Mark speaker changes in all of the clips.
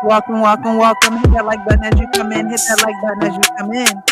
Speaker 1: Welcome, welcome, welcome. Hit that like button as you come in. Hit that like button as you come in.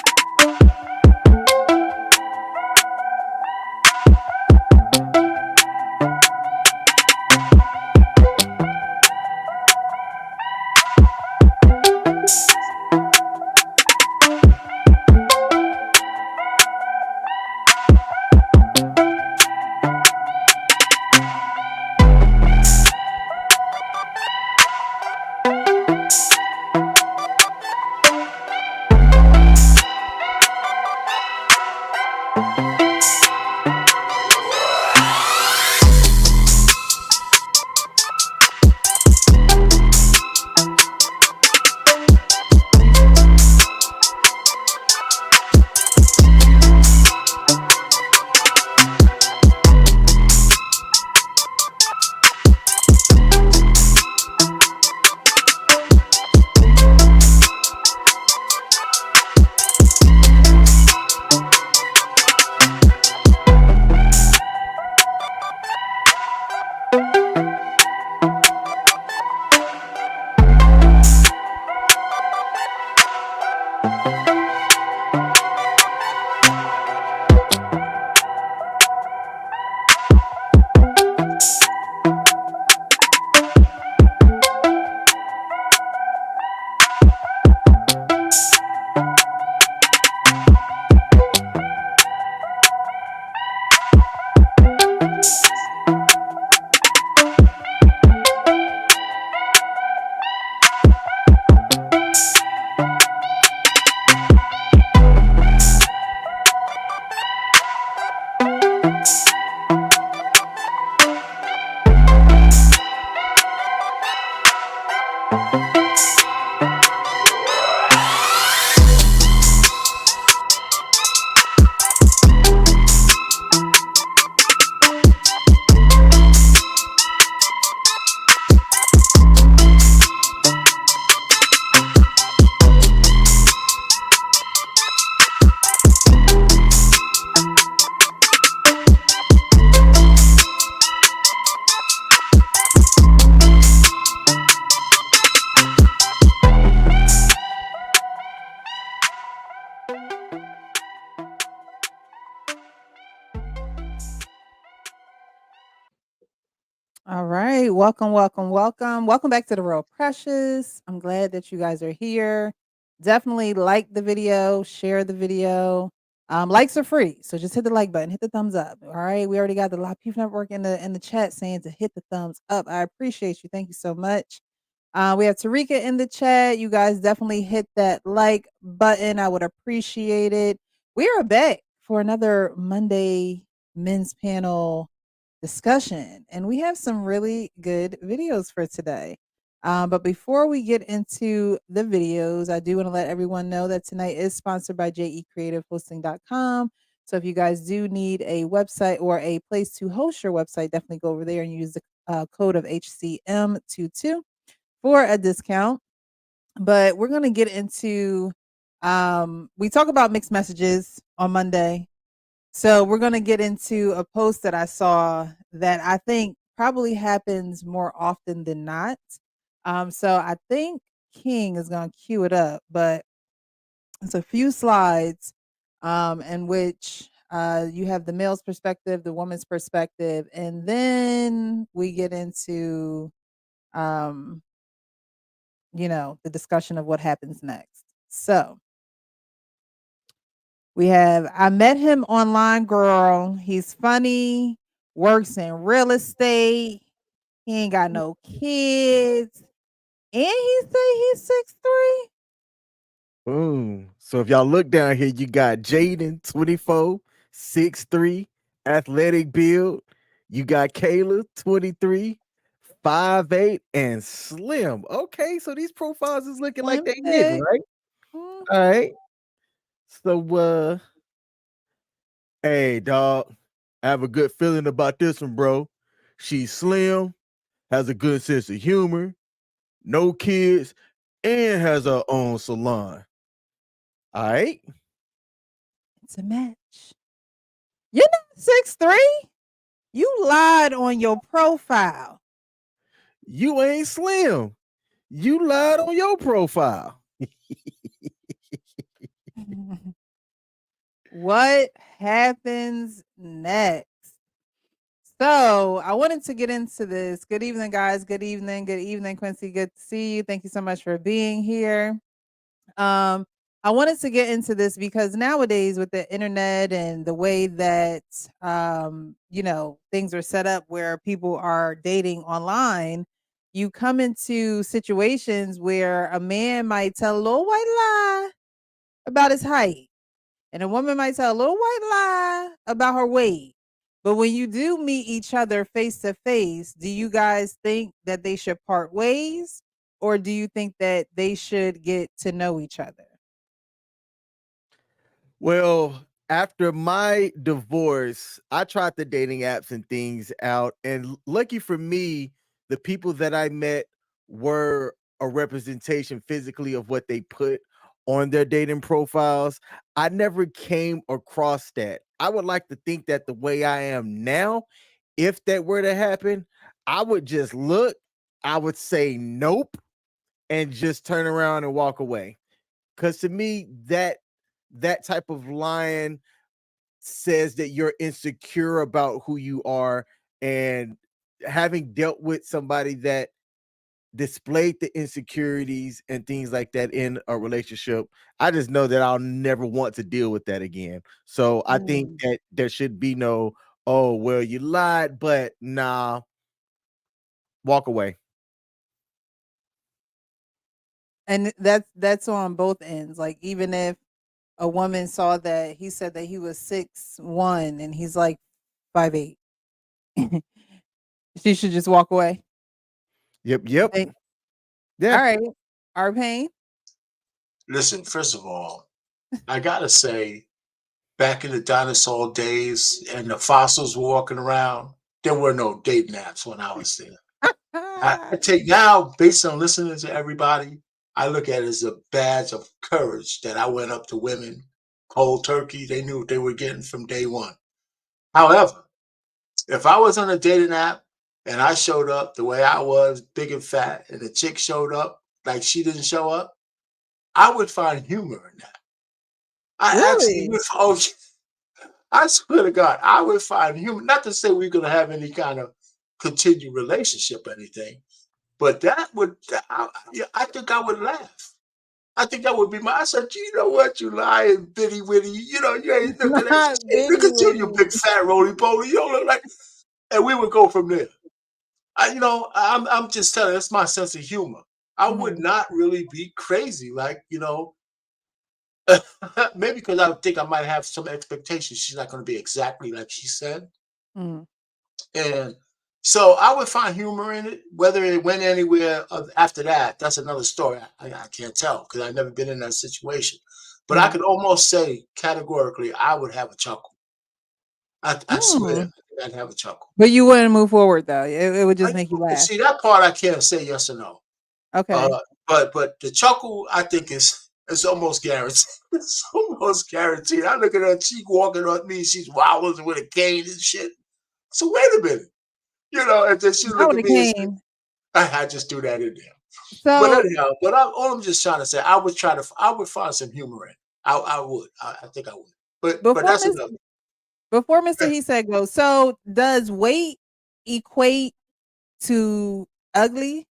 Speaker 1: All right. Welcome, welcome, welcome. Welcome back to the Real Precious. I'm glad that you guys are here. Definitely like the video, share the video. Likes are free. So just hit the like button, hit the thumbs up. All right. We already got the lot of people network in the chat saying to hit the thumbs up. I appreciate you. Thank you so much. We have Tarika in the chat. You guys definitely hit that like button. I would appreciate it. We are back for another Monday men's panel discussion, and we have some really good videos for today. But before we get into the videos, I do want to let everyone know that tonight is sponsored by jecreativehosting.com. So if you guys do need a website or a place to host your website, definitely go over there and use the code of HCM22 for a discount. But we're going to get into we talk about mixed messages on Monday. So we're going to get into a post that I saw that I think probably happens more often than not. So I think King is going to cue it up, but it's a few slides in which you have the male's perspective, the woman's perspective, and then we get into um, the discussion of what happens next. So we have I met him online, girl. He's funny, works in real estate. He ain't got no kids. And he say he's 6'3".
Speaker 2: Boom. So if y'all look down here, you got Jaden, 24, 6'3", athletic build. You got Kayla, 23, 5'8", and slim. Okay, so these profiles is looking like
Speaker 1: Slim
Speaker 2: they hitting,
Speaker 1: thick.
Speaker 2: right?
Speaker 1: Mhm.
Speaker 2: All right. So hey dog, I have a good feeling about this one, bro. She's slim, has a good sense of humor, no kids, and has her own salon. All right.
Speaker 1: It's a match. You're not 6'3". You lied on your profile.
Speaker 2: You ain't slim. You lied on your profile.
Speaker 1: What happens next? So I wanted to get into this. Good evening, guys. Good evening. Good evening, Quincy. Good to see you. Thank you so much for being here. Um, I wanted to get into this because nowadays with the internet and the way that things are set up where people are dating online, you come into situations where a man might tell a little white lie about his height, and a woman might tell a little white lie about her weight. But when you do meet each other face to face, do you guys think that they should part ways, or do you think that they should get to know each other?
Speaker 2: Well, after my divorce, I tried the dating apps and things out. And lucky for me, the people that I met were a representation physically of what they put on their dating profiles. I never came across that. I would like to think that the way I am now, if that were to happen, I would just look, I would say nope, and just turn around and walk away. Because to me, that type of lying says that you're insecure about who you are. And having dealt with somebody that displayed the insecurities and things like that in a relationship, I just know that I'll never want to deal with that again. So I think
Speaker 1: Mm.
Speaker 2: that there should be no, oh, well, you lied, but nah, walk away.
Speaker 1: And that's on both ends. Like even if a woman saw that he said that he was 6'1" and he's like 5'8", she should just walk away.
Speaker 2: Yep,
Speaker 1: You
Speaker 2: yep.
Speaker 1: think?
Speaker 2: Yeah.
Speaker 1: All right, our pain.
Speaker 3: Listen, first of all, I gotta say, back in the dinosaur days and the fossils were walking around, there were no dating apps when I was there. I take now, based on listening to everybody, I look at it as a badge of courage that I went up to women cold turkey. They knew what they were getting from day one. However, if I was on a dating app and I showed up the way I was, big and fat, and the chick showed up like she didn't show up, I would find humor in that. I actually
Speaker 1: Really?
Speaker 3: would. Oh, I swear to God, I would find humor. Not to say we're gonna have any kind of continued relationship or anything, but that would. Yeah, I think I would laugh. I think that would be my. I said, you know what, you lying bitty witty. You know, you ain't looking at.
Speaker 1: Not
Speaker 3: Hey, look
Speaker 1: bitty
Speaker 3: at you,
Speaker 1: witty.
Speaker 3: you big fat roly poly. You don't look like. And we would go from there. I'm just telling. That's my sense of humor. I would
Speaker 1: Mhm,
Speaker 3: not really be crazy, like maybe because I think I might have some expectations. She's not going to be exactly like she said.
Speaker 1: mhm,
Speaker 3: And so I would find humor in it. Whether it went anywhere after that, that's another story. I can't tell because I've never been in that situation. But I
Speaker 1: mhm.
Speaker 3: could almost say categorically, I would have a chuckle. I swear,
Speaker 1: Mm.
Speaker 3: I'd have a chuckle.
Speaker 1: But you wouldn't move forward though. It would just make you laugh.
Speaker 3: See that part, I can't say yes or no.
Speaker 1: Okay.
Speaker 3: Uh, but the chuckle, I think is almost guaranteed. It's almost guaranteed. I look at her cheek walking on me. She's wobbling with a cane and shit. So wait a minute, and then she
Speaker 1: Not
Speaker 3: look
Speaker 1: with
Speaker 3: at
Speaker 1: a
Speaker 3: me and say,
Speaker 1: cane.
Speaker 3: I just do that in there. But
Speaker 1: So
Speaker 3: anyhow, all I'm just trying to say, I would find some humor in it. I would. I think I would. But
Speaker 1: before
Speaker 3: that's
Speaker 1: Miss
Speaker 3: enough.
Speaker 1: before Mr. He said go. So does weight equate to ugly?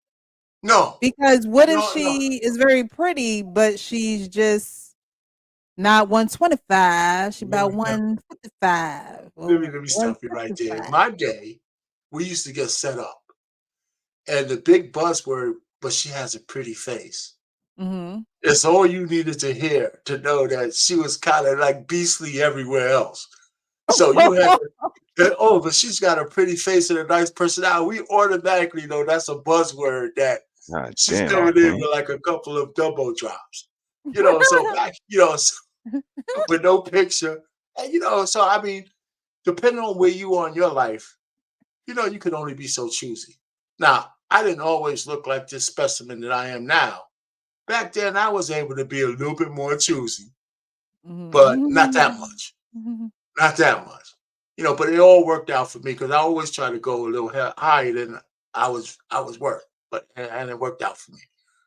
Speaker 3: No,
Speaker 1: Because what if
Speaker 3: no.
Speaker 1: she is very pretty, but she's just not 125, she about
Speaker 3: No.
Speaker 1: 155
Speaker 3: Let
Speaker 1: or
Speaker 3: me stop you right there. In
Speaker 1: 165.
Speaker 3: my day, we used to get set up, and the big buzzword, but she has a pretty face.
Speaker 1: Mhm.
Speaker 3: It's all you needed to hear to know that she was kind of like beastly everywhere else. So you had oh, but she's got a pretty face and a nice personality. We automatically know that's a buzzword that
Speaker 4: God
Speaker 3: she's
Speaker 4: damn,
Speaker 3: coming in
Speaker 4: Arcane.
Speaker 3: with like a couple of Dumbo drops. So back, with no picture. And so I mean, depending on where you are in your life, you can only be so choosy. Now, I didn't always look like this specimen that I am now. Back then, I was able to be a little bit more choosy, but not that
Speaker 1: Mhm.
Speaker 3: much. Not that much. But it all worked out for me because I always try to go a little higher than I was worth. But and it worked out for me.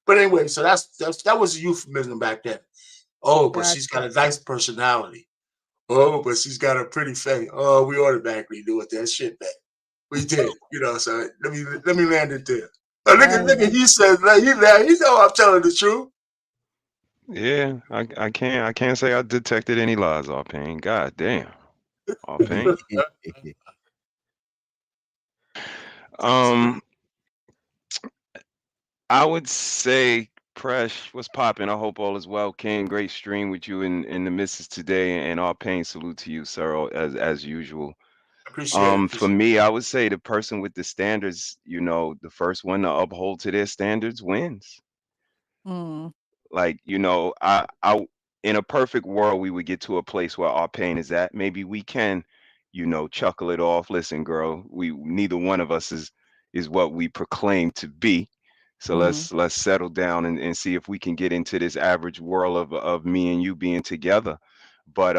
Speaker 3: But anyway, so that was a euphemism back then. Oh, but she's got
Speaker 1: Gotcha.
Speaker 3: a nice personality. Oh, but she's got a pretty face. Oh, we automatically knew what that shit meant. We did, So let me land it there. Oh, look at
Speaker 1: Right.
Speaker 3: he says like, he know I'm telling the truth.
Speaker 4: Yeah, I can't say I detected any lies off Pain. God damn. Off Pain. I would say Presh, what's popping? I hope all is well. King, great stream with you and the missus today, and all Pain salute to you, sir, as usual.
Speaker 3: Appreciate it.
Speaker 4: For me, I would say the person with the standards, the first one to uphold to their standards wins.
Speaker 1: Mm.
Speaker 4: Like, I in a perfect world, we would get to a place where our pain is at. Maybe we can, chuckle it off. Listen, girl, neither one of us is what we proclaim to be. So
Speaker 1: Mhm.
Speaker 4: let's settle down and see if we can get into this average world of me and you being together. But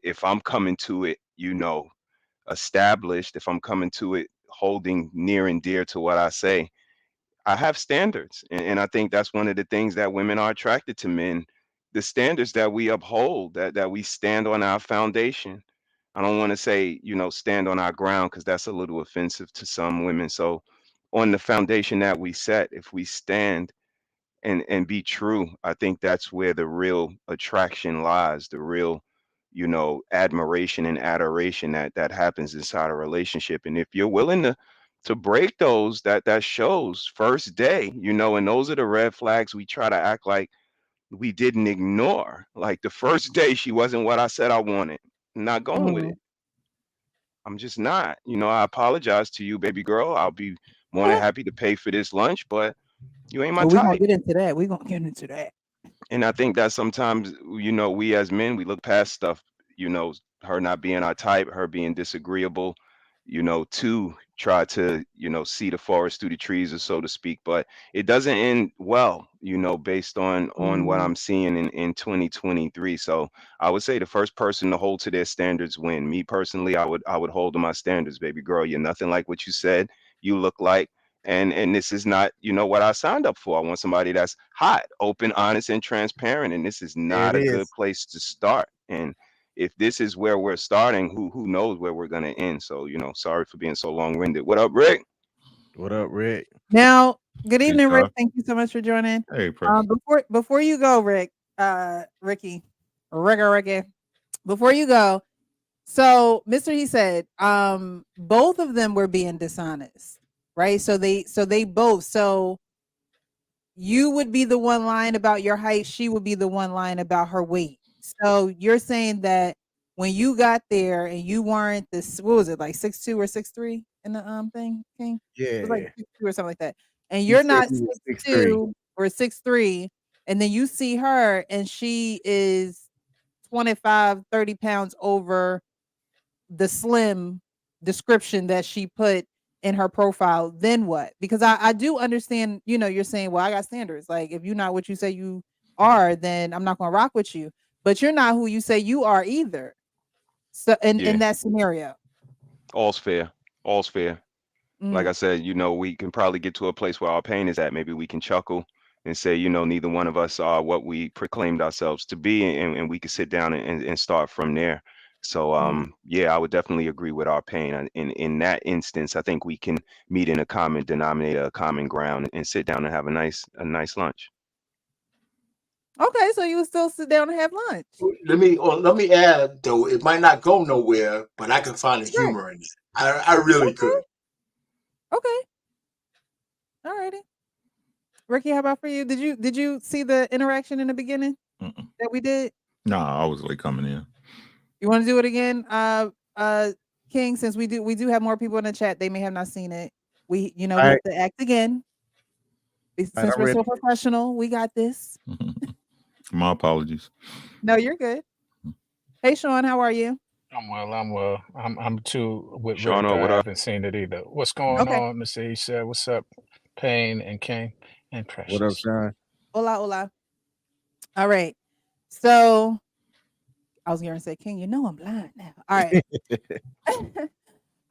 Speaker 4: if I'm coming to it, established, if I'm coming to it holding near and dear to what I say, I have standards. And I think that's one of the things that women are attracted to men, the standards that we uphold, that we stand on our foundation. I don't want to say, stand on our ground because that's a little offensive to some women. So on the foundation that we set, if we stand and be true, I think that's where the real attraction lies, the real admiration and adoration that happens inside a relationship. And if you're willing to break those, that shows first day, and those are the red flags we try to act like we didn't ignore. Like the first day she wasn't what I said I wanted. I'm not going with
Speaker 1: Mhm.
Speaker 4: it. I'm just not. I apologize to you, baby girl. I'll be more than happy to pay for this lunch, but you ain't my
Speaker 1: Well, we're gonna
Speaker 4: type.
Speaker 1: get into that. We're gonna get into that.
Speaker 4: And I think that sometimes, we as men, we look past stuff, her not being our type, her being disagreeable, to try to, see the forest through the trees, or so to speak. But it doesn't end well, based on what
Speaker 1: Mm.
Speaker 4: I'm seeing in 2023. So I would say the first person to hold to their standards win. Me personally, I would hold to my standards, baby girl. You're nothing like what you said you look like. And this is not, what I signed up for. I want somebody that's hot, open, honest, and transparent. And this is
Speaker 2: There
Speaker 4: not
Speaker 2: it
Speaker 4: a good
Speaker 2: is.
Speaker 4: place to start. And if this is where we're starting, who knows where we're gonna end? So, sorry for being so long-winded. What up, Rick?
Speaker 2: What up, Rick?
Speaker 1: Now, good
Speaker 5: Peace,
Speaker 1: evening, Rick.
Speaker 5: y'all.
Speaker 1: Thank you so much for joining.
Speaker 5: Hey, Precious.
Speaker 1: Before you go, Rick, Ricky, Ricky, before you go, so Mr. He said, both of them were being dishonest, right? So they both. So you would be the one lying about your height. She would be the one lying about her weight. So you're saying that when you got there and you weren't this, what was it, like 6'2" or 6'3" in the thing, King? It was like
Speaker 2: Yeah.
Speaker 1: 6'2" or something like that. And
Speaker 2: He
Speaker 1: you're
Speaker 2: said
Speaker 1: not
Speaker 2: he was 6'3".
Speaker 1: 6'2" or 6'3", and then you see her and she is 25, 30 pounds over the slim description that she put in her profile, then what? Because I do understand, you're saying, well, I got standards. Like if you're not what you say you are, then I'm not gonna rock with you. But you're not who you say you are either. So in
Speaker 4: Yeah,
Speaker 1: that scenario.
Speaker 4: all's fair. All's fair. Like I
Speaker 1: Mm.
Speaker 4: said, we can probably get to a place where our pain is at. Maybe we can chuckle and say, neither one of us are what we proclaimed ourselves to be, and we could sit down and start from there. So
Speaker 1: Mm.
Speaker 4: yeah, I would definitely agree with our pain. And in that instance, I think we can meet in a common denominator, a common ground, and sit down and have a nice lunch.
Speaker 1: Okay, so you would still sit down and have lunch.
Speaker 3: Let me add though, it might not go nowhere, but I can find the
Speaker 1: Right.
Speaker 3: humor in it. I really
Speaker 1: Okay.
Speaker 3: could.
Speaker 1: Okay. All righty. Ricky, how about for you? Did you see the interaction in the beginning
Speaker 5: Mm-mm.
Speaker 1: that we did?
Speaker 5: Nah, I was late coming in.
Speaker 1: You want to do it again? King, since we do have more people in the chat, they may have not seen it. We
Speaker 2: All
Speaker 1: we
Speaker 2: right.
Speaker 1: have to act again.
Speaker 2: All right,
Speaker 1: Since
Speaker 2: I'm
Speaker 1: we're
Speaker 2: ready.
Speaker 1: so professional, we got this.
Speaker 5: My apologies.
Speaker 1: No, you're good. Hey Sean, how are you?
Speaker 6: I'm well. I'm well. I'm too with Rick.
Speaker 4: Shawno,
Speaker 6: I
Speaker 4: what up?
Speaker 6: haven't seen it either. What's going
Speaker 1: Okay.
Speaker 6: on, Mr. E said? What's up, Payne and King and
Speaker 2: What up,
Speaker 6: Precious?
Speaker 2: Sean?
Speaker 1: Hola, hola. All right. So I was gonna say, King, I'm blind now. All right.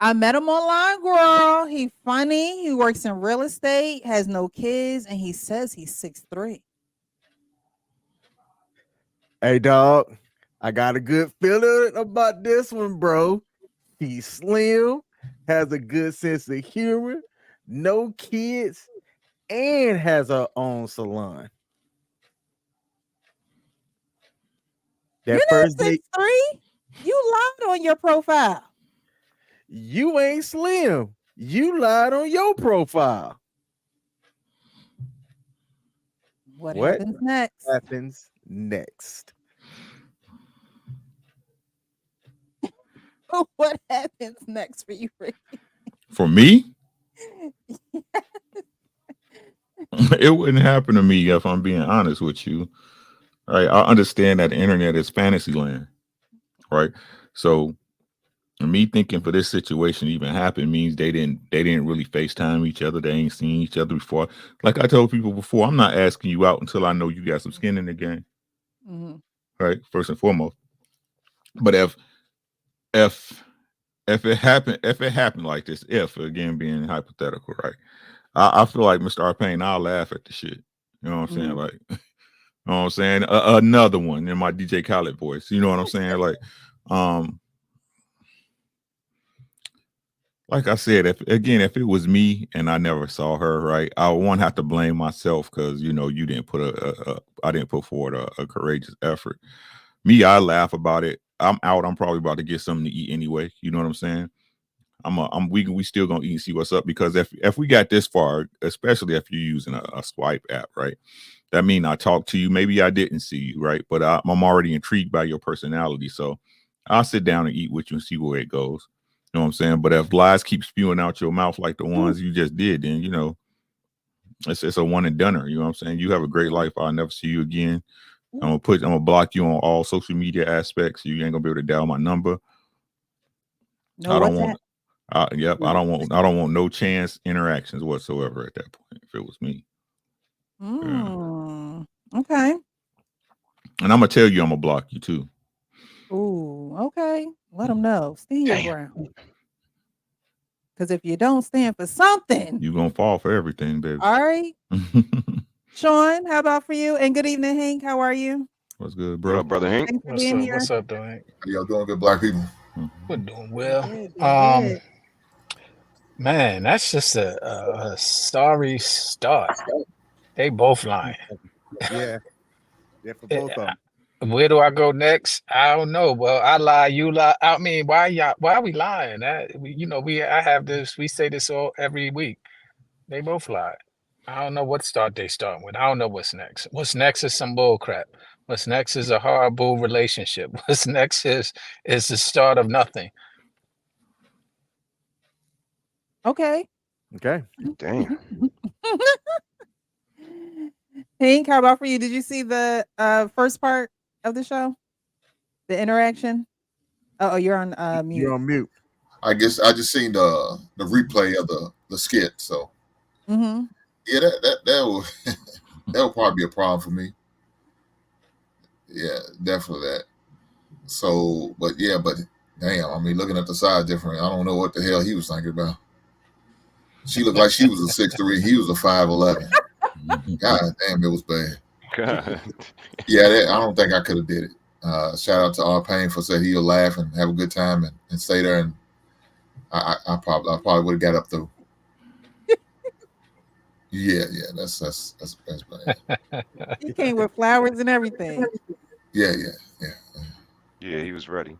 Speaker 1: I met him online, girl. He funny. He works in real estate, has no kids, and he says he's 6'3".
Speaker 2: Hey, dog, I got a good feeling about this one, bro. He's slim, has a good sense of humor, no kids, and has her own salon. That
Speaker 1: You're
Speaker 2: first
Speaker 1: not
Speaker 2: date,
Speaker 1: 6'3". You lied on your profile.
Speaker 2: you ain't slim. You lied on your profile.
Speaker 1: What
Speaker 2: What
Speaker 1: happens next?
Speaker 2: happens next?
Speaker 1: What happens next for you, Ricky?
Speaker 5: For me, it wouldn't happen to me if I'm being honest with you. Right? I understand that the internet is fantasy land, right? So me thinking for this situation to even happen means they didn't really FaceTime each other. They ain't seen each other before. Like I told people before, I'm not asking you out until I know you got some skin in the game.
Speaker 1: Mm-hmm.
Speaker 5: Right? First and foremost. But if it happened like this, if again being hypothetical, right? I feel like Mr. Arpain, I'll laugh at the shit. You know what I'm saying? Like, you know what I'm saying? Another one in my DJ Khaled voice. You know what I'm saying? Like I said, if it was me and I never saw her, right, I won't have to blame myself because you didn't put I didn't put forward a courageous effort. Me, I laugh about it. I'm out. I'm probably about to get something to eat anyway. You know what I'm saying? We still gonna eat and see what's up, because if we got this far, especially if you're using a swipe app, right? That means I talked to you. Maybe I didn't see you, right? But I'm already intrigued by your personality, so I'll sit down and eat with you and see where it goes. You know what I'm saying? But if lies keep spewing out your mouth like the ones you just did, then it's a one and doneer. You know what I'm saying? You have a great life. I'll never see you again. I'm gonna block you on all social media aspects. You ain't gonna be able to dial my number.
Speaker 1: No,
Speaker 5: I don't
Speaker 1: what's
Speaker 5: want.
Speaker 1: that?
Speaker 5: I don't want no chance interactions whatsoever at that point. If it was me,
Speaker 1: Okay.
Speaker 5: and I'm gonna tell you, I'm gonna block you too.
Speaker 1: Ooh, okay. Let them know. Stand your ground. Because if you don't stand for something,
Speaker 5: You gonna fall for everything, baby.
Speaker 1: all right. Sean, how about for you? And good evening, Hank. How are you?
Speaker 5: What's good,
Speaker 4: What
Speaker 5: bro?
Speaker 4: up, brother Hank?
Speaker 1: Thanks for
Speaker 6: What's
Speaker 1: being
Speaker 6: up?
Speaker 1: here.
Speaker 6: What's up, though, Hank?
Speaker 7: How y'all doing, good black people?
Speaker 6: We're doing well.
Speaker 1: Good.
Speaker 6: Man, that's just a sorry start. They both lying.
Speaker 2: Yeah, for both of them.
Speaker 6: Where do I go next? I don't know. Well, I lie, you lie. I mean, why are we lying? I have this. We say this all every week. They both lie. I don't know what start they start with. I don't know what's next. What's next is some bull crap. What's next is a horrible relationship. What's next is the start of nothing.
Speaker 1: Okay.
Speaker 2: Okay.
Speaker 4: Damn.
Speaker 1: Hank, how about for you? Did you see the first part of the show? The interaction? Oh, you're on mute.
Speaker 2: You're on mute.
Speaker 7: I guess I just seen the replay of the skit. So
Speaker 1: Mm-hmm.
Speaker 7: yeah, that will that will probably be a problem for me. Yeah, definitely that. So, but damn, I mean, looking at the side different, I don't know what the hell he was thinking about. She looked like she was a 6'3", he was a 5'11". God damn, it was bad.
Speaker 4: God.
Speaker 7: Yeah, I don't think I could have did it. Shout out to R Payne for saying he'll laugh and have a good time and stay there, and I probably would have got up through. Yeah, that's bad.
Speaker 1: He came with flowers and everything.
Speaker 7: Yeah.
Speaker 4: Yeah, he was ready.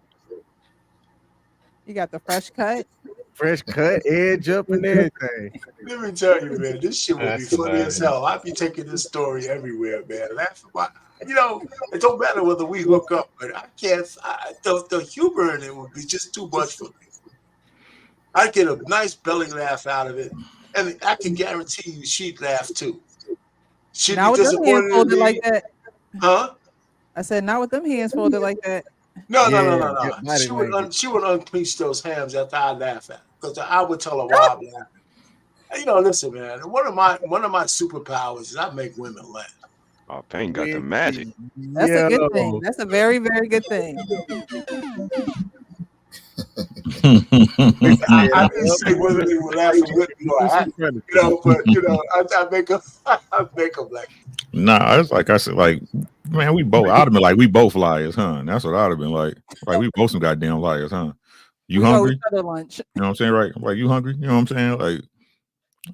Speaker 1: You got the fresh cut.
Speaker 2: Fresh cut, edge up, and everything.
Speaker 3: Let me tell you, man, this shit would be
Speaker 6: That's
Speaker 3: funny as hell. I'd be taking this story everywhere, man. Laughing about, it don't matter whether we hook up, but I can't. The humor in it would be just too much for me. I'd get a nice belly laugh out of it, and I can guarantee you she'd laugh too. She'd
Speaker 1: Not
Speaker 3: be
Speaker 1: with them hands
Speaker 3: disappointed in
Speaker 1: folded
Speaker 3: me,
Speaker 1: like that.
Speaker 3: huh?
Speaker 1: I said, not with them hands folded like that.
Speaker 3: No.
Speaker 2: Good body
Speaker 3: She would unleash those hams after I laugh at her, because I would tell her why I'm laughing. Listen, man. One of my superpowers is I make women laugh.
Speaker 4: Oh, Payne got the magic.
Speaker 1: That's a good thing. That's a very, very good thing.
Speaker 3: I didn't say whether they were laughing with me or at me, but I make them, I make them like.
Speaker 5: Nah, it's like I said, like, man, we both. I'd have been like, we both liars, huh? That's what I'd have been like. Like, we both some goddamn liars, huh? You
Speaker 1: We owe
Speaker 5: hungry?
Speaker 1: each other lunch.
Speaker 5: You know what I'm saying, right? Like, you hungry? You know what I'm saying? Like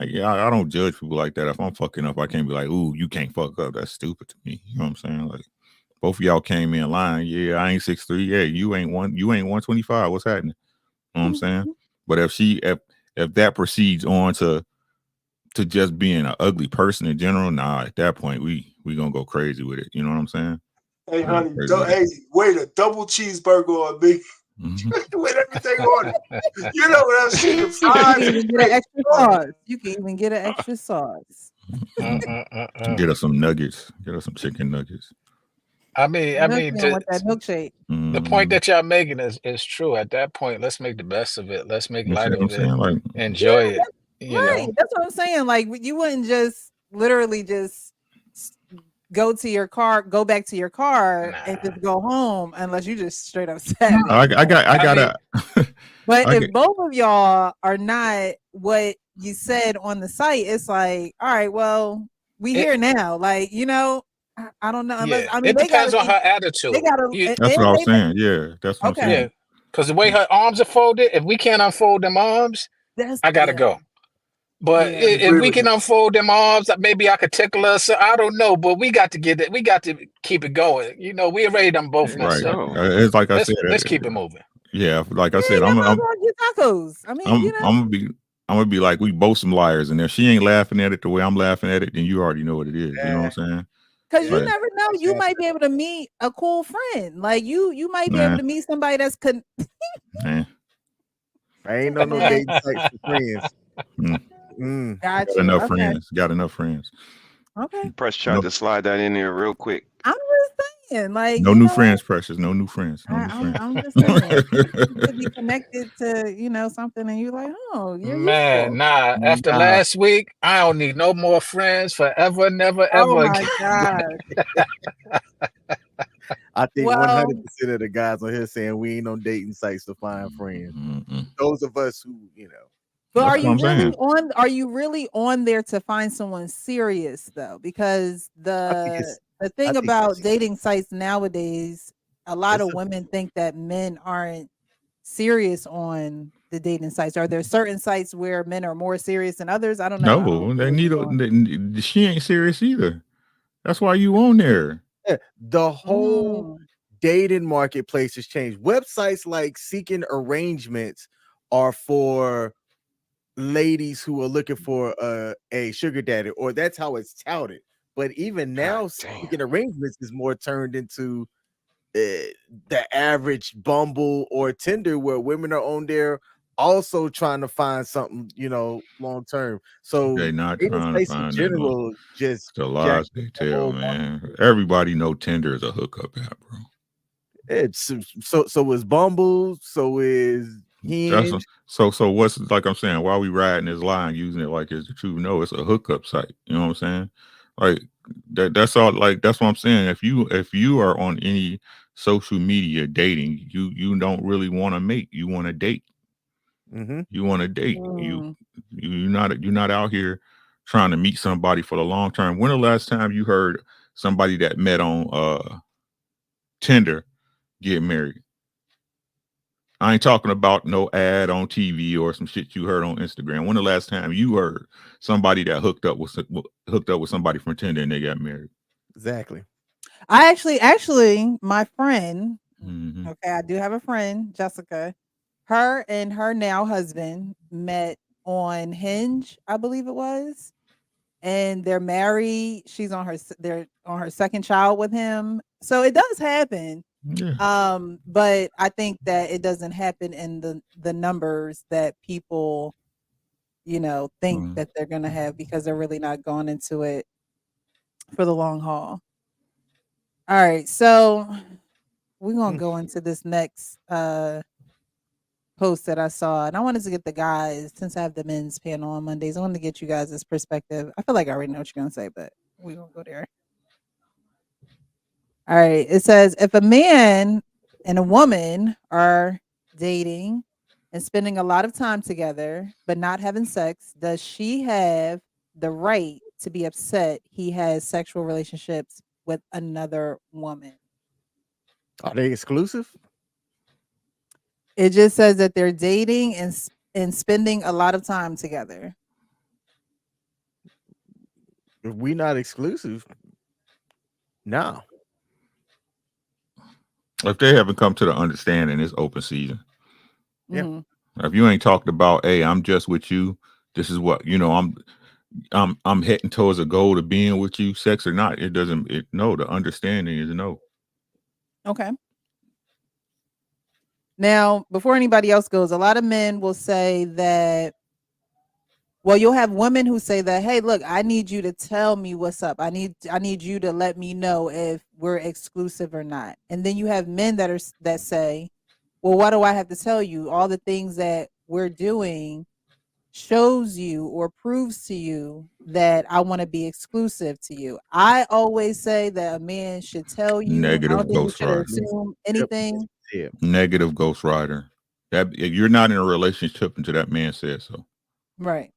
Speaker 5: yeah, I don't judge people like that. If I'm fucking up, I can't be like, ooh, you can't fuck up. That's stupid to me. You know what I'm saying? Like, both of y'all came in line. Yeah, I ain't 6'3". Yeah, you ain't 125. What's happening? You know what I'm saying? But if that proceeds on to just being an ugly person in general, nah, at that point we gonna go crazy with it. You know what I'm saying?
Speaker 3: Hey, honey, wait, a double cheeseburger on me.
Speaker 5: Mm-hmm.
Speaker 3: With everything on it. You know what I'm saying?
Speaker 1: You can even get an extra sauce. You can even get an extra sauce.
Speaker 5: Get us some nuggets. Get us some chicken nuggets.
Speaker 6: I mean,
Speaker 1: with that milkshake.
Speaker 6: The point that y'all making is true. At that point, let's make the best of it. Let's make light of it.
Speaker 5: Saying? Like,
Speaker 6: enjoy it. You know,
Speaker 1: that's what I'm saying. Like, you wouldn't just literally just go back to your car and just go home unless you just straight up said it.
Speaker 5: I got
Speaker 1: But if both of y'all are not what you said on the site, it's like, all right, well, we here now. Like, I don't know. Unless, I mean,
Speaker 6: it depends on her attitude.
Speaker 5: That's what I was saying. Yeah, that's what I'm saying.
Speaker 6: Yeah, because the way her arms are folded, if we can't unfold them arms, I gotta go. But if we can unfold them arms, maybe I could tickle her. So I don't know, but we got to get it. We got to keep it going. We're ready them both now.
Speaker 5: Right.
Speaker 6: So
Speaker 5: it's like I said.
Speaker 6: Let's keep it moving.
Speaker 5: Yeah, like I said, I'm
Speaker 1: tacos. I mean,
Speaker 5: I'm gonna be like, we both some liars, and if she ain't laughing at it the way I'm laughing at it, then you already know what it is. You know what I'm saying?
Speaker 1: Because you never know, you might be able to meet a cool friend. Like you might be able to meet somebody that's
Speaker 2: I ain't on no dating sites for friends.
Speaker 5: Got enough friends. Got enough friends.
Speaker 1: Okay.
Speaker 4: Press tried to slide that in there real quick.
Speaker 1: I'm just saying, like,
Speaker 5: no new friends, Precious. No new friends.
Speaker 1: I'm just saying, you could be connected to something, and you're like, oh, you're
Speaker 6: man,
Speaker 1: useful.
Speaker 6: nah. After last week, I don't need no more friends forever, never, ever.
Speaker 1: Oh my god.
Speaker 2: I think 100% of the guys on here saying we ain't on dating sites to find friends. Those of us who,
Speaker 1: But are you really on there to find someone serious though? Because the thing about dating sites nowadays, a lot of women think that men aren't serious on the dating sites. Are there certain sites where men are more serious than others? I don't know.
Speaker 5: No, she ain't serious either. That's why you on there.
Speaker 2: Yeah, the whole dating marketplace has changed. Websites like Seeking Arrangements are for ladies who are looking for a sugar daddy, or that's how it's touted. But even now, Seeking Arrangements is more turned into the average Bumble or Tinder, where women are on there also trying to find something, long term. So
Speaker 5: they not trying to find
Speaker 2: in general, just
Speaker 5: the lies they tell, man. Everybody know Tinder is a hookup app, bro.
Speaker 2: It's so is Bumble, so is Hinge.
Speaker 5: So what's, like I'm saying, why we riding this line using it like it's the truth? No, it's a hookup site. You know what I'm saying? Like that's all. Like that's what I'm saying. If you are on any social media dating, you don't really want to mate. You want to date. You want to date. You're not out here trying to meet somebody for the long term. When the last time you heard somebody that met on Tinder get married? I ain't talking about no ad on TV or some shit you heard on Instagram. When the last time you heard somebody that hooked up with somebody from Tinder and they got married?
Speaker 2: Exactly.
Speaker 1: I actually, my friend. Okay, I do have a friend, Jessica. Her and her now husband met on Hinge, I believe it was, and they're married. They're on her second child with him. So it does happen.
Speaker 5: Yeah.
Speaker 1: But I think that it doesn't happen in the numbers that people, think that they're gonna have, because they're really not going into it for the long haul. All right, so we're gonna go into this next post that I saw, and I wanted to get the guys, since I have the men's panel on Mondays, I wanted to get you guys' perspective. I feel like I already know what you're gonna say, but we're gonna go there. All right, it says, if a man and a woman are dating and spending a lot of time together, but not having sex, does she have the right to be upset he has sexual relationships with another woman?
Speaker 2: Are they exclusive?
Speaker 1: It just says that they're dating and spending a lot of time together.
Speaker 2: If we not exclusive, no.
Speaker 5: If they haven't come to the understanding, it's open season.
Speaker 2: Yeah.
Speaker 1: Mhm.
Speaker 5: If you ain't talked about, hey, I'm just with you. This is what I'm heading towards a goal of being with you, sex or not. It doesn't. No, the understanding is no.
Speaker 1: Okay. Now, before anybody else goes, a lot of men will say that, well, you'll have women who say that, hey, look, I need you to tell me what's up. I need you to let me know if we're exclusive or not. And then you have men that say, well, why do I have to tell you? All the things that we're doing shows you or proves to you that I want to be exclusive to you. I always say that a man should tell you. I
Speaker 5: Negative
Speaker 1: don't think you
Speaker 5: Ghost
Speaker 1: should
Speaker 5: Rider.
Speaker 1: assume anything.
Speaker 2: Yeah.
Speaker 5: Negative Ghost Rider. That you're not in a relationship until that man says so.
Speaker 1: Right.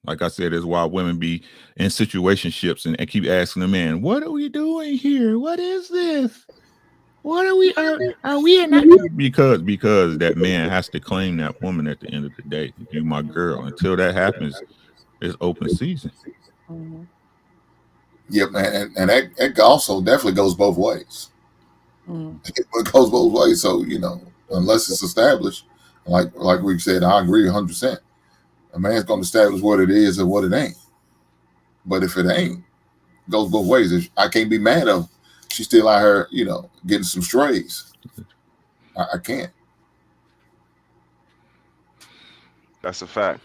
Speaker 5: Like I said, is why women be in situationships and keep asking the man, "What are we doing here? What is this? What are we? Are we in that?" Because that man has to claim that woman at the end of the day. You my girl. Until that happens, it's open season.
Speaker 1: Mhm.
Speaker 7: Yep, and that also definitely goes both ways.
Speaker 1: Mhm.
Speaker 7: It goes both ways. So unless it's established, like we've said, I agree 100%. A man's going to establish what it is and what it ain't. But if it ain't, it goes both ways. I can't be mad at her. She's still out here, getting some strays. I can't.
Speaker 4: That's a fact.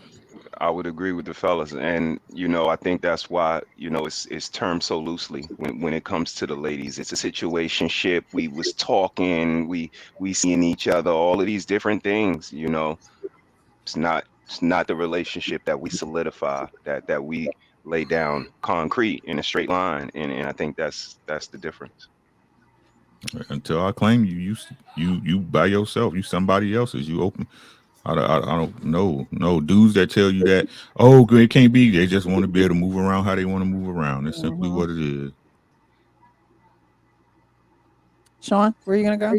Speaker 4: I would agree with the fellas, and I think that's why it's termed so loosely when it comes to the ladies. It's a situationship. We was talking, we seeing each other, all of these different things. It's not the relationship that we solidify, that we lay down concrete in a straight line, and I think that's the difference.
Speaker 5: Until I claim you by yourself, you somebody else's. You open. I don't know. No dudes that tell you that, oh, it can't be. They just want to be able to move around how they want to move around. It's simply what it is.
Speaker 1: Sean, where are you gonna go?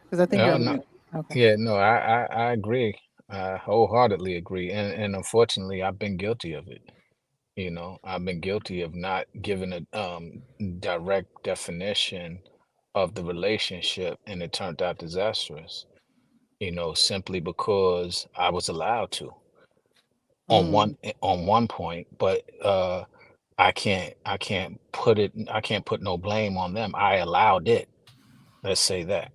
Speaker 1: Because I think you're on
Speaker 6: No,
Speaker 1: mute. Okay.
Speaker 6: yeah, no, I agree. Wholeheartedly agree. And unfortunately, I've been guilty of it. I've been guilty of not giving a direct definition of the relationship, and it turned out disastrous. Simply because I was allowed to on one point, but I can't put no blame on them. I allowed it. Let's say that.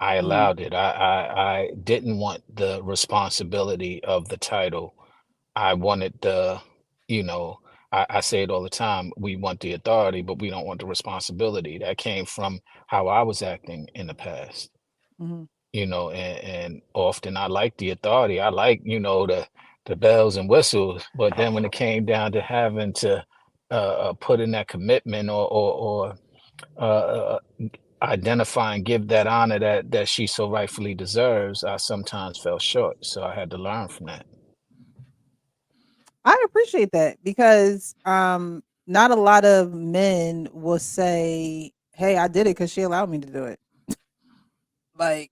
Speaker 6: I allowed it. I didn't want the responsibility of the title. I wanted I say it all the time, we want the authority, but we don't want the responsibility. That came from how I was acting in the past.
Speaker 1: Mhm.
Speaker 6: And often I like the authority. I like, the bells and whistles, but then when it came down to having to put in that commitment or identify and give that honor that she so rightfully deserves, I sometimes fell short. So I had to learn from that.
Speaker 1: I appreciate that because not a lot of men will say, "Hey, I did it because she allowed me to do it." Like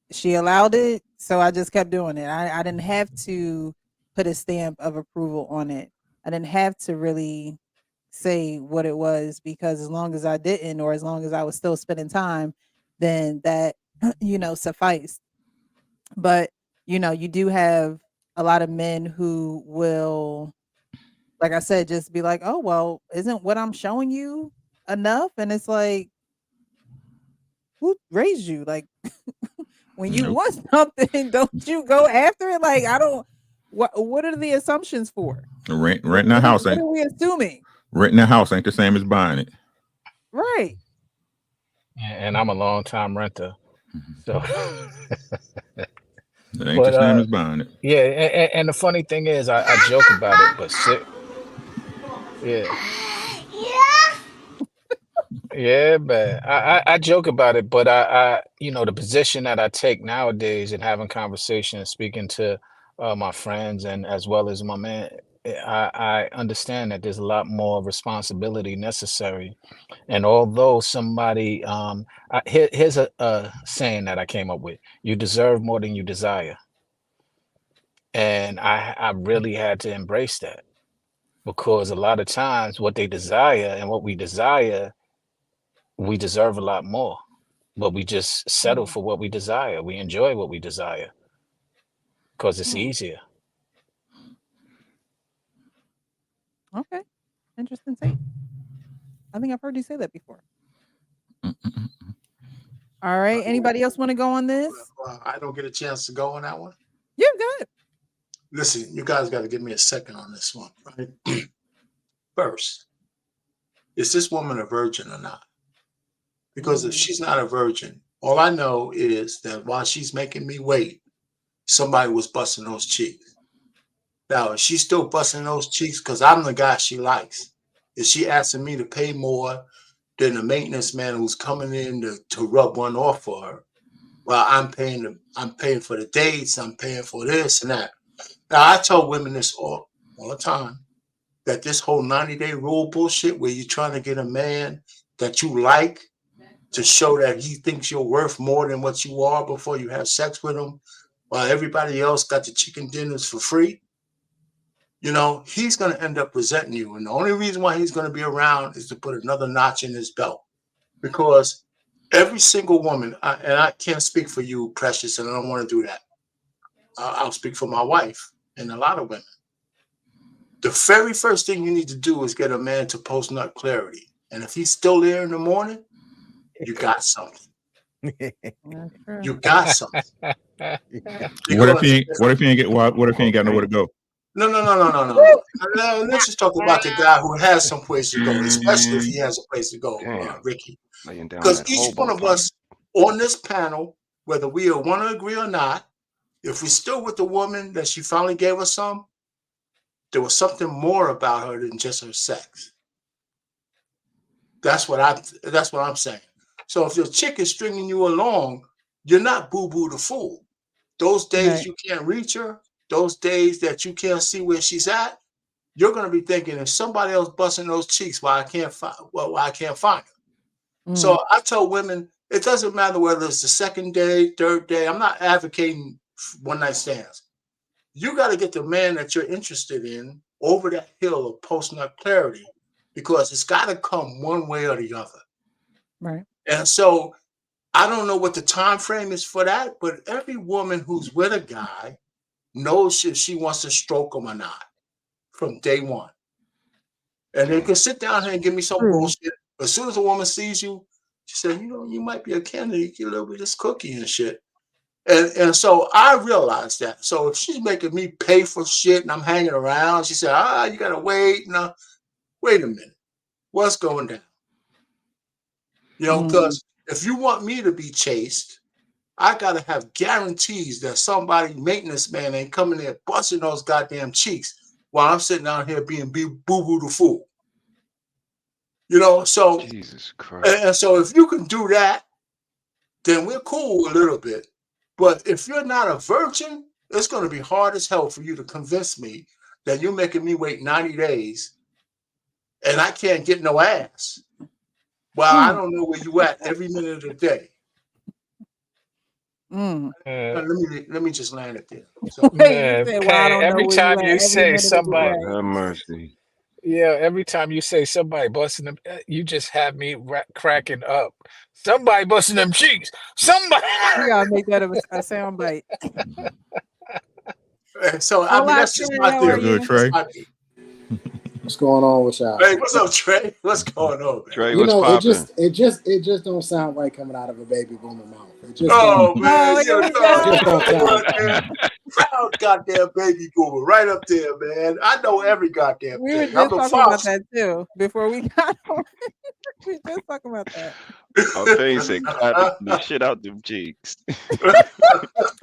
Speaker 1: she allowed it, so I just kept doing it. I didn't have to put a stamp of approval on it. I didn't have to really say what it was because as long as I didn't, or as long as I was still spending time, then that sufficed. But you do have a lot of men who will, like I said, just be like, "Oh, well, isn't what I'm showing you enough?" And it's like, who raised you? Like, when you
Speaker 5: Nope.
Speaker 1: want something, don't you go after it? Like, I don't. What are the assumptions for?
Speaker 5: Renting a house
Speaker 1: What
Speaker 5: ain't
Speaker 1: are we assuming?
Speaker 5: renting a house ain't the same as buying it.
Speaker 1: Right.
Speaker 6: And I'm a long time renter. So
Speaker 5: It ain't
Speaker 6: but
Speaker 5: the same as buying it.
Speaker 6: yeah, and the funny thing is I joke about it, but yeah. Yeah, but I joke about it, but you know, the position that I take nowadays in having conversations, speaking to my friends and as well as my man, I understand that there's a lot more responsibility necessary. And although somebody, here's a saying that I came up with: "You deserve more than you desire," and I really had to embrace that because a lot of times what they desire and what we desire, we deserve a lot more. But we just settle for what we desire. We enjoy what we desire because it's
Speaker 1: Hmm.
Speaker 6: easier.
Speaker 1: Okay. Interesting take. I think I've heard you say that before. All right. Anybody else want to go on this?
Speaker 3: I don't get a chance to go on that one.
Speaker 1: Yeah, go ahead.
Speaker 3: Listen, you guys got to give me a second on this one, right? First, is this woman a virgin or not? Because if she's not a virgin, all I know is that while she's making me wait, somebody was busting those cheeks. Now, is she still busting those cheeks because I'm the guy she likes? Is she asking me to pay more than the maintenance man who's coming in to rub one off for her? Well, I'm paying for the dates, I'm paying for this and that. Now, I tell women this all the time, that this whole 90-day rule bullshit where you're trying to get a man that you like to show that he thinks you're worth more than what you are before you have sex with him, while everybody else got the chicken dinners for free, you know, he's going to end up resenting you. And the only reason why he's going to be around is to put another notch in his belt. Because every single woman, and I can't speak for you, Precious, and I don't want to do that. I'll speak for my wife and a lot of women. The very first thing you need to do is get a man to post-nut clarity. And if he's still there in the morning, you got something. You got something.
Speaker 5: What if he ain't got nowhere to go?
Speaker 3: No. Let's just talk about the guy who has some place to go, especially if he has a place to go, Ricky. Because each one of us on this panel, whether we want to agree or not, if we're still with the woman that she finally gave us some, there was something more about her than just her sex. That's what I'm saying. So if your chick is stringing you along, you're not boo-boo the fool. Those days you can't reach her, those days that you can't see where she's at, you're going to be thinking, if somebody else busting those cheeks, why I can't find her. So I tell women, it doesn't matter whether it's the second day, third day. I'm not advocating one-night stands. You got to get the man that you're interested in over that hill of post-nut clarity, because it's got to come one way or the other.
Speaker 1: Right.
Speaker 3: And so I don't know what the time frame is for that, but every woman who's with a guy knows if she wants to stroke him or not from day one. And they can sit down here and give me some bullshit. As soon as a woman sees you, she said, you know, you might be a candidate, get a little bit of this cookie and shit. And so I realized that. So if she's making me pay for shit and I'm hanging around, she said, you gotta wait. Now, wait a minute. What's going down? You know, because if you want me to be chaste, I gotta have guarantees that somebody, maintenance man, ain't coming there busting those goddamn cheeks while I'm sitting down here being boo-boo the fool. You know, so
Speaker 4: Jesus Christ.
Speaker 3: And so if you can do that, then we're cool a little bit. But if you're not a virgin, it's going to be hard as hell for you to convince me that you're making me wait 90 days and I can't get no ass. Well, I don't know where you at every minute of the day. Let me just land it there. So,
Speaker 6: every time you say somebody,
Speaker 4: have mercy.
Speaker 6: Yeah, every time you say somebody busting them, you just have me cracking up. Somebody busting them cheeks. Somebody.
Speaker 1: You gotta make that a sound bite.
Speaker 3: So I mean, that's just my theory.
Speaker 5: Trey.
Speaker 8: What's going on with y'all?
Speaker 3: Hey, what's up, Trey? What's going on, man?
Speaker 4: Trey,
Speaker 8: You know,
Speaker 4: what's
Speaker 8: it just don't sound right coming out of a baby boomer mouth. It just
Speaker 3: man,
Speaker 8: don't
Speaker 3: proud goddamn baby boomer, right up there, man. I know every goddamn
Speaker 1: We were
Speaker 3: thing.
Speaker 1: just talking about that too before we got on. We were just talking about that.
Speaker 4: I'll tell you, say, clap the shit out them cheeks.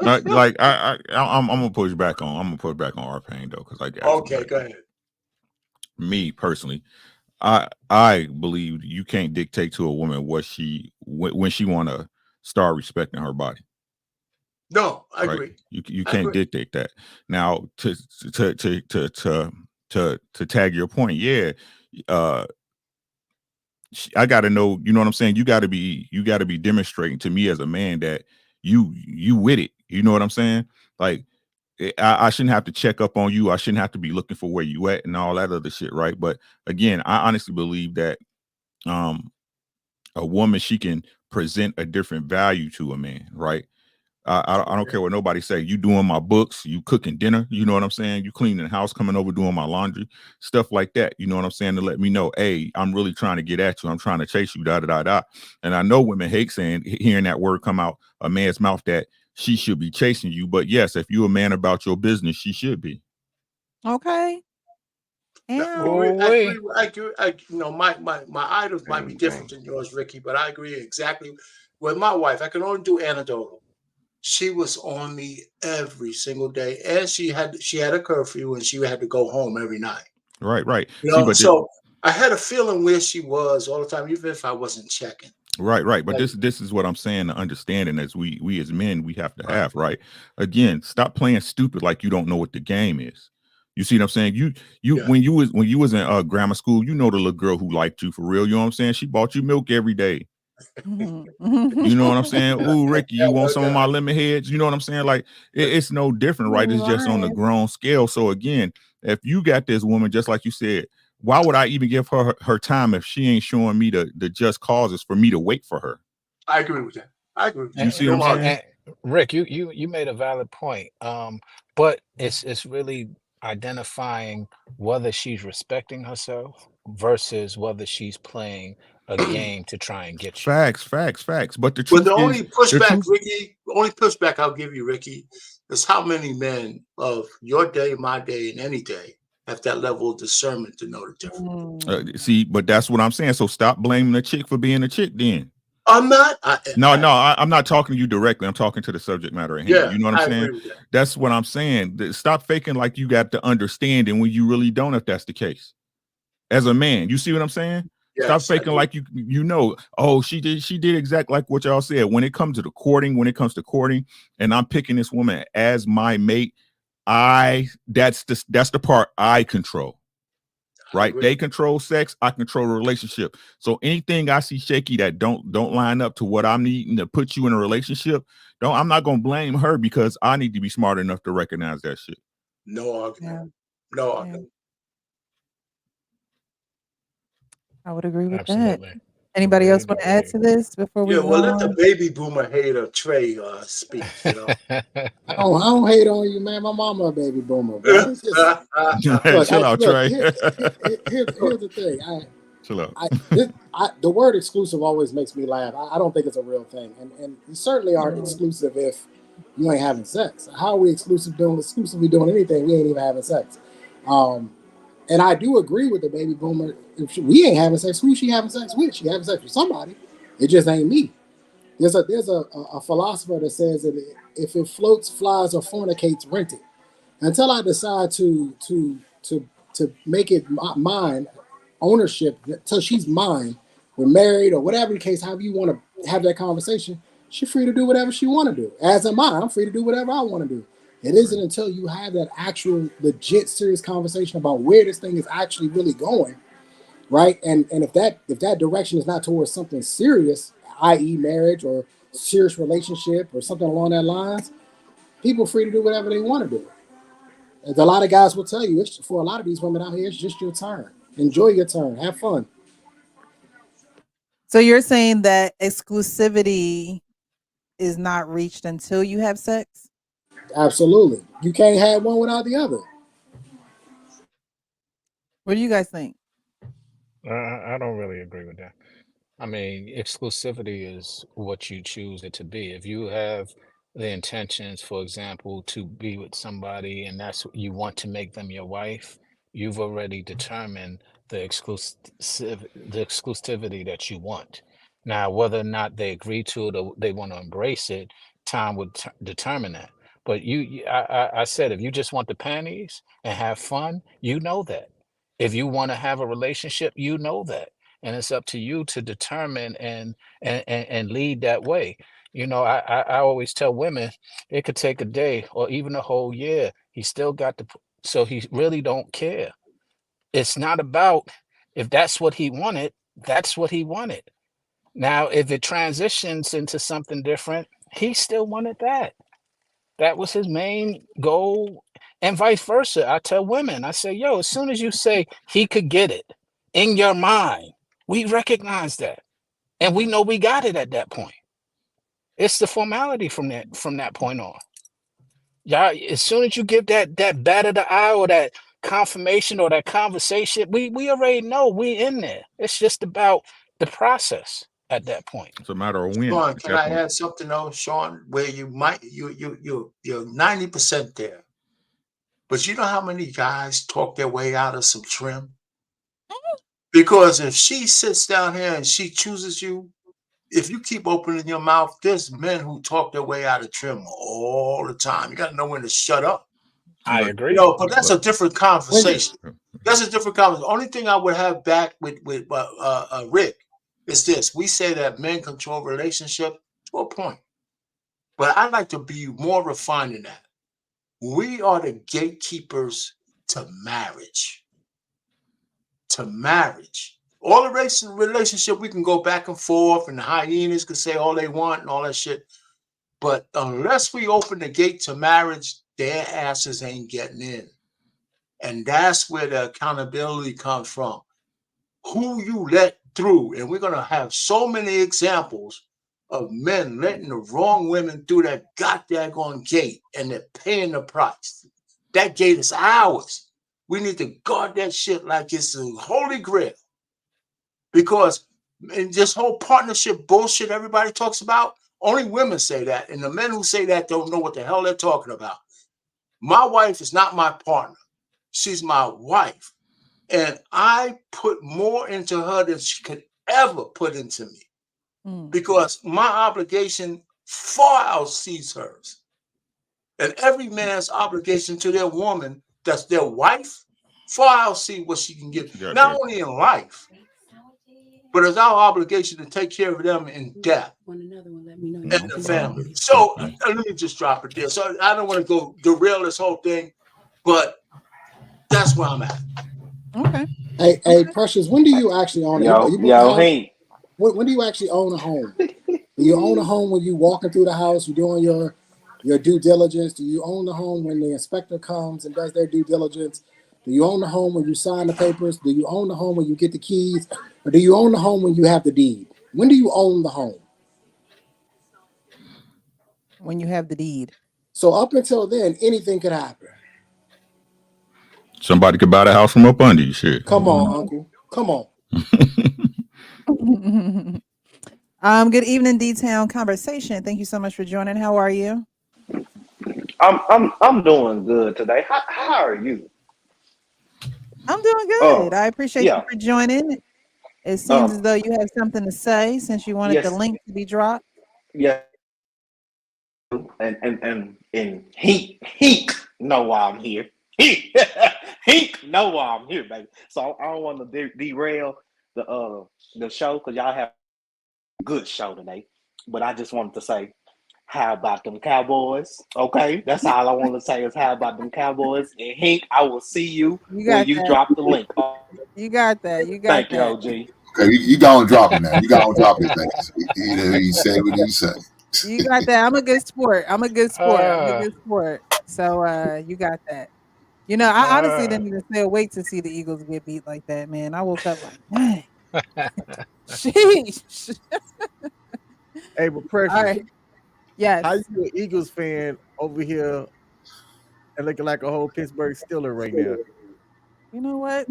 Speaker 5: I'm gonna push back on. I'm gonna push back on our pain though, because
Speaker 3: okay, go ahead.
Speaker 5: Me personally, I believe you can't dictate to a woman what when she want to start respecting her body.
Speaker 3: No, I
Speaker 5: Right?
Speaker 3: agree.
Speaker 5: You
Speaker 3: I
Speaker 5: can't
Speaker 3: agree.
Speaker 5: dictate that. Now to tag your point, yeah. I got to know, you know what I'm saying? You got to be demonstrating to me as a man that you with it. You know what I'm saying? Like I shouldn't have to check up on you. I shouldn't have to be looking for where you at and all that other shit, right? But again, I honestly believe that a woman, she can present a different value to a man, right? I don't care what nobody say. You doing my books, you cooking dinner, you know what I'm saying? You cleaning the house, coming over, doing my laundry, stuff like that. You know what I'm saying? To let me know, hey, I'm really trying to get at you. I'm trying to chase you, da da da da. And I know women hate hearing that word come out a man's mouth that she should be chasing you. But yes, if you're a man about your business, she should be.
Speaker 1: Okay.
Speaker 3: No,
Speaker 1: And
Speaker 3: I agree. You know, my idols might be
Speaker 4: Bang,
Speaker 3: different than yours, Ricky, but I agree exactly with my wife. I can only do anecdotal. She was on me every single day, and she had a curfew, and she had to go home every night.
Speaker 5: Right.
Speaker 3: You
Speaker 5: See,
Speaker 3: know,
Speaker 5: but
Speaker 3: so I had a feeling where she was all the time, even if I wasn't checking.
Speaker 5: right. But
Speaker 3: Like,
Speaker 5: this is what I'm saying. The understanding as we as men we have to
Speaker 3: right.
Speaker 5: have, right? Again, stop playing stupid like you don't know what the game is. You see what I'm saying? You
Speaker 3: Yeah.
Speaker 5: when you was in grammar school, you know the little girl who liked you for real. You know what I'm saying? She bought you milk every day. You know what I'm saying? Ooh, Ricky, you want some of my lemon heads? You know what I'm saying? Like it's no different, right? It's just on the
Speaker 1: Right.
Speaker 5: grown scale. So again, if you got this woman, just like you said, why would I even give her time if she ain't showing me the just causes for me to wait for her?
Speaker 3: I agree with that. I agree with
Speaker 5: You
Speaker 3: that.
Speaker 5: see what I'm
Speaker 3: No
Speaker 5: saying?
Speaker 3: argument.
Speaker 6: Rick, you made a valid point. But it's really identifying whether she's respecting herself versus whether she's playing a game to try and get you.
Speaker 5: Facts. But the
Speaker 3: But
Speaker 5: truth
Speaker 3: the
Speaker 5: is,
Speaker 3: only pushback, Ricky, only pushback I'll give you, Ricky, is how many men of your day, my day, and any day have that level of discernment to know the difference.
Speaker 5: see, but that's what I'm saying. So stop blaming the chick for being a chick then.
Speaker 3: I'm not.
Speaker 5: No, I'm not talking to you directly. I'm talking to the subject matter at hand.
Speaker 3: Yeah,
Speaker 5: You know what I'm
Speaker 3: I
Speaker 5: saying?
Speaker 3: agree with that.
Speaker 5: That's what I'm saying. Stop faking like you got the understanding when you really don't, if that's the case. As a man, you see what I'm saying? Stop
Speaker 3: Yes, I
Speaker 5: faking
Speaker 3: do.
Speaker 5: like you know, oh, she did exactly like what y'all said. When it comes to courting, and I'm picking this woman as my mate, that's the part I control.
Speaker 3: I
Speaker 5: Right?
Speaker 3: agree.
Speaker 5: They control sex, I control the relationship. So anything I see shaky that don't line up to what I'm needing to put you in a relationship, I'm not gonna blame her because I need to be smart enough to recognize that shit.
Speaker 3: No argument.
Speaker 1: Yeah.
Speaker 3: No
Speaker 1: Yeah.
Speaker 3: argument.
Speaker 1: I would agree with that.
Speaker 6: Absolutely.
Speaker 1: Anybody else
Speaker 6: Agreed,
Speaker 1: want to add
Speaker 6: agreed.
Speaker 1: to this before we
Speaker 3: Yeah,
Speaker 1: go
Speaker 3: well, let the
Speaker 1: on?
Speaker 3: baby boomer hater Trey speak. You know.
Speaker 8: I don't hate on you, man. My mama a baby boomer, but it's just look.
Speaker 5: Chill out, Trey.
Speaker 8: Here's the thing.
Speaker 5: Chill out.
Speaker 8: The word exclusive always makes me laugh. I don't think it's a real thing, and you certainly aren't exclusive if you ain't having sex. How are we exclusively doing anything? We ain't even having sex. And I do agree with the baby boomer. If we ain't having sex, who she having sex with? She having sex with somebody. It just ain't me. There's a philosopher that says that if it floats, flies, or fornicates, rent it. Until I decide to make it mine, ownership, until she's mine, we're married or whatever the case, however you want to have that conversation, she's free to do whatever she want to do. As am I. I'm free to do whatever I want to do. It isn't until you have that actual legit serious conversation about where this thing is actually really going, right? And if that direction is not towards something serious, i.e. marriage or serious relationship or something along that lines, people are free to do whatever they want to do. And a lot of guys will tell you, it's for a lot of these women out here, it's just your turn. Enjoy your turn. Have fun.
Speaker 1: So you're saying that exclusivity is not reached until you have sex?
Speaker 8: Absolutely. You can't have one without the other.
Speaker 1: What do you guys think?
Speaker 6: I don't really agree with that. I mean, exclusivity is what you choose it to be. If you have the intentions, for example, to be with somebody and you want to make them your wife, you've already determined the exclusivity that you want. Now, whether or not they agree to it or they want to embrace it, time would determine that. But I said, if you just want the panties and have fun, you know that. If you want to have a relationship, you know that. And it's up to you to determine and lead that way. You know, I always tell women it could take a day or even a whole year. He still got to, so he really don't care. It's not about if that's what he wanted, that's what he wanted. Now, if it transitions into something different, he still wanted that. That was his main goal, and vice versa. I tell women, I say, yo, as soon as you say he could get it in your mind, we recognize that. And we know we got it at that point. It's the formality from that point on. Yeah, as soon as you give that bat of the eye or that confirmation or that conversation, we already know we in there. It's just about the process at that point.
Speaker 5: It's a matter of when.
Speaker 3: Sean,
Speaker 5: at
Speaker 3: can
Speaker 5: that
Speaker 3: I
Speaker 5: point.
Speaker 3: add something though, Sean, where you might you're 90% there. But you know how many guys talk their way out of some trim? Because if she sits down here and she chooses you, if you keep opening your mouth, there's men who talk their way out of trim all the time. You got to know when to shut up.
Speaker 6: I
Speaker 5: But
Speaker 3: You
Speaker 6: agree.
Speaker 3: know, but that's a different
Speaker 8: When
Speaker 3: conversation. That's a different conversation. Only thing I would have back with Rick is this: we say that men control relationship to a point, but I'd like to be more refined than that. We are the gatekeepers to marriage. To marriage. All the relationship, we can go back and forth, and the hyenas can say all they want and all that shit. But unless we open the gate to marriage, their asses ain't getting in. And that's where the accountability comes from. Who you let through. And we're going to have so many examples of men letting the wrong women through that goddamn gate, and they're paying the price. That gate is ours. We need to guard that shit like it's a holy grail. Because in this whole partnership bullshit everybody talks about, only women say that. And the men who say that don't know what the hell they're talking about. My wife is not my partner. She's my wife. And I put more into her than she could ever put into me. Because my obligation far outsees hers. And every man's obligation to their woman, that's their wife, far outsees what she can give.
Speaker 5: Yeah,
Speaker 3: Not
Speaker 5: yeah.
Speaker 3: only in life, but it's our obligation to take care of them in death and the family. So let me just drop it there. So I don't want to go derail this whole thing, but that's where I'm at.
Speaker 1: Okay.
Speaker 8: Hey, Precious, when do you actually own? You bought a house?
Speaker 9: Hey,
Speaker 8: When do you actually own a home? Do you own a home when you walking through the house, you're doing your due diligence? Do you own the home when the inspector comes and does their due diligence? Do you own the home when you sign the papers? Do you own the home when you get the keys? Or do you own the home when you have the deed? When do you own the home?
Speaker 1: When you have the deed.
Speaker 8: So up until then, anything could happen.
Speaker 5: Somebody could buy the house from up under you. Shit.
Speaker 8: Come on, Uncle. Come on.
Speaker 1: Good evening, D-Town Conversation. Thank you so much for joining. How are you?
Speaker 9: I'm doing good today. How are you?
Speaker 1: I'm doing good. I appreciate
Speaker 9: yeah.
Speaker 1: you for joining. It seems as though you have something to say since you wanted the
Speaker 9: Yes.
Speaker 1: link to be dropped.
Speaker 9: Yeah. And he know why I'm here. He know why I'm here, baby. So I don't want to derail the show because y'all have a good show today. But I just wanted to say, how about them Cowboys? Okay, that's all I want to say is how about them Cowboys? And Hank, I will see you when you drop the link.
Speaker 1: You got that. You got
Speaker 9: Thank
Speaker 1: that.
Speaker 9: you, OG.
Speaker 7: Okay, you go and drop it now. You got to drop his name. He said what he said.
Speaker 1: You got that. I'm a good sport. I'm a good sport. So you got that. You know, I honestly didn't even stay awake to see the Eagles get beat like that, man. I woke up like, dang. Sheesh.
Speaker 2: Hey, but Precious,
Speaker 1: All right. Yes.
Speaker 2: how you an Eagles fan over here and looking like a whole Pittsburgh Steeler right now?
Speaker 1: You know what?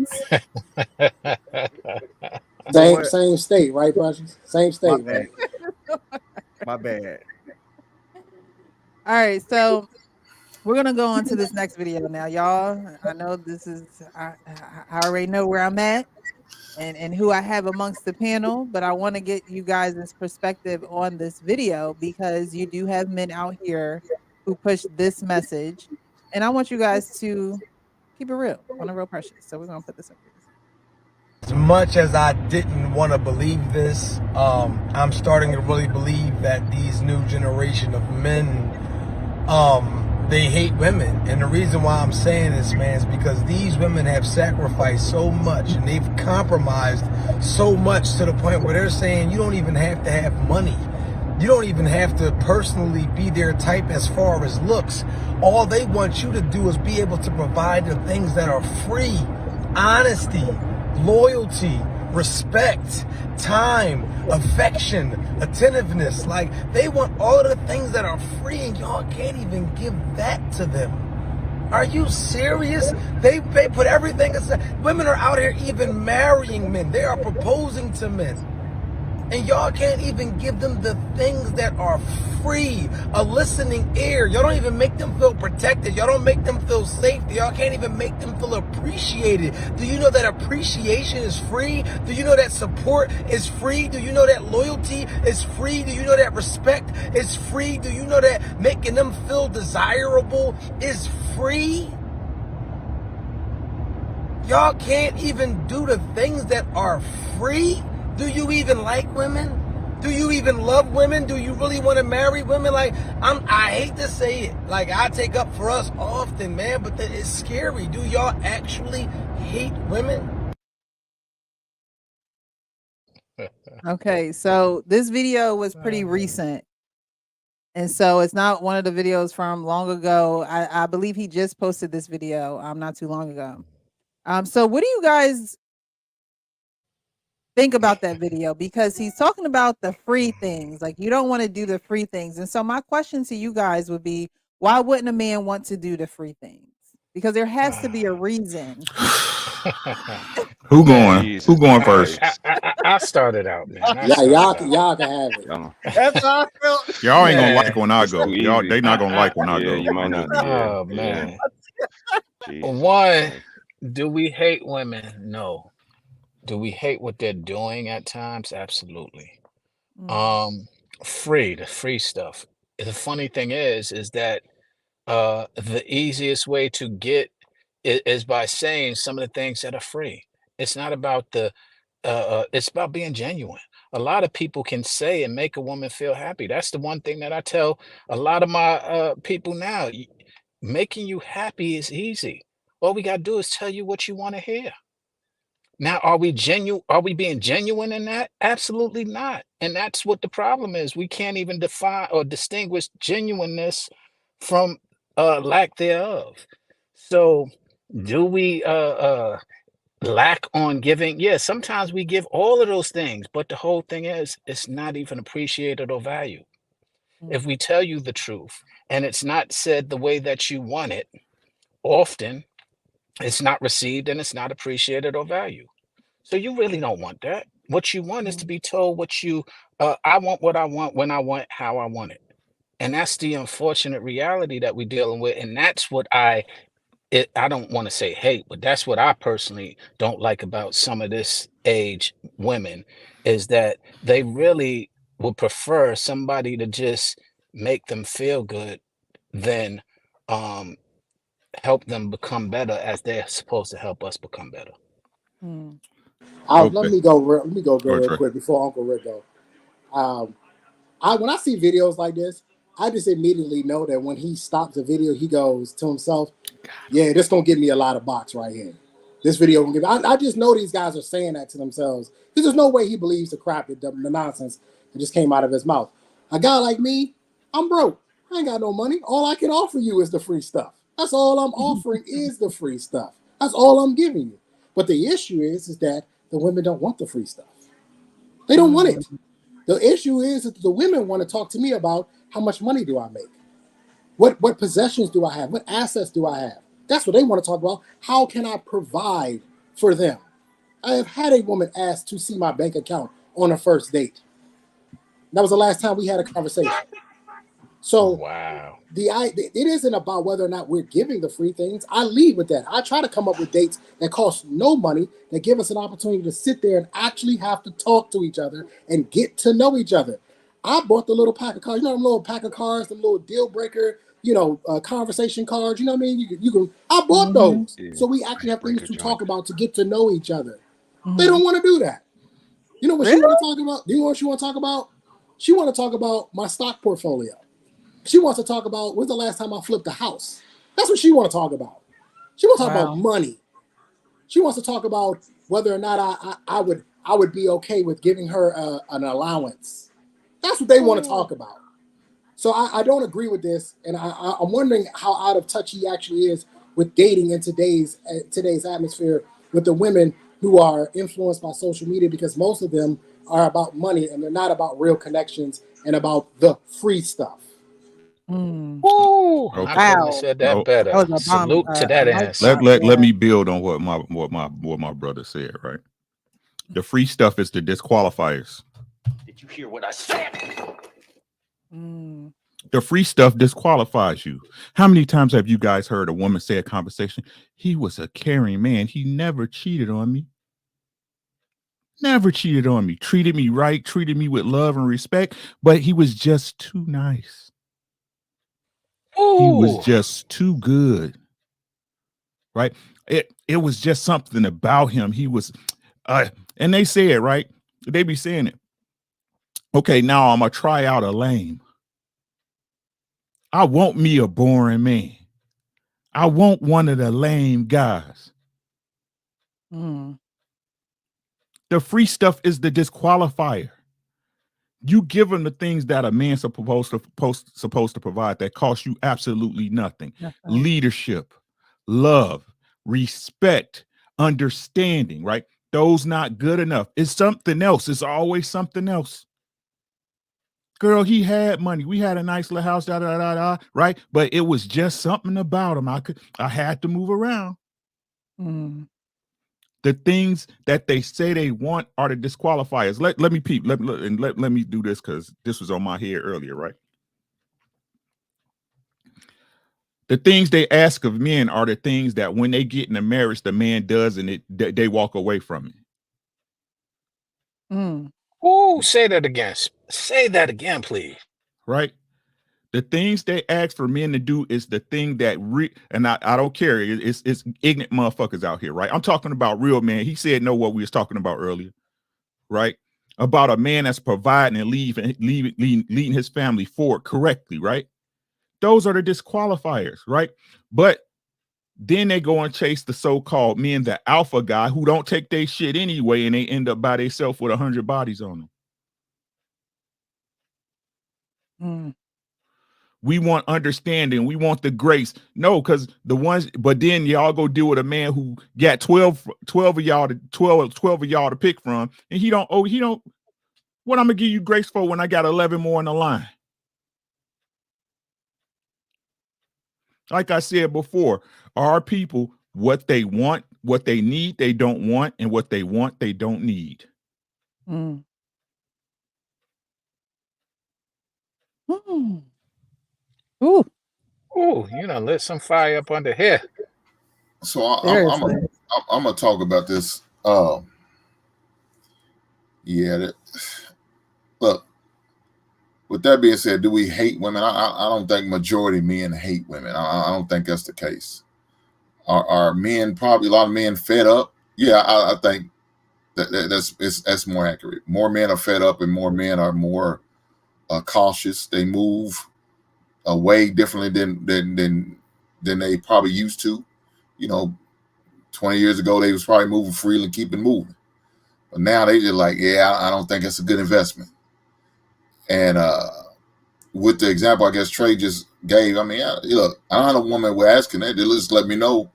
Speaker 8: Same state, right, Precious? Same state,
Speaker 2: My
Speaker 8: right?
Speaker 2: My bad.
Speaker 1: All right, so we're gonna go on to this next video now, y'all. I know this is I already know where I'm at and who I have amongst the panel, but I want to get you guys' perspective on this video because you do have men out here who push this message, and I want you guys to Keep it real on the Real Precious. So we're gonna put this up here.
Speaker 10: As much as I didn't want to believe this, I'm starting to really believe that these new generation of men, they hate women. And the reason why I'm saying this, man, is because these women have sacrificed so much and they've compromised so much to the point where they're saying you don't even have to have money. You don't even have to personally be their type as far as looks. All they want you to do is be able to provide the things that are free: honesty, loyalty, respect, time, affection, attentiveness. Like, they want all of the things that are free, and y'all can't even give that to them. Are you serious? They put everything aside. Women are out here even marrying men. They are proposing to men. And y'all can't even give them the things that are free. A listening ear. Y'all don't even make them feel protected. Y'all don't make them feel safe. Y'all can't even make them feel appreciated. Do you know that appreciation is free? Do you know that support is free? Do you know that loyalty is free? Do you know that respect is free? Do you know that making them feel desirable is free? Y'all can't even do the things that are free? Do you even like women? Do you even love women? Do you really want to marry women? Like, I hate to say it. Like, I take up for us often, man, but it's scary. Do y'all actually hate women?
Speaker 1: Okay, so this video was pretty recent. And so it's not one of the videos from long ago. I believe he just posted this video not too long ago. So what do you guys think about that video? Because he's talking about the free things. Like, you don't want to do the free things. And so my question to you guys would be, why wouldn't a man want to do the free things? Because there has to be a reason.
Speaker 5: Who going?
Speaker 4: Jesus
Speaker 5: Who going first?
Speaker 4: Christ.
Speaker 6: I started out, man. I
Speaker 8: Yeah,
Speaker 6: started
Speaker 8: y'all,
Speaker 6: out.
Speaker 8: y'all can have it.
Speaker 4: Oh,
Speaker 2: That's how I felt.
Speaker 5: Y'all ain't gonna
Speaker 6: Man.
Speaker 5: like when I
Speaker 4: it's
Speaker 5: go.
Speaker 4: too
Speaker 5: Y'all,
Speaker 4: easy.
Speaker 5: they not gonna like when I
Speaker 4: Yeah,
Speaker 5: go.
Speaker 4: you might
Speaker 5: I'm
Speaker 4: not.
Speaker 5: just-
Speaker 4: Yeah,
Speaker 6: Oh, man.
Speaker 4: Jesus
Speaker 6: One,
Speaker 4: Christ.
Speaker 6: do we hate women? No. Do we hate what they're doing at times? Absolutely.
Speaker 1: Mm.
Speaker 6: The free stuff. The funny thing is that the easiest way to get is by saying some of the things that are free. It's not about it's about being genuine. A lot of people can say and make a woman feel happy. That's the one thing that I tell a lot of my people now. Making you happy is easy. All we gotta do is tell you what you want to hear. Now, are we genuine? Are we being genuine in that? Absolutely not. And that's what the problem is. We can't even define or distinguish genuineness from lack thereof. So, do we lack on giving? Yeah, sometimes we give all of those things, but the whole thing is it's not even appreciated or valued. If we tell you the truth and it's not said the way that you want it, often it's not received and it's not appreciated or valued. So you really don't want that. What you want is to be told what you I want what I want when I want how I want it. And that's the unfortunate reality that we're dealing with. And that's what I don't want to say hate, but that's what I personally don't like about some of this age women is that they really would prefer somebody to just make them feel good than um help them become better as they're supposed to help us become better.
Speaker 1: Mm.
Speaker 8: Let
Speaker 5: Okay.
Speaker 8: me go
Speaker 5: Go ahead,
Speaker 8: real
Speaker 5: Trey.
Speaker 8: quick before Uncle Rick go. When I see videos like this, I just immediately know that when he stops the video, he goes to himself, "Yeah, this gonna give me a lot of box right here. This video gonna give." I just know these guys are saying that to themselves because there's no way he believes the crap, the nonsense that just came out of his mouth. A guy like me, I'm broke. I ain't got no money. All I can offer you is the free stuff. That's all I'm offering is the free stuff. That's all I'm giving you. But the issue is that the women don't want the free stuff. They don't want it. The issue is that the women want to talk to me about how much money do I make? What possessions do I have? What assets do I have? That's what they want to talk about. How can I provide for them? I have had a woman ask to see my bank account on a first date. That was the last time we had a conversation. So
Speaker 6: Wow.
Speaker 8: it isn't about whether or not we're giving the free things. I lead with that. I try to come up with dates that cost no money, that give us an opportunity to sit there and actually have to talk to each other and get to know each other. I bought the little pack of cards. You know them little pack of cards, the little deal breaker conversation cards. You know what I mean? You can. I bought
Speaker 1: Mhm.
Speaker 8: those,
Speaker 4: Yeah,
Speaker 8: so we actually have things
Speaker 4: icebreaker
Speaker 8: to talk
Speaker 4: joint.
Speaker 8: about to get to know each other. They
Speaker 1: Mhm.
Speaker 8: don't want to do that. You know what she
Speaker 1: Really?
Speaker 8: want to talk about? Do you know what she want to talk about? She want to talk about my stock portfolio. She wants to talk about when's the last time I flipped a house. That's what she want to talk about. She wants to talk about
Speaker 1: Wow.
Speaker 8: money. She wants to talk about whether or not I would be okay with giving her an allowance. That's what they want to talk about. So I don't agree with this, and I'm wondering how out of touch he actually is with dating in today's atmosphere with the women who are influenced by social media, because most of them are about money and they're not about real connections and about the free stuff.
Speaker 1: Mm.
Speaker 6: Ooh, I
Speaker 5: Okay.
Speaker 6: couldn't have
Speaker 1: Wow.
Speaker 6: said
Speaker 5: Oh,
Speaker 6: that better.
Speaker 1: That was a bomb.
Speaker 6: Salute to
Speaker 1: A
Speaker 6: that
Speaker 1: mic
Speaker 6: answer.
Speaker 1: drop.
Speaker 5: let
Speaker 1: Yeah.
Speaker 5: me build on what my brother said, right? The free stuff is the disqualifiers.
Speaker 9: Did you hear what I said?
Speaker 1: Mm.
Speaker 5: The free stuff disqualifies you. How many times have you guys heard a woman say a conversation? He was a caring man. He never cheated on me. Never cheated on me. Treated me right, treated me with love and respect, but he was just too nice. He was
Speaker 6: Ooh,
Speaker 5: just too good. Right? It was just something about him. He was and they say it, right? They be saying it. Okay, now I'm gonna try out a lame. I want me a boring man. I want one of the lame guys.
Speaker 1: Mm.
Speaker 5: The free stuff is the disqualifier. You give them the things that a man's supposed to provide that cost you absolutely nothing.
Speaker 1: Nothing.
Speaker 5: Leadership, love, respect, understanding, right? Those not good enough. It's something else. It's always something else. Girl, he had money. We had a nice little house, right? But it was just something about him. I had to move around.
Speaker 1: Mm.
Speaker 5: The things that they say they want are the disqualifiers. Let me peep. Let me do this because this was on my head earlier, right? The things they ask of men are the things that when they get in a marriage, the man does, and they walk away from it.
Speaker 1: Mm.
Speaker 6: ooh, say that again. Say that again, please.
Speaker 5: Right? The things they ask for men to do is the thing that and I don't care. It's ignorant motherfuckers out here, right? I'm talking about real men. He said no what we was talking about earlier, right? About a man that's providing and leading his family forward correctly, right? Those are the disqualifiers, right? But then they go and chase the so-called men, the alpha guy who don't take their shit anyway, and they end up by themselves with 100 bodies on them.
Speaker 1: Mm.
Speaker 5: We want understanding. We want the grace. No, because but then y'all go deal with a man who got 12 of y'all to pick from, and he don't, what I'm gonna give you grace for when I got 11 more in the line? Like I said before, our people, what they want, what they need, they don't want, and what they want, they don't need.
Speaker 1: Mm. Mm. Ooh,
Speaker 6: Ooh, you done lit some fire up under here.
Speaker 7: So I'm
Speaker 1: seriously.
Speaker 7: gonna talk about this. Look. With that being said, do we hate women? I don't think majority of men hate women. I don't think that's the case. Are men, probably a lot of men, fed up? Yeah, I think that's more accurate. More men are fed up, and more men are more cautious. They move way differently than they probably used to. 20 years ago they was probably moving freely and keeping moving, but now they just like, yeah, I don't think it's a good investment. And with the example I guess Trey just gave, I mean, look, I don't have a woman we're asking that. They just let me know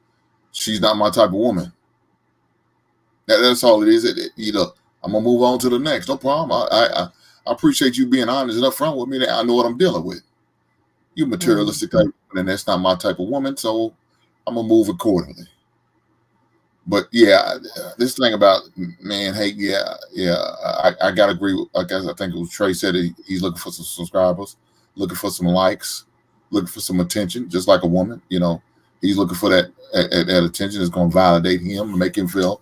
Speaker 7: she's not my type of woman. That's all it is. I'm gonna move on to the next. No problem. I appreciate you being honest and upfront with me. That I know what I'm dealing with. You materialistic type, and that's not my type of woman. So I'm gonna move accordingly. But yeah, this thing about man hate, I gotta agree with, I guess I think it was Trey said he's looking for some subscribers, looking for some likes, looking for some attention, just like a woman. He's looking for that attention. Is going to validate him, make him feel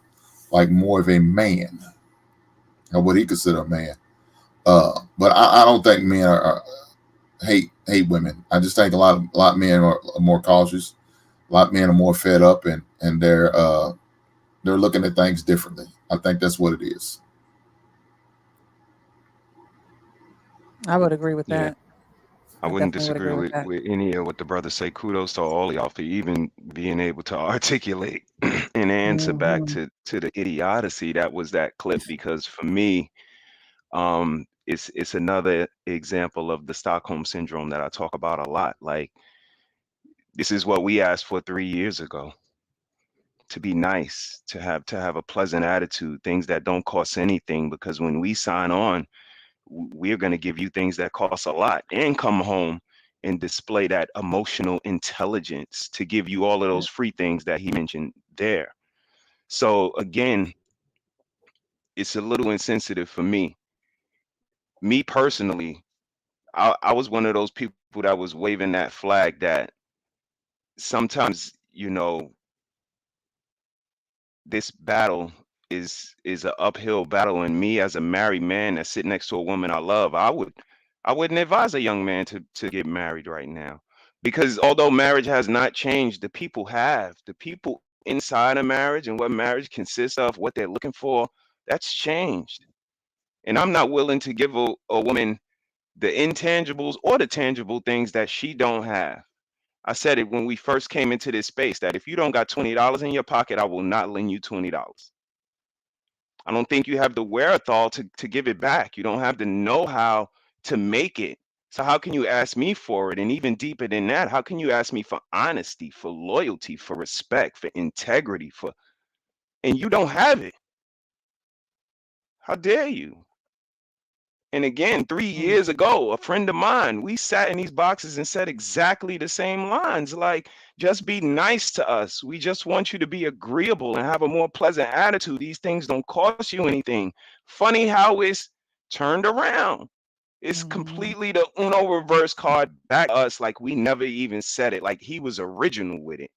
Speaker 7: like more of a man, or what he consider a man. But I don't think men hate women. I just think a lot of men are more cautious. A lot of men are more fed up, and they're looking at things differently. I think that's what it is.
Speaker 1: I would agree with
Speaker 4: Yeah.
Speaker 1: that.
Speaker 4: I
Speaker 1: I
Speaker 4: wouldn't
Speaker 1: definitely would
Speaker 4: disagree
Speaker 1: agree with that.
Speaker 4: with any of what the brothers say. Kudos to all of y'all for even being able to articulate and answer back
Speaker 1: Mhm.
Speaker 4: to the idiocy that was that clip. Because for me, it's another example of the Stockholm syndrome that I talk about a lot. Like, this is what we asked for 3 years ago. To be nice, to have a pleasant attitude, things that don't cost anything. Because when we sign on, we're going to give you things that cost a lot, and come home and display that emotional intelligence to give you all of
Speaker 1: Yeah.
Speaker 4: those free things that he mentioned there. So again, it's a little insensitive for me. Me personally, I was one of those people that was waving that flag that sometimes, this battle is an uphill battle, and me as a married man that sit next to a woman I love, I wouldn't advise a young man to get married right now. Because although marriage has not changed, the people have. The people inside a marriage and what marriage consists of, what they're looking for, that's changed. And I'm not willing to give a woman the intangibles or the tangible things that she don't have. I said it when we first came into this space, that if you don't got $20 in your pocket, I will not lend you $20. I don't think you have the wherewithal to give it back. You don't have the know-how to make it. So how can you ask me for it? And even deeper than that, how can you ask me for honesty, for loyalty, for respect, for integrity, and you don't have it? How dare you? And again, 3 years ago, a friend of mine, we sat in these boxes and said exactly the same lines. Like, just be nice to us. We just want you to be agreeable and have a more pleasant attitude. These things don't cost you anything. Funny how it's turned around. It's
Speaker 1: Mhm.
Speaker 4: completely the Uno reverse card back to us, like we never even said it, like he was original with it.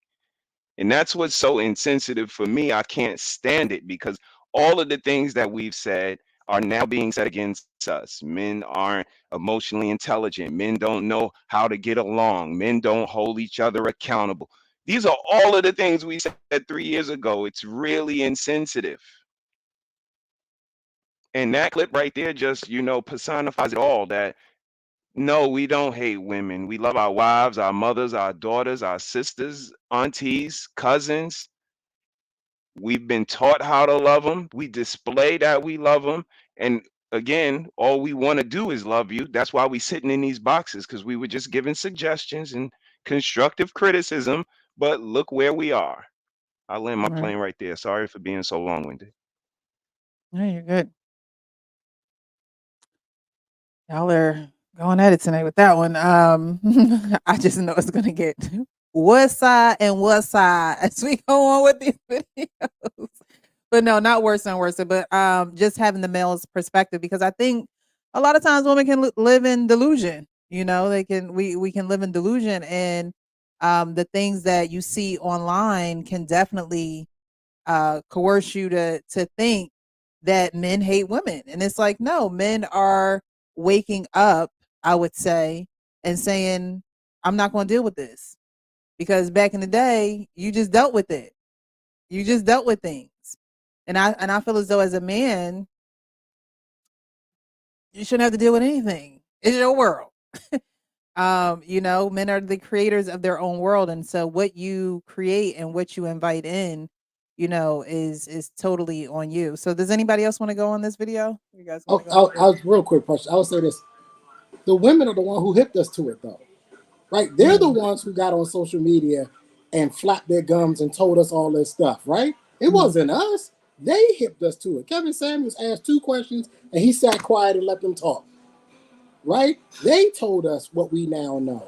Speaker 4: And that's what's so insensitive for me. I can't stand it, because all of the things that we've said are now being said against us. Men aren't emotionally intelligent. Men don't know how to get along. Men don't hold each other accountable. These are all of the things we said 3 years ago. It's really insensitive. And that clip right there just, personifies it all. That no, we don't hate women. We love our wives, our mothers, our daughters, our sisters, aunties, cousins. We've been taught how to love them. We display that we love them. And again, all we want to do is love you. That's why we sitting in these boxes, because we were just giving suggestions and constructive criticism. But look where we are. I land my
Speaker 1: Right.
Speaker 4: plane right there. Sorry for being so long-winded.
Speaker 1: No, you're good. Y'all are going at it tonight with that one. I just know it's gonna get what side and what side as we go on with these videos. But no, not worse and worse. But just having the male's perspective, because I think a lot of times women can live in delusion. They can we can live in delusion, and the things that you see online can definitely coerce you to think that men hate women. And it's like, no, men are waking up, I would say, and saying, I'm not going to deal with this. Because back in the day, you just dealt with it. You just dealt with things. And I feel as though as a man, you shouldn't have to deal with anything. It's your world. Men are the creators of their own world. And so what you create and what you invite in, is totally on you. So does anybody else want to go on this video? You guys want to go?
Speaker 8: I was real quick question. I would say this: the women are the one who hipped us to it, though, right? They're the ones who got on social media and flapped their gums and told us all this stuff, right? It wasn't us. They hipped us to it. Kevin Samuels asked 2 questions and he sat quiet and let them talk, right? They told us what we now know.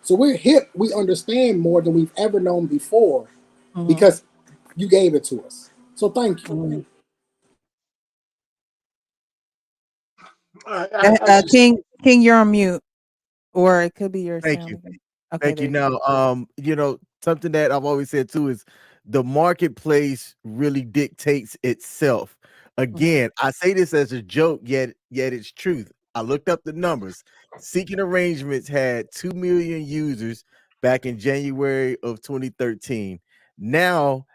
Speaker 8: So we're hip. We understand more than we've ever known before because you gave it to us. So thank you.
Speaker 1: King, you're on mute, or it could be your
Speaker 2: Thank
Speaker 1: sound
Speaker 2: you.
Speaker 1: again. Okay,
Speaker 2: Thank you.
Speaker 1: there you go.
Speaker 2: Now, something that I've always said too is the marketplace really dictates itself. Again, I say this as a joke, yet it's truth. I looked up the numbers. Seeking Arrangements had 2 million users back in January of 2013. Now,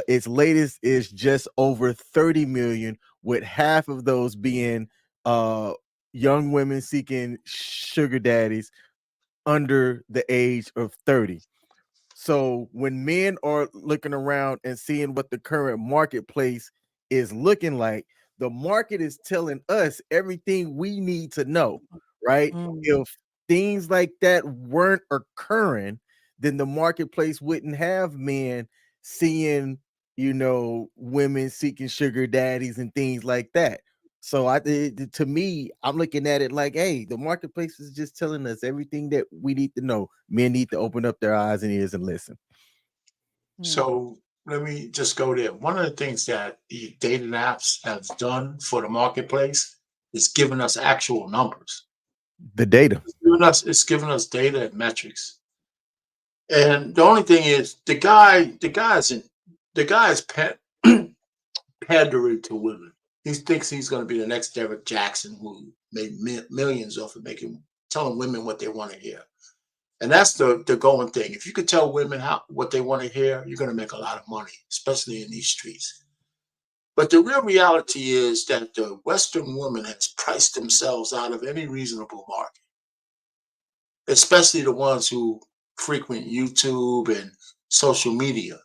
Speaker 2: its latest is just over 30 million, with half of those being young women seeking sugar daddies under the age of 30. So when men are looking around and seeing what the current marketplace is looking like, the market is telling us everything we need to know, right?
Speaker 1: Mm.
Speaker 2: If things like that weren't occurring, then the marketplace wouldn't have men seeing, women seeking sugar daddies and things like that. So to me, I'm looking at it like, hey, the marketplace is just telling us everything that we need to know. Men need to open up their eyes and ears and listen.
Speaker 3: So let me just go there. One of the things that the dating apps have done for the marketplace is giving us actual numbers.
Speaker 2: The data.
Speaker 3: It's giving us data and metrics. And the only thing is the guy is pandering to women. He thinks he's going to be the next Derek Jackson who made millions off of telling women what they want to hear. And that's the going thing. If you could tell women what they want to hear, you're going to make a lot of money, especially in these streets. But the real reality is that the Western woman has priced themselves out of any reasonable market, especially the ones who frequent YouTube and social media,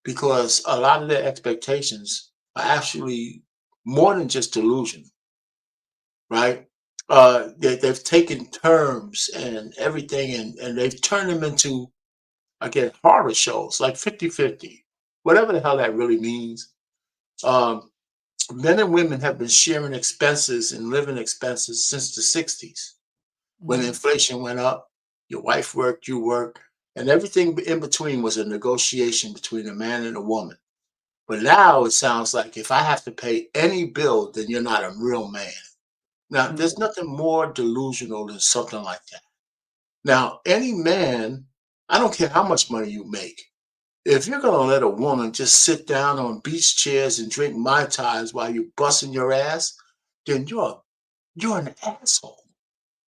Speaker 3: because a lot of their expectations are actually more than just delusion, right? They've taken terms and everything and they've turned them into, again, horror shows like 50-50, whatever the hell that really means. Men and women have been sharing expenses and living expenses since the 60s. When inflation went up, your wife worked, you worked, and everything in between was a negotiation between a man and a woman. But now it sounds like if I have to pay any bill, then you're not a real man. Now, there's nothing more delusional than something like that. Now, any man, I don't care how much money you make, if you're going to let a woman just sit down on beach chairs and drink Mai Tais while you're busting your ass, then you're an asshole.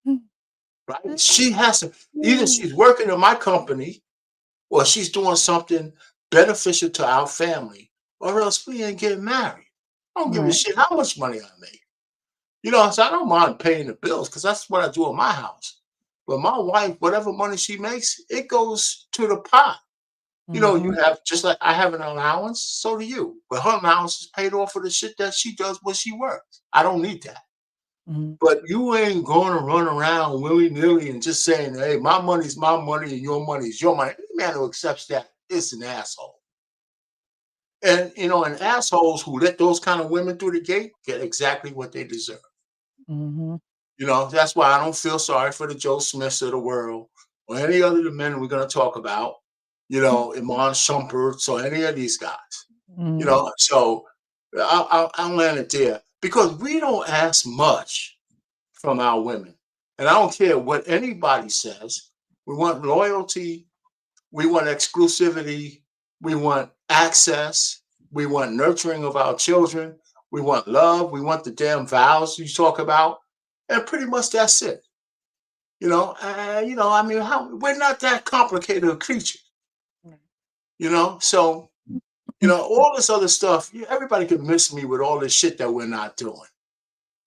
Speaker 3: Right? She has to, either she's working in my company or she's doing something beneficial to our family, or else we ain't getting married. I don't give a shit how much money I make. So I don't mind paying the bills because that's what I do in my house. But my wife, whatever money she makes, it goes to the pot. You have, just like I have an allowance, so do you. But her allowance is paid off for the shit that she does when she works. I don't need that. But you ain't going to run around willy-nilly and just saying, hey, my money's my money and your money is your money. Any man who accepts that is an asshole. And, and assholes who let those kind of women through the gate get exactly what they deserve. That's why I don't feel sorry for the Joe Smiths of the world or any other men we're going to talk about, Iman Shumpert or any of these guys. So I'll land it there. Because we don't ask much from our women. And I don't care what anybody says. We want loyalty. We want exclusivity. We want access. We want nurturing of our children. We want love. We want the damn vows you talk about. And pretty much that's it. We're not that complicated a creature. So all this other stuff, everybody can miss me with all this shit that we're not doing.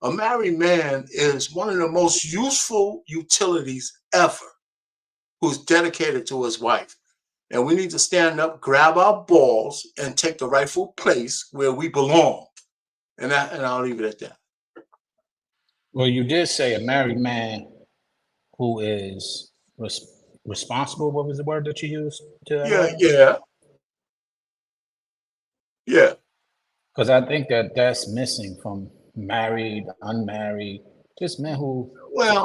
Speaker 3: A married man is one of the most useful utilities ever who's dedicated to his wife. And we need to stand up, grab our balls, and take the rightful place where we belong. And I'll leave it at that.
Speaker 6: Well, you did say a married man who is responsible. What was the word that you used?
Speaker 3: Yeah.
Speaker 6: Because I think that's missing from married, unmarried, just men who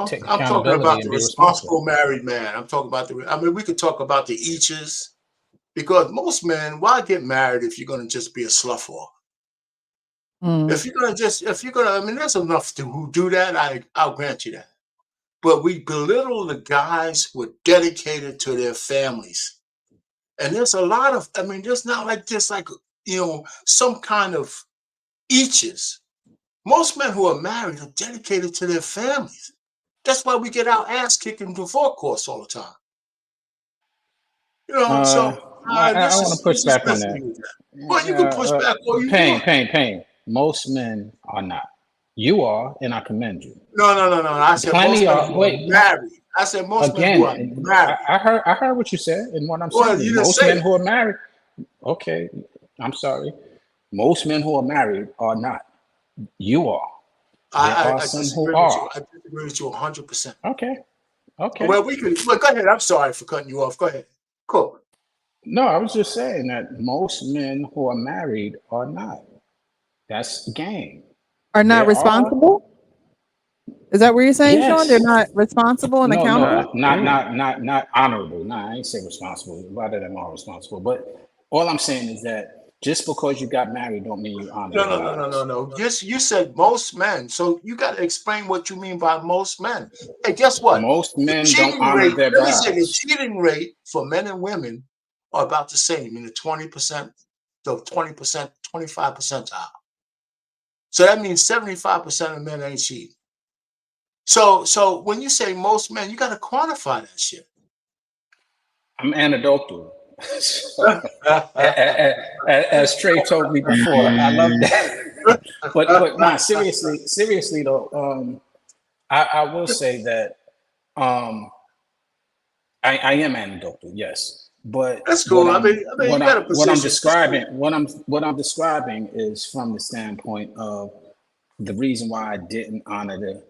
Speaker 6: take
Speaker 3: I'm talking
Speaker 6: accountability
Speaker 3: about
Speaker 6: and
Speaker 3: the
Speaker 6: be
Speaker 3: responsible married man. I'm talking about we could talk about the eaches, because most men, why get married if you're going to just be a slut whore? If you're going to, there's enough who do that. I'll grant you that. But we belittle the guys who are dedicated to their families. And there's a lot of, there's not like this, some kind of eaches Most men who are married are dedicated to their families. That's why we get our ass kicked in divorce courts all the time. You know, so
Speaker 6: I want to push back on that.
Speaker 3: listening to that. Well, you can push back all you want.
Speaker 6: Pain. Most men are not. You are, and I commend you.
Speaker 3: No. I said
Speaker 6: Plenty
Speaker 3: most men
Speaker 6: are.
Speaker 3: who
Speaker 6: Wait,
Speaker 3: are married. I said most men who are
Speaker 6: again,
Speaker 3: married.
Speaker 6: I heard what you said, and what I'm
Speaker 3: Well,
Speaker 6: saying
Speaker 3: you
Speaker 6: is
Speaker 3: didn't
Speaker 6: most
Speaker 3: say
Speaker 6: men
Speaker 3: it.
Speaker 6: who are married. Okay, I'm sorry. Most men who are married are not. You are. There
Speaker 3: I
Speaker 6: are some
Speaker 3: disagree
Speaker 6: who
Speaker 3: with you.
Speaker 6: are.
Speaker 3: I disagree with you 100%.
Speaker 6: Okay.
Speaker 3: Well, go ahead. I'm sorry for cutting you off. Go ahead. Cool.
Speaker 6: No, I was just saying that most men who are married are not. That's game.
Speaker 1: Are not
Speaker 6: There are.
Speaker 1: responsible? Is that what you're saying, Sean? They're
Speaker 6: Yes.
Speaker 1: not responsible and
Speaker 6: No,
Speaker 1: accountable?
Speaker 6: not honorable. Nah, I ain't say responsible. A lot of them are responsible. But all I'm saying is that just because you got married don't mean you honor the vows.
Speaker 3: No. Just you said most men, so you got to explain what you mean by most men. Hey, guess what?
Speaker 6: Most
Speaker 3: The
Speaker 6: men don't
Speaker 3: cheating
Speaker 6: honor
Speaker 3: rate.
Speaker 6: their
Speaker 3: Let me say the
Speaker 6: vows.
Speaker 3: cheating rate for men and women are about the same in the 20%, the 20%, 25 percentile. So that means 75% of men ain't cheating. So when you say most men, you got to quantify that shit.
Speaker 6: I'm anecdotal. As Trey told me before, I love that. but nah, seriously though, I will say that I am anecdotal, yes. But
Speaker 3: That's cool. I mean, you got a
Speaker 6: what I'm
Speaker 3: position.
Speaker 6: describing is from the standpoint of the reason why I didn't honor the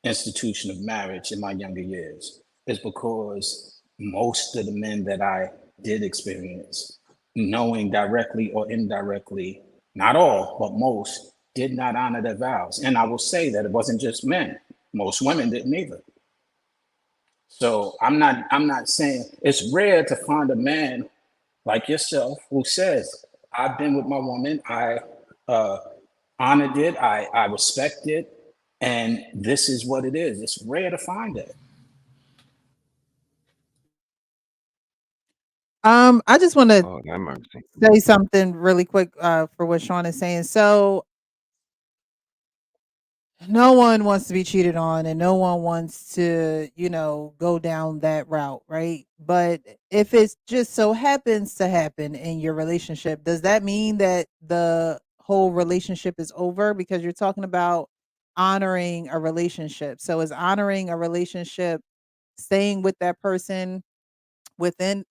Speaker 6: institution of marriage in my younger years is because most of the men that I did experience, knowing directly or indirectly, not all, but most, did not honor their vows. And I will say that it wasn't just men. Most women didn't either. So I'm not saying it's rare to find a man like yourself who says, I've been with my woman, I honored it, I respect it, and this is what it is. It's rare to find that.
Speaker 1: I just want to
Speaker 4: Oh, that mercy.
Speaker 1: say something really quick for what Sean is saying. So no one wants to be cheated on and no one wants to, go down that route, right? But if it just so happens to happen in your relationship, does that mean that the whole relationship is over? Because you're talking about honoring a relationship. So is honoring a relationship staying with that person within,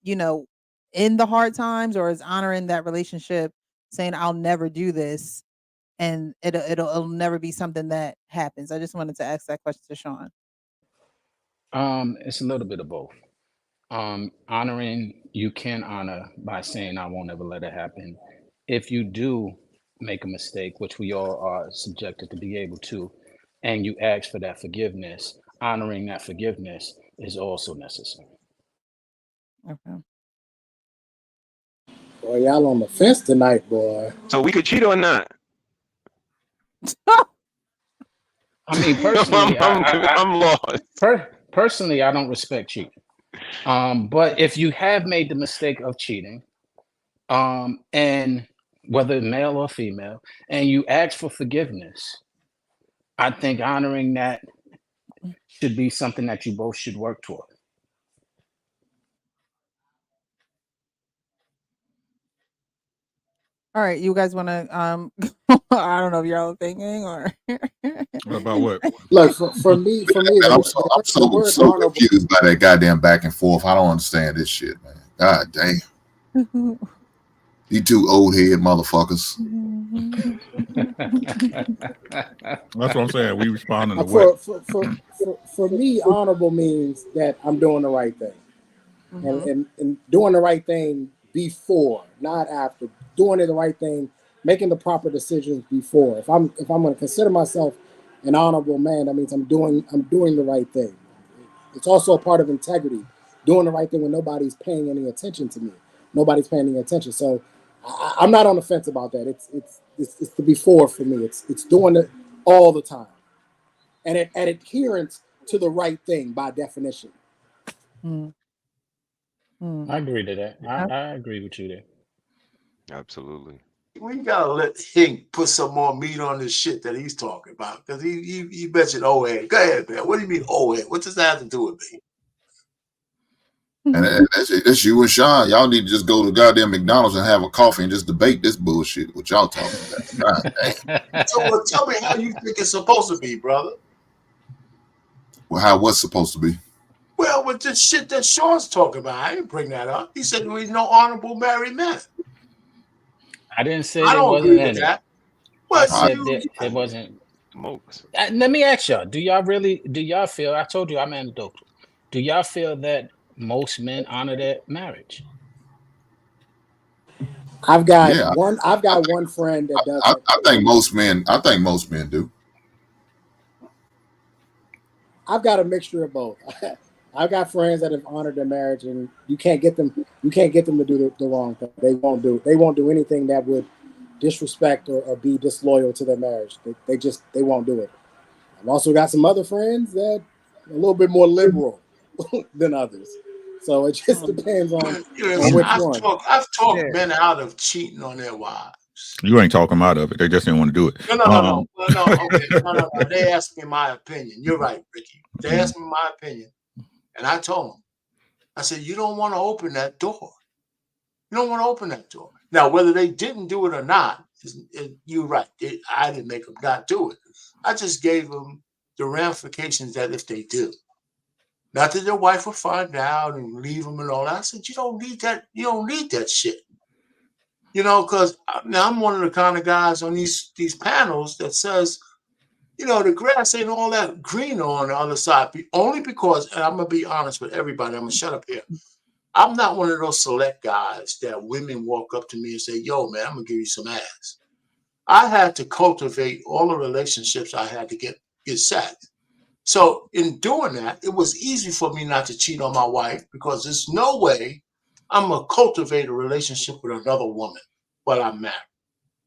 Speaker 1: in the hard times, or is honoring that relationship saying I'll never do this and it'll never be something that happens? I just wanted to ask that question to Sean.
Speaker 6: It's a little bit of both. Honoring, you can honor by saying, I won't ever let it happen. If you do make a mistake, which we all are subjected to be able to, and you ask for that forgiveness, honoring that forgiveness is also necessary.
Speaker 1: Okay.
Speaker 8: Boy, y'all on the fence tonight, boy.
Speaker 4: So we could cheat or not?
Speaker 6: I mean, personally,
Speaker 4: I'm lost.
Speaker 6: Personally, I don't respect cheating. But if you have made the mistake of cheating, and whether male or female, and you ask for forgiveness, I think honoring that should be something that you both should work toward.
Speaker 1: All right, you guys want to I don't know if y'all are thinking or
Speaker 5: About what?
Speaker 8: Look, for me,
Speaker 7: Man, I'm so
Speaker 8: the word honorable.
Speaker 7: confused by that goddamn back and forth. I don't understand this shit, man. God damn. You two old head motherfuckers.
Speaker 5: That's what I'm saying. We responding to what?
Speaker 8: For me, honorable means that I'm doing the right thing. And doing the right thing before, not after. Doing the right thing, making the proper decisions before. If I'm going to consider myself an honorable man, that means I'm doing the right thing. It's also a part of integrity, doing the right thing when nobody's paying any attention to me. Nobody's paying any attention. So I'm not on the fence about that. It's the before for me. It's doing it all the time, and adherence to the right thing by definition.
Speaker 6: I agree to that. I agree with you there.
Speaker 4: Absolutely.
Speaker 3: We gotta let Hink put some more meat on this shit that he's talking about, because he mentioned old head. Go ahead, man. What do you mean old head? What does that have to do with me?
Speaker 7: And that's you and Sean. Y'all need to just go to goddamn McDonald's and have a coffee and just debate this bullshit. What y'all talking about? God damn.
Speaker 3: So tell me how you think it's supposed to be, brother.
Speaker 7: Well, how what's supposed to be?
Speaker 3: Well, with the shit that Sean's talking about, I didn't bring that up. He said there was no honorable married men.
Speaker 6: I didn't say
Speaker 3: I
Speaker 6: there
Speaker 3: don't
Speaker 6: wasn't
Speaker 3: agree with
Speaker 6: any.
Speaker 3: that.
Speaker 6: I
Speaker 3: But
Speaker 6: said that it wasn't. Let me ask y'all: do y'all feel? I told you I'm anecdotal. Do y'all feel that most men honor their marriage?
Speaker 8: I've got
Speaker 7: Yeah,
Speaker 8: one friend that does that.
Speaker 7: I think most men. I think most men do.
Speaker 8: I've got a mixture of both. I've got friends that have honored their marriage, and you can't get them to do the wrong thing. They won't do anything that would disrespect or be disloyal to their marriage. They won't do it. I've also got some other friends that are a little bit more liberal than others. So it just depends on which one.
Speaker 3: I've talked men out of cheating on their wives.
Speaker 5: You ain't talking them out of it. They just didn't want to do it.
Speaker 3: No. Okay. No. They asked me my opinion. You're right, Ricky. They asked me my opinion. And I told them, I said, you don't want to open that door. You don't want to open that door. Now, whether they didn't do it or not, you're right. I didn't make them not do it. I just gave them the ramifications that if they do. Not that their wife will find out and leave them and all that. I said, you don't need that. You don't need that shit. You know, because now I'm one of the kind of guys on these panels that says, you know, the grass ain't all that green on the other side. Only because, and I'm going to be honest with everybody, I'm going to shut up here. I'm not one of those select guys that women walk up to me and say, yo, man, I'm going to give you some ass. I had to cultivate all the relationships I had to get set. So in doing that, it was easy for me not to cheat on my wife, because there's no way I'm going to cultivate a relationship with another woman while I'm married.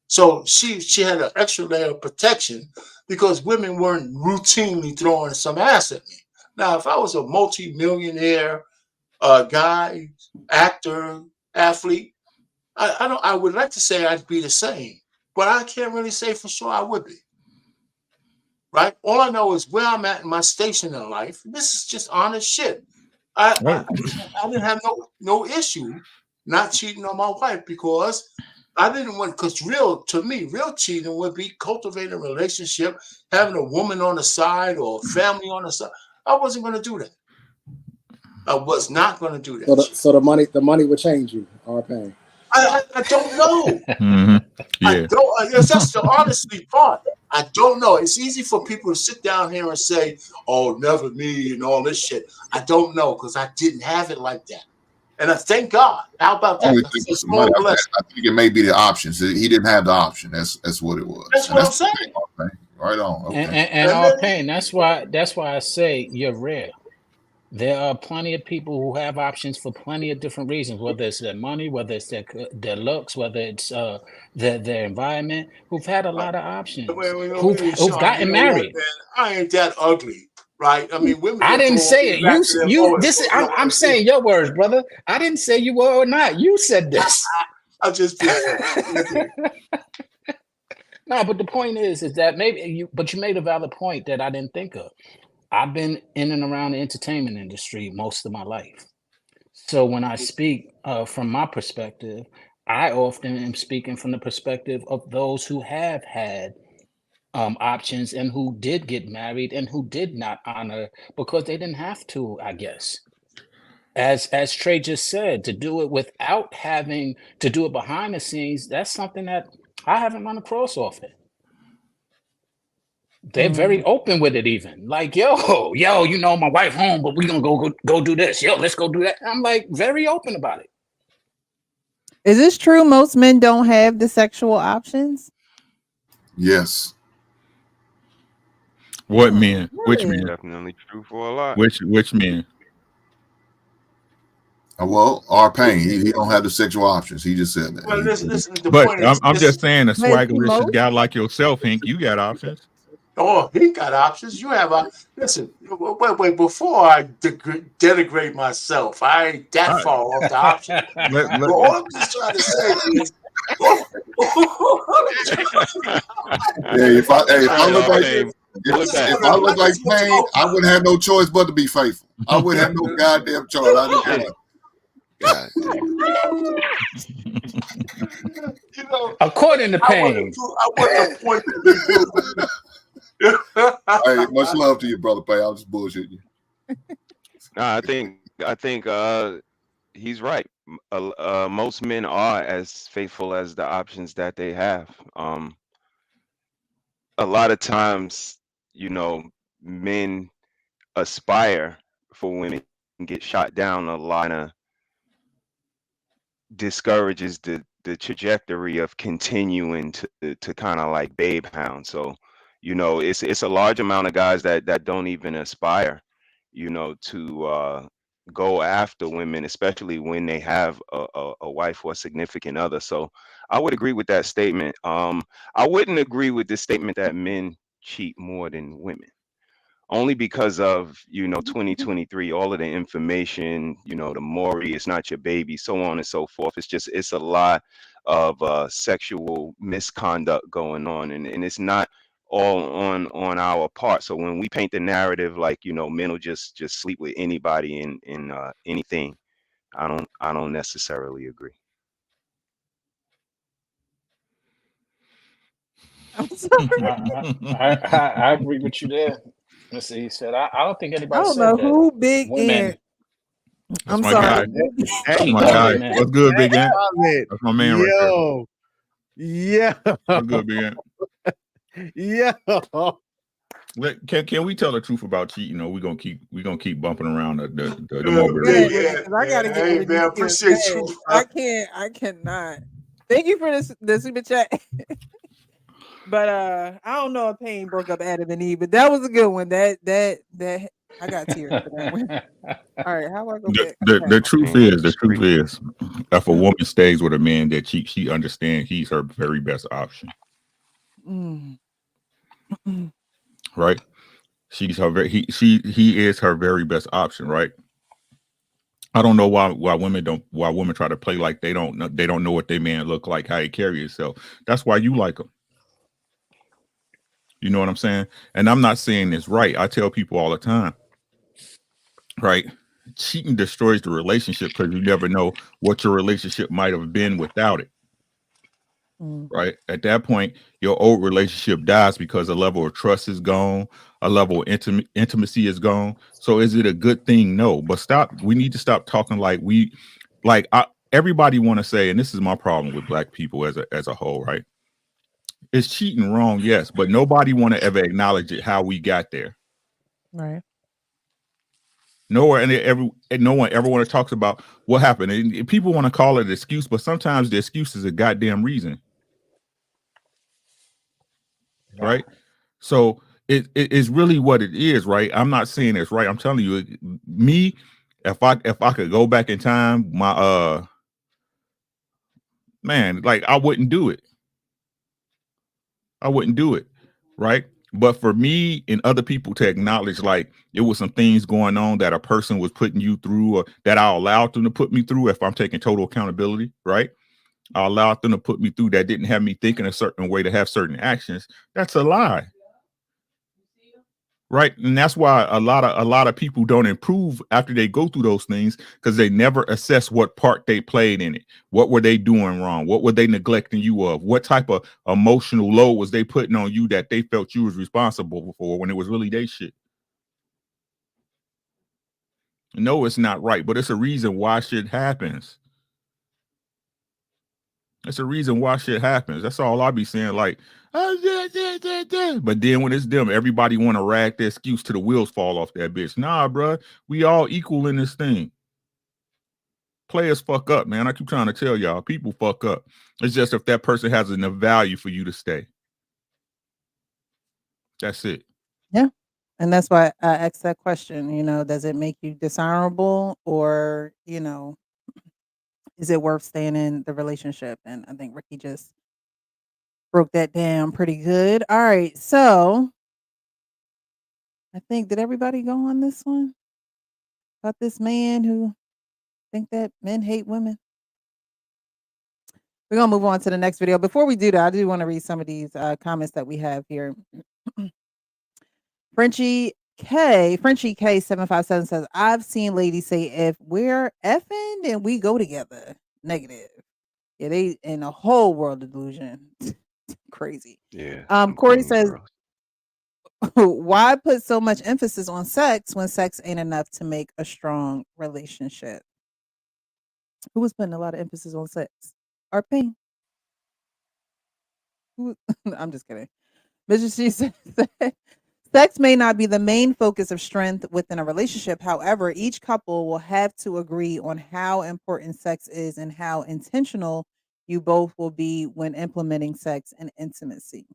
Speaker 3: So she had an extra layer of protection because women weren't routinely throwing some ass at me. Now, if I was a multi-millionaire guy, actor, athlete, I would like to say I'd be the same, but I can't really say for sure I would be. Right? All I know is where I'm at in my station in life. This is just honest shit. I didn't have no issue not cheating on my wife, because I didn't want, because real cheating would be cultivating a relationship, having a woman on the side or a family on the side. I wasn't going to do that. I was not going to do that.
Speaker 8: So the money would change you, R-Pain.
Speaker 3: I don't know.
Speaker 5: Yeah.
Speaker 3: That's the honestly part. I don't know. It's easy for people to sit down here and say, oh, never me and all this shit. I don't know, because I didn't have it like that. And I thank God. How about that?
Speaker 7: I think it may be the options. He didn't have the option. That's what it was.
Speaker 3: That's what I'm saying.
Speaker 7: Right on. Okay.
Speaker 6: And R-Pain, that's why I say you're rare. There are plenty of people who have options for plenty of different reasons, whether it's their money, whether it's their looks, whether it's their environment, who've had a lot of options, who've gotten married.
Speaker 3: I ain't that ugly, right? I mean, women.
Speaker 6: I didn't say it. I'm saying your words, brother. I didn't say you were or not. You said this.
Speaker 3: I just
Speaker 6: No, but the point is that maybe you made a valid point that I didn't think of. I've been in and around the entertainment industry most of my life. So when I speak from my perspective, I often am speaking from the perspective of those who have had options and who did get married and who did not honor because they didn't have to, I guess. As Trey just said, to do it without having to do it behind the scenes, that's something that I haven't run across often. They're very open with it, even like, yo, you know, my wife home, but we gonna go do this. Yo, let's go do that. I'm like very open about it.
Speaker 1: Is this true? Most men don't have the sexual options?
Speaker 7: Yes.
Speaker 5: What men?
Speaker 1: Really?
Speaker 5: Which men?
Speaker 4: Definitely true for a lot.
Speaker 5: Which men?
Speaker 7: Well, R-Pain, he don't have the sexual options. He just said that.
Speaker 3: Well, listen,
Speaker 5: but I'm just saying, a swaggericious guy like yourself, Hank, you got options.
Speaker 3: Oh, he got options. You have listen. Wait. Before I denigrate myself, I ain't that far off the option. All I'm just trying to say is,
Speaker 7: if I
Speaker 4: Right,
Speaker 7: look like
Speaker 4: Pain. Pull it back.
Speaker 7: if I look like Pain, I wouldn't have no choice but to be faithful. I wouldn't have no goddamn choice. I didn't care.
Speaker 4: God damn.
Speaker 3: You know,
Speaker 6: According to
Speaker 3: I want
Speaker 6: Pain,
Speaker 3: the point to be proven.
Speaker 7: Hey, much love to you, brother Pay. I'm just bullshitting you.
Speaker 4: Nah, I think he's right. Most men are as faithful as the options that they have. A lot of times, men aspire for women and get shot down. A lot of discourages the trajectory of continuing to kind of like babe hound. So, it's a large amount of guys that don't even aspire, to go after women, especially when they have a wife or a significant other. So I would agree with that statement. I wouldn't agree with the statement that men cheat more than women. Only because of 2023, all of the information, the Maury, it's not your baby, so on and so forth. It's a lot of sexual misconduct going on, and it's not all on our part. So when we paint the narrative like men will just sleep with anybody and anything, I don't necessarily agree.
Speaker 1: I'm sorry.
Speaker 6: I agree with you there, Mr. He said. I don't think
Speaker 1: I
Speaker 6: anybody
Speaker 1: don't
Speaker 6: said
Speaker 1: know
Speaker 6: that
Speaker 1: who Big
Speaker 6: women
Speaker 1: Ant.
Speaker 5: That's
Speaker 1: I'm
Speaker 5: my
Speaker 1: sorry.
Speaker 5: guy.
Speaker 2: Hey,
Speaker 5: That's my
Speaker 6: more
Speaker 5: guy.
Speaker 6: than men.
Speaker 5: What's good, Big Ant?
Speaker 2: comment.
Speaker 5: That's my man right there.
Speaker 2: Yeah.
Speaker 5: What's good, Big Ant?
Speaker 2: Yeah.
Speaker 5: Can we tell the truth about cheating, or we gonna keep bumping around the
Speaker 3: Yeah,
Speaker 5: mulberry
Speaker 1: Wait a
Speaker 5: bush?
Speaker 1: minute, 'cause I gotta get
Speaker 3: hey
Speaker 1: rid of
Speaker 3: man,
Speaker 1: these
Speaker 3: appreciate
Speaker 1: kids.
Speaker 3: you.
Speaker 1: I cannot. Thank you for the super chat. But I don't know if Pain broke up Adam and Eve, but that was a good one. That I got tears for that one. All right, how do I go back?
Speaker 5: The truth
Speaker 4: Pain
Speaker 5: is, if a woman stays with a man that cheats, she understands he's her very best option,
Speaker 1: Mm.
Speaker 5: right? She's her he is her very best option, right? I don't know why women try to play like they don't know what their man look like, how he carry himself. That's why you like him. You know what I'm saying? And I'm not saying this right. I tell people all the time, right? Cheating destroys the relationship because you never know what your relationship might have been without it. Right? At that point, your old relationship dies because a level of trust is gone, a level of intimacy is gone. So is it a good thing? No. But we need to stop talking like everybody want to say, and this is my problem with black people as a whole, right? Is cheating wrong? Yes, but nobody want to ever acknowledge it, how we got there.
Speaker 1: Right.
Speaker 5: No one ever want to talk about what happened. And people want to call it an excuse, but sometimes the excuse is a goddamn reason. Right? So it is really what it is, right? I'm not saying it's right. I'm telling you, me, if I could go back in time, my man, like I wouldn't do it. I wouldn't do it, right? But for me and other people to acknowledge like it was some things going on that a person was putting you through, or that I allowed them to put me through, if I'm taking total accountability, right? I allowed them to put me through that didn't have me thinking a certain way to have certain actions. That's a lie. Right. And that's why a lot of people don't improve after they go through those things, because they never assess what part they played in it. What were they doing wrong? What were they neglecting you of? What type of emotional load was they putting on you that they felt you was responsible for when it was really their shit? No, it's not right, but it's a reason why shit happens. It's a reason why shit happens. That's all I be saying. Like, but then when it's them, everybody want to rag the excuse to the wheels fall off that bitch. Nah, bro, we all equal in this thing. Players fuck up, man. I keep trying to tell y'all, people fuck up. It's just if that person has enough value for you to stay. That's it.
Speaker 1: Yeah. And that's why I asked that question, does it make you dishonorable, or, is it worth staying in the relationship? And I think Ricky just broke that down pretty good. All right. So I think, did everybody go on this one about this man who think that men hate women? We're gonna move on to the next video. Before we do that, I do want to read some of these comments that we have here. Frenchie K757 says, I've seen ladies say, if we're effing, then we go together. Negative. Yeah, they in a whole world of delusion. Crazy.
Speaker 4: Yeah.
Speaker 1: Corey says, why put so much emphasis on sex when sex ain't enough to make a strong relationship? Who was putting a lot of emphasis on sex? Our pain. I'm just kidding. Mrs. She said, sex may not be the main focus of strength within a relationship. However, each couple will have to agree on how important sex is and how intentional you both will be when implementing sex and intimacy.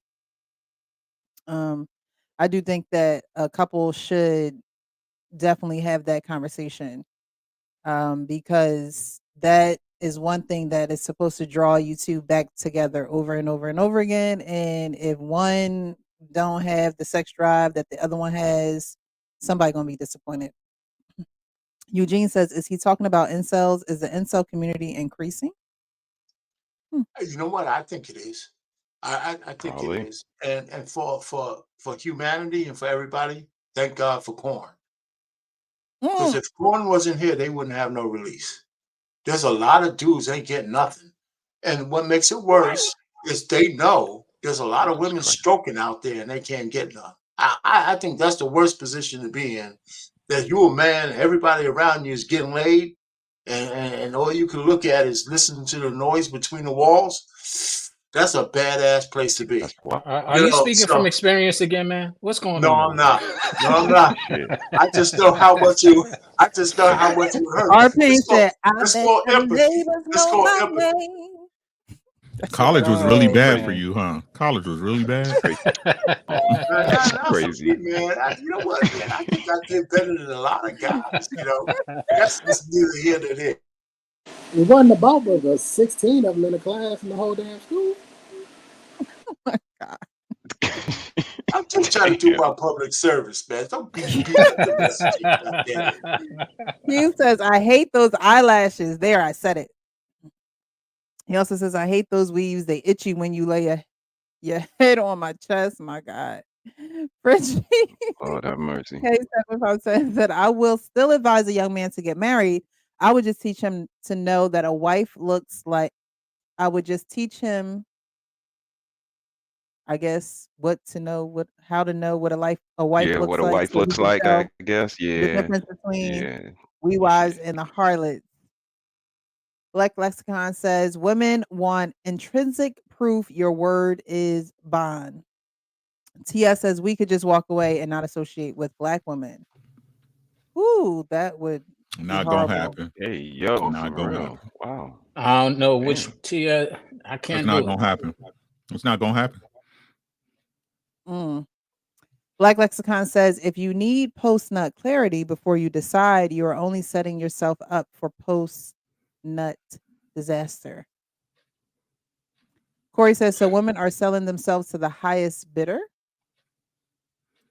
Speaker 1: I do think that a couple should definitely have that conversation, because that is one thing that is supposed to draw you two back together over and over and over again. And if one don't have the sex drive that the other one has, somebody gonna be disappointed. Eugene says, is he talking about incels? Is the incel community increasing?
Speaker 3: You know what? I think it is. I think
Speaker 4: Probably.
Speaker 3: it is. And for humanity and for everybody, thank God for corn. Because if corn wasn't here, they wouldn't have no release. There's a lot of dudes ain't getting nothing. And what makes it worse is they know there's a lot of women stroking out there and they can't get none. I think that's the worst position to be in. That you're a man, everybody around you is getting laid, and all you can look at is listening to the noise between the walls. That's a badass place to be.
Speaker 6: Are you speaking from experience again, man? What's going on?
Speaker 3: No, I'm not. No, I'm not. I just know how much you. I just know how much you hurt.
Speaker 1: Our pain said,
Speaker 3: It's called empathy. It's called empathy.
Speaker 5: College was really bad for you, huh? College was really bad.
Speaker 3: That's crazy, man. You know what, man? I think I did better than a lot of guys. You know, that's just neither here nor there.
Speaker 8: It wasn't about but the 16 of them in the class in the whole damn school.
Speaker 1: Oh my God.
Speaker 3: I'm just trying to do my public service, man. Don't be the message.
Speaker 1: Hugh says, I hate those eyelashes. There, I said it. He also says, I hate those weaves. They itchy when you lay your head on my chest. My God. Frenchie.
Speaker 4: Oh, that mercy.
Speaker 1: K757 said, I will still advise a young man to get married. I would just teach him to know that a wife looks like, I would just teach him, I guess, how to know what a wife
Speaker 4: Yeah,
Speaker 1: looks
Speaker 4: what a
Speaker 1: like.
Speaker 4: wife
Speaker 1: So he
Speaker 4: looks
Speaker 1: can
Speaker 4: like,
Speaker 1: tell
Speaker 4: I guess.
Speaker 1: the
Speaker 4: Yeah.
Speaker 1: difference between
Speaker 4: Yeah.
Speaker 1: we wives and the harlots. Black Lexicon says, women want intrinsic proof your word is bond. TS says, we could just walk away and not associate with Black women. Ooh, that would
Speaker 5: not gonna happen.
Speaker 4: Hey, yo,
Speaker 5: not
Speaker 4: for
Speaker 5: gonna
Speaker 4: real.
Speaker 5: happen.
Speaker 4: Wow.
Speaker 6: I don't know which
Speaker 4: Damn.
Speaker 6: Tia. I can't
Speaker 5: It's not
Speaker 6: do
Speaker 5: gonna
Speaker 6: it.
Speaker 5: happen. It's not gonna happen.
Speaker 1: Black Lexicon says, if you need post-nut clarity before you decide, you are only setting yourself up for post-nut disaster. Corey says, so women are selling themselves to the highest bidder.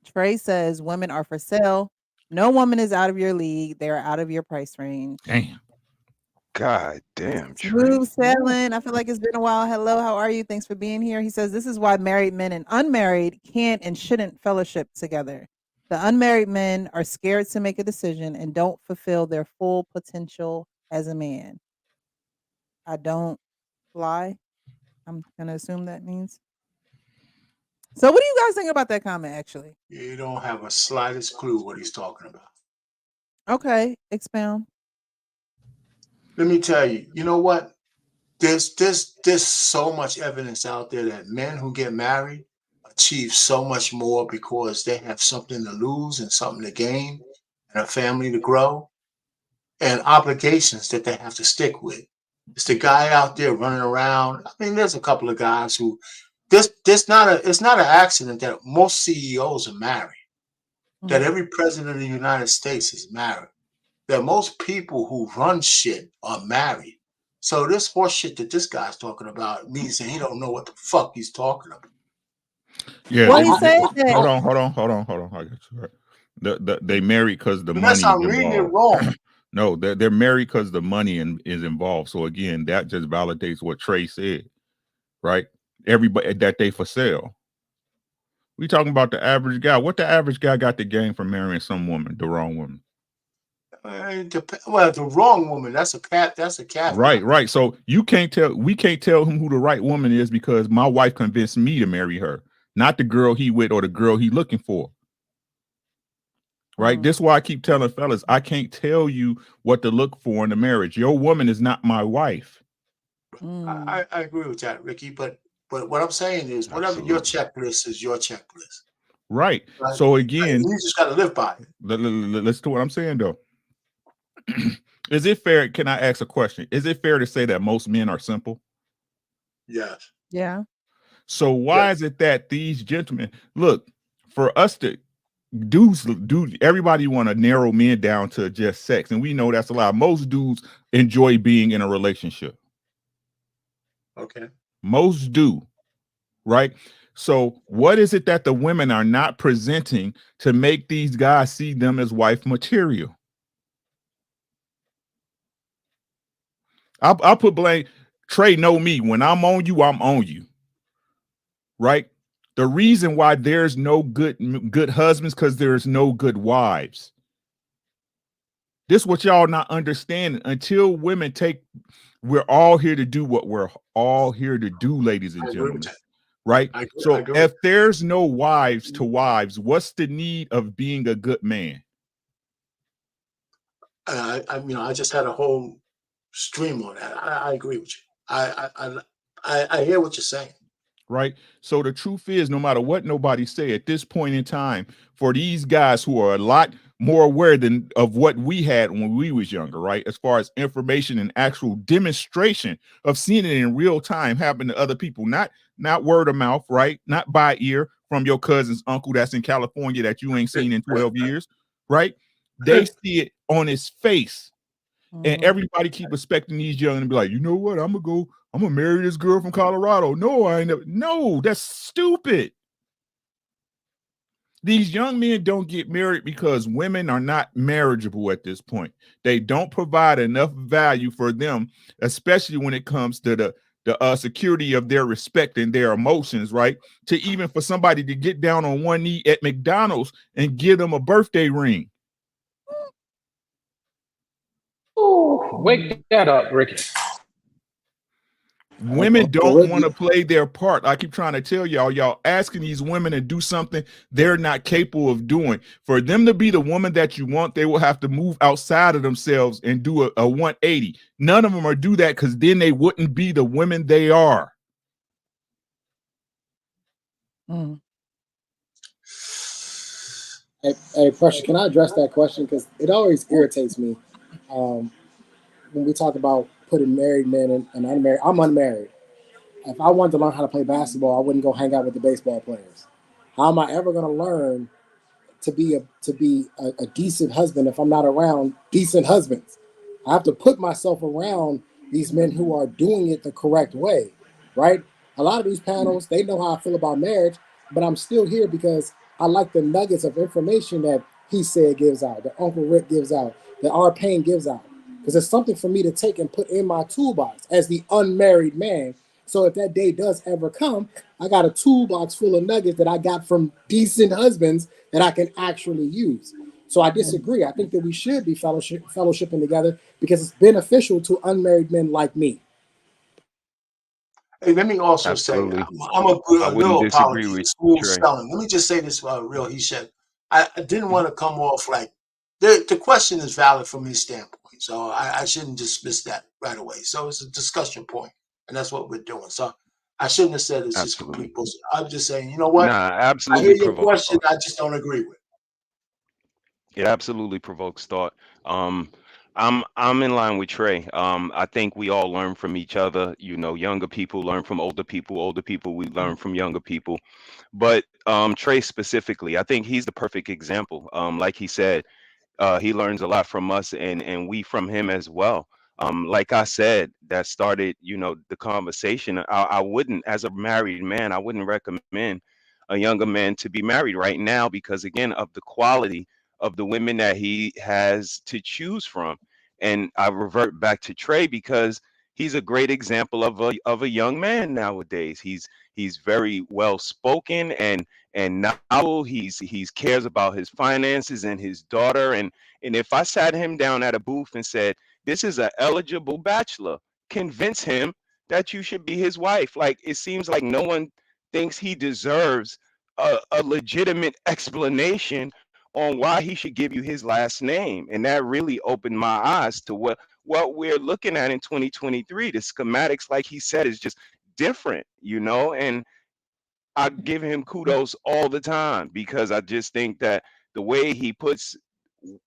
Speaker 1: Trey says, women are for sale. No woman is out of your league. They're out of your price range.
Speaker 5: Damn.
Speaker 4: God damn.
Speaker 1: Smooth sailing. I feel like it's been a while. Hello, how are you? Thanks for being here. He says, this is why married men and unmarried can't and shouldn't fellowship together. The unmarried men are scared to make a decision and don't fulfill their full potential as a man. I don't lie. I'm going to assume that means. So what do you guys think about that comment, actually?
Speaker 3: You don't have a slightest clue what he's talking about.
Speaker 1: Okay, expound.
Speaker 3: Let me tell you, you know what? There's so much evidence out there that men who get married achieve so much more because they have something to lose and something to gain and a family to grow and obligations that they have to stick with. It's the guy out there running around. I mean, there's a couple of guys who it's not an accident that most CEOs are married, that every president of the United States is married, that most people who run shit are married. So this horse shit that this guy's talking about means that he don't know what the fuck he's talking about.
Speaker 5: Yeah.
Speaker 1: Well, he said that.
Speaker 5: Hold on. I got you right. They married because the
Speaker 3: Unless
Speaker 5: money
Speaker 3: I'm reading it
Speaker 5: involved.
Speaker 3: wrong.
Speaker 5: No, they're married because the money is involved. So again, that just validates what Trey said, right? Everybody that they for sale. We talking about the average guy. What the average guy got to gain from marrying some woman, the wrong woman?
Speaker 3: Well, the wrong woman. That's a cat. That's a cat.
Speaker 5: Right. So we can't tell him who the right woman is because my wife convinced me to marry her, not the girl he with or the girl he looking for. Right. This is why I keep telling fellas, I can't tell you what to look for in a marriage. Your woman is not my wife.
Speaker 3: I agree with that, Ricky. But what I'm saying is, whatever your checklist is, your checklist.
Speaker 5: Right. So again,
Speaker 3: you just got to live by it.
Speaker 5: Let's do what I'm saying though. Is it fair? Can I ask a question? Is it fair to say that most men are simple?
Speaker 3: Yes.
Speaker 1: Yeah.
Speaker 5: So why is it that these gentlemen look for us to dudes everybody want to narrow men down to just sex, and we know that's a lot. Most dudes enjoy being in a relationship.
Speaker 3: Okay.
Speaker 5: Most do, right? So what is it that the women are not presenting to make these guys see them as wife material? I'll put blame. Trey know me. When I'm on you, I'm on you. Right? The reason why there's no good husbands because there's no good wives. This is what y'all not understanding. Until women we're all here to do what we're all here to do, ladies and gentlemen. Right? So if there's no wives to wives, what's the need of being a good man?
Speaker 3: I just had a whole stream on that. I agree with you. I hear what you're saying.
Speaker 5: Right. So the truth is, no matter what nobody say at this point in time, for these guys who are a lot more aware of what we had when we was younger, right? As far as information and actual demonstration of seeing it in real time happen to other people, not word of mouth, right? Not by ear from your cousin's uncle that's in California that you ain't seen in 12 years, right? They see it on his face. And everybody keep expecting these young and be like, you know what? I'm gonna marry this girl from Colorado. No, I ain't never. No, that's stupid. These young men don't get married because women are not marriageable at this point. They don't provide enough value for them, especially when it comes to the security of their respect and their emotions, right? To even for somebody to get down on one knee at McDonald's and give them a birthday ring.
Speaker 6: Wake that up, Ricky.
Speaker 5: Women don't want to play their part. I keep trying to tell y'all asking these women to do something they're not capable of doing. For them to be the woman that you want, they will have to move outside of themselves and do a 180. None of them are do that because then they wouldn't be the women they are.
Speaker 8: Hey, Pressure, can I address that question? Because it always irritates me when we talk about putting married men and unmarried. I'm unmarried. If I wanted to learn how to play basketball, I wouldn't go hang out with the baseball players. How am I ever going to learn to be a decent husband if I'm not around decent husbands? I have to put myself around these men who are doing it the correct way, right? A lot of these panels, they know how I feel about marriage, but I'm still here because I like the nuggets of information that he said gives out, that Uncle Rick gives out, that R. Payne gives out. Because it's something for me to take and put in my toolbox as the unmarried man. So if that day does ever come, I got a toolbox full of nuggets that I got from decent husbands that I can actually use. So I disagree. I think that we should be fellowshipping together because it's beneficial to unmarried men like me.
Speaker 3: Hey, let me also say, I'm a little apology. Smooth selling. Let me just say this real. He said, I didn't want to come off like the question is valid from his standpoint. So I shouldn't dismiss that right away. So it's a discussion point, and that's what we're doing. So I shouldn't have said it's just complete bullshit. I'm just saying, you know what?
Speaker 4: Absolutely.
Speaker 3: I hear your question. I just don't agree with it.
Speaker 4: It absolutely provokes thought. I'm in line with Trey. I think we all learn from each other. You know, younger people learn from older people we learn from younger people. But Trey specifically, I think he's the perfect example. Like he said, he learns a lot from us and we from him as well. Like I said, that started, the conversation. I wouldn't, as a married man, I wouldn't recommend a younger man to be married right now because, again, of the quality of the women that he has to choose from. And I revert back to Trey because he's a great example of a young man nowadays. He's very well spoken and now he's cares about his finances and his daughter. And if I sat him down at a booth and said, this is an eligible bachelor, convince him that you should be his wife. Like, it seems like no one thinks he deserves a legitimate explanation on why he should give you his last name. And that really opened my eyes to what we're looking at in 2023. The schematics, like he said, is just different, you know. And I give him kudos all the time because I just think that the way he puts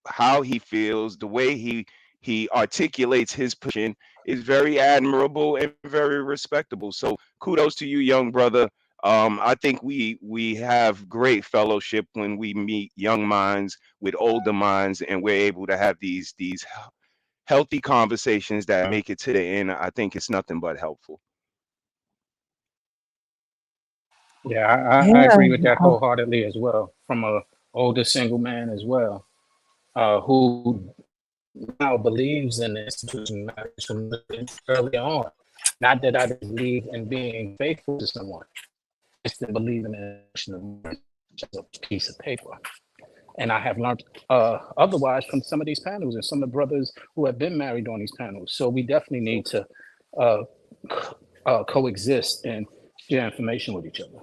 Speaker 4: how he feels, the way he articulates his position is very admirable and very respectable. So kudos to you, young brother. I think we have great fellowship when we meet young minds with older minds, and we're able to have these healthy conversations that make it to the end. I think it's nothing but helpful.
Speaker 6: Yeah, I agree with that wholeheartedly as well. From a older single man as well, who now believes in the institution of marriage from early on. Not that I believe in being faithful to someone, just to believe in the institution of marriage as a piece of paper. And I have learned otherwise from some of these panels and some of the brothers who have been married on these panels. So we definitely need to coexist and share information with each other.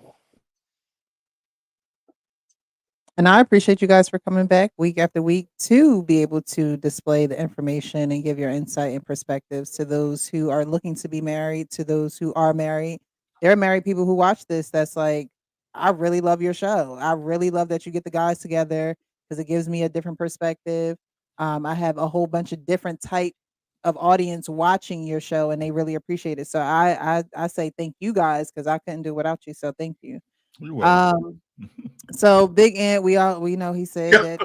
Speaker 1: And I appreciate you guys for coming back week after week to be able to display the information and give your insight and perspectives to those who are looking to be married, to those who are married. There are married people who watch this that's like, I really love your show. I really love that you get the guys together because it gives me a different perspective. I have a whole bunch of different type of audience watching your show and they really appreciate it. So I say thank you guys because I couldn't do it without you. So thank you.
Speaker 5: You're welcome.
Speaker 1: So Big Ant, we know he said that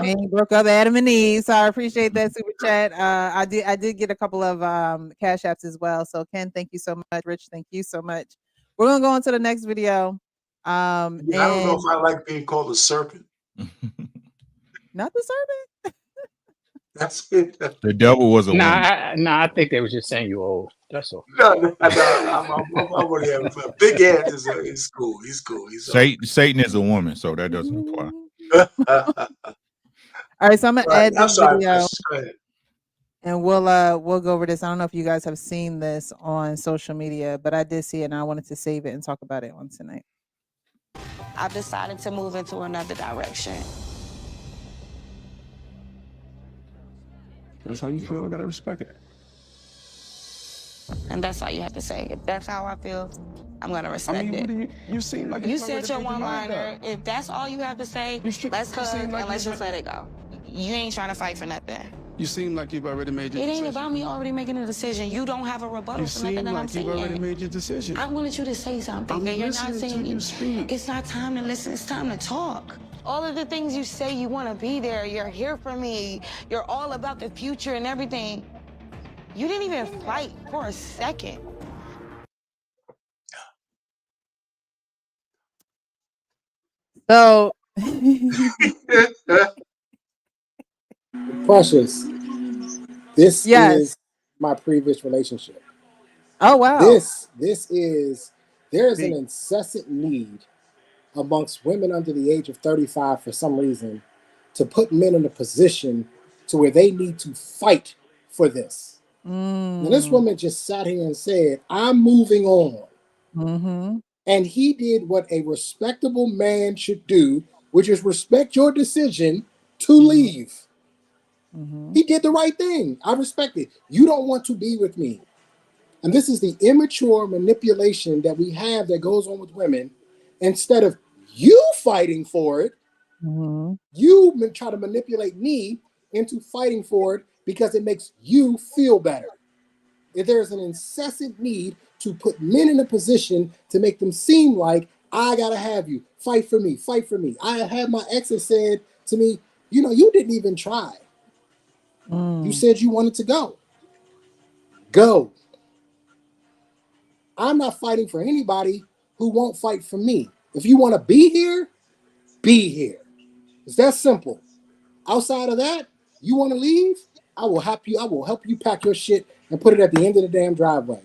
Speaker 1: he broke up Adam and Eve. So I appreciate that super chat. I did get a couple of cash apps as well. So Ken, thank you so much. Rich, thank you so much. We're gonna go on to the next video.
Speaker 3: I don't know if I like being called a serpent.
Speaker 1: Not the serpent.
Speaker 3: That's it.
Speaker 5: The devil was a woman.
Speaker 6: I think they was just saying you old. That's all.
Speaker 3: No, I'm already having fun. Big Ant is cool. He's cool.
Speaker 5: Satan is a woman, so that doesn't apply.
Speaker 1: All right, so I'm gonna add this video,
Speaker 3: Go ahead.
Speaker 1: and we'll go over this. I don't know if you guys have seen this on social media, but I did see it, and I wanted to save it and talk about it on tonight.
Speaker 11: I've decided to move into another direction.
Speaker 12: That's how you feel. I gotta respect it.
Speaker 11: And that's all you have to say. If that's how I feel, I'm gonna respect it.
Speaker 12: You seem like
Speaker 11: You said your one-liner. If that's all you have to say, let's hug and let's just let it go. You ain't trying to fight for nothing.
Speaker 12: You seem like you've already made your decision.
Speaker 11: It ain't about me already making a decision. You don't have a rebuttal for nothing that I'm saying.
Speaker 12: You've already made your decision.
Speaker 11: I wanted you to say something.
Speaker 12: I'm
Speaker 11: You're not
Speaker 12: listening
Speaker 11: saying
Speaker 12: to you speak.
Speaker 11: It's not time to listen. It's time to talk. All of the things you say you want to be there. You're here for me. You're all about the future and everything. You didn't even fight for a second.
Speaker 1: So,
Speaker 8: Precious, this
Speaker 1: Yes.
Speaker 8: is my previous relationship.
Speaker 1: Oh wow.
Speaker 8: There is an incessant need amongst women under the age of 35 for some reason to put men in a position to where they need to fight for this. Now, this woman just sat here and said, I'm moving on.
Speaker 1: Mm-hmm.
Speaker 8: And he did what a respectable man should do, which is respect your decision to leave.
Speaker 1: Mm-hmm.
Speaker 8: He did the right thing. I respect it. You don't want to be with me. And this is the immature manipulation that we have that goes on with women. Instead of you fighting for it, you try to manipulate me into fighting for it because it makes you feel better. If there's an incessant need to put men in a position to make them seem like, I gotta have you, fight for me, fight for me. I had my exes said to me, you didn't even try. You said you wanted to go. Go. I'm not fighting for anybody who won't fight for me. If you want to be here, be here. It's that simple. Outside of that, you want to leave, I will help you pack your shit and put it at the end of the damn driveway.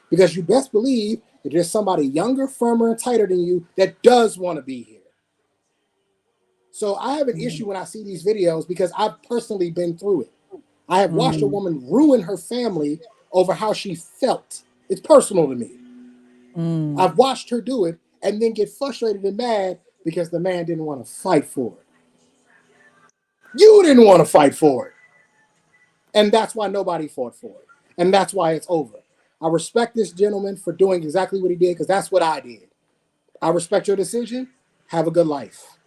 Speaker 8: Because you best believe that there's somebody younger, firmer, and tighter than you that does want to be here. So I have an issue when I see these videos because I've personally been through it. I have watched a woman ruin her family over how she felt. It's personal to me. I've watched her do it and then get frustrated and mad because the man didn't want to fight for it. You didn't want to fight for it. And that's why nobody fought for it. And that's why it's over. I respect this gentleman for doing exactly what he did because that's what I did. I respect your decision. Have a good life.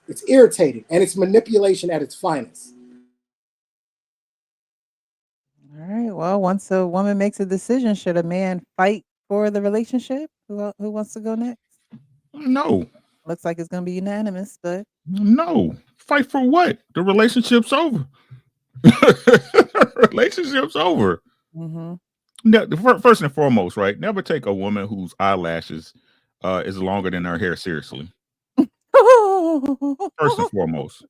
Speaker 8: It's irritating and it's manipulation at its finest.
Speaker 1: All right. Well, once a woman makes a decision, should a man fight for the relationship? Who wants to go next?
Speaker 5: No.
Speaker 1: Looks like it's going to be unanimous, but
Speaker 5: No. Fight for what? The relationship's over. Relationship's over. Now, first and foremost, right? Never take a woman whose eyelashes is longer than her hair seriously. First and foremost,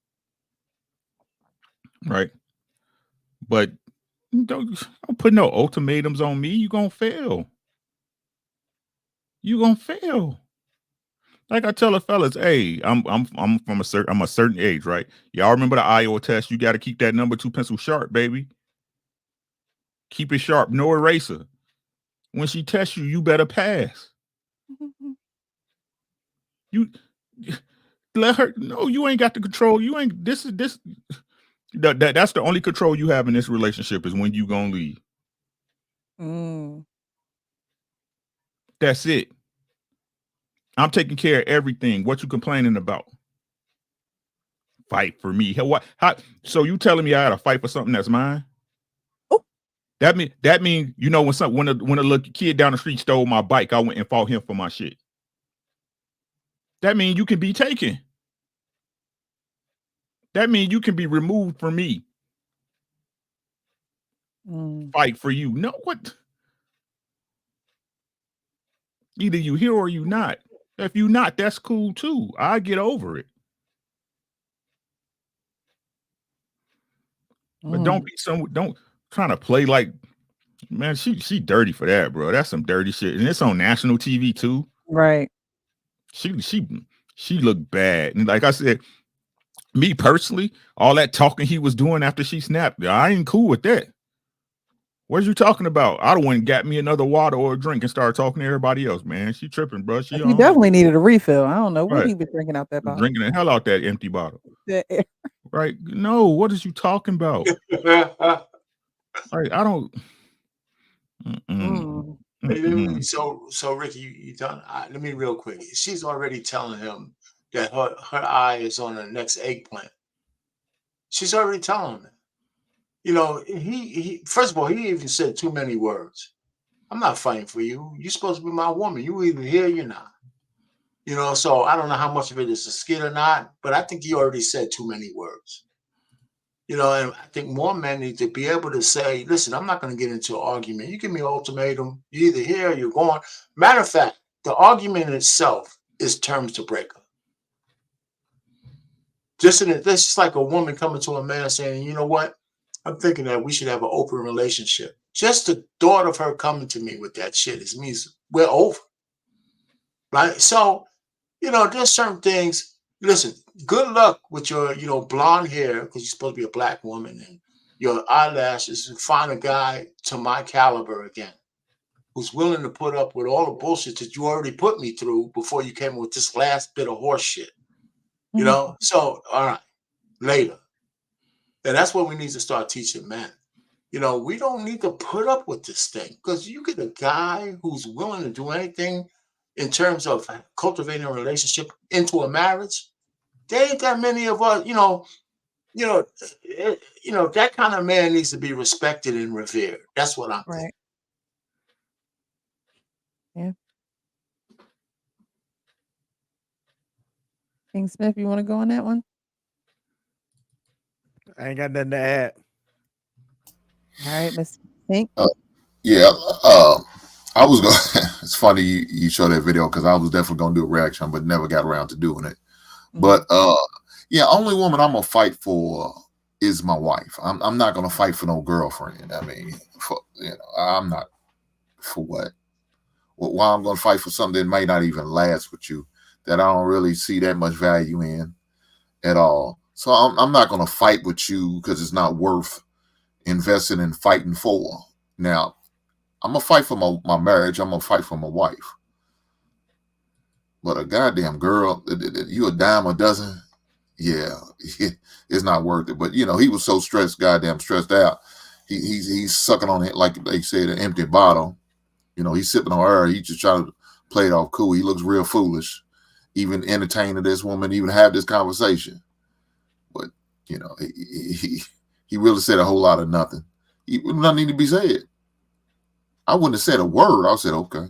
Speaker 5: right? But don't put no ultimatums on me. You gonna fail. You gonna fail. Like I tell the fellas, hey, I'm from a certain age, right? Y'all remember the Iowa test? You got to keep that number 2 pencil sharp, baby. Keep it sharp, no eraser. When she tests you, you better pass. You let her. No, you ain't got the control. You ain't. That's the only control you have in this relationship is when you gonna leave. That's it. I'm taking care of everything. What you complaining about? Fight for me. So you telling me I gotta fight for something that's mine?
Speaker 1: Oh.
Speaker 5: That mean you know when a little kid down the street stole my bike, I went and fought him for my shit. That means you can be taken. That means you can be removed from me. Fight for you. No, what? Either you here or you not. If you not, that's cool too. I get over it. But don't trying to play like, man, she dirty for that, bro. That's some dirty shit. And it's on national TV too.
Speaker 1: Right.
Speaker 5: She looked bad. And like I said, me personally, all that talking he was doing after she snapped, I ain't cool with that. What you talking about? I don't want to got me another water or a drink and start talking to everybody else, man. She tripping, bro. She
Speaker 1: definitely needed a refill. I don't know what he was drinking out that bottle.
Speaker 5: Drinking the hell out that empty bottle. Right? No, what is you talking about? Right? I don't.
Speaker 3: So Ricky, you done? Let me real quick. She's already telling him that her eye is on the next eggplant. She's already telling him. You know, he first of all, he even said too many words. I'm not fighting for you. You're supposed to be my woman. You either here or you're not. You know, so I don't know how much of it is a skit or not, but I think he already said too many words. You know, and I think more men need to be able to say, listen, I'm not going to get into an argument. You give me an ultimatum. You're either here or you're going. Matter of fact, the argument in itself is terms to break up. That's just like a woman coming to a man saying, you know what? I'm thinking that we should have an open relationship. Just the thought of her coming to me with that shit means we're over. Right? So, you know, there's certain things. Listen, good luck with your, blonde hair, because you're supposed to be a black woman, and your eyelashes, and find a guy to my caliber again, who's willing to put up with all the bullshit that you already put me through before you came with this last bit of horse shit. You know? So, all right, later. And that's what we need to start teaching men. You know, we don't need to put up with this thing, because you get a guy who's willing to do anything in terms of cultivating a relationship into a marriage. There ain't that many of us, that kind of man needs to be respected and revered. That's what I'm thinking.
Speaker 1: Yeah. King Smith, you want to go on that one?
Speaker 2: I ain't got nothing to add.
Speaker 1: All right, Mr. Pink.
Speaker 7: Yeah, I was going. It's funny you show that video, because I was definitely going to do a reaction, but never got around to doing it. But yeah, only woman I'm gonna fight for is my wife. I'm not gonna fight for no girlfriend. I mean, I'm not for what. Well, why I'm gonna fight for something that may not even last with you, that I don't really see that much value in at all. So I'm not gonna fight with you because it's not worth investing in fighting for. Now, I'm gonna fight for my marriage. I'm gonna fight for my wife. But a goddamn girl, you a dime a dozen, yeah, it's not worth it. But he was so goddamn stressed out. He's sucking on it like they said, an empty bottle. He's sipping on her. He just trying to play it off cool. He looks real foolish, even entertaining this woman, even have this conversation. But he really said a whole lot of nothing. Nothing need to be said. I wouldn't have said a word. I said okay,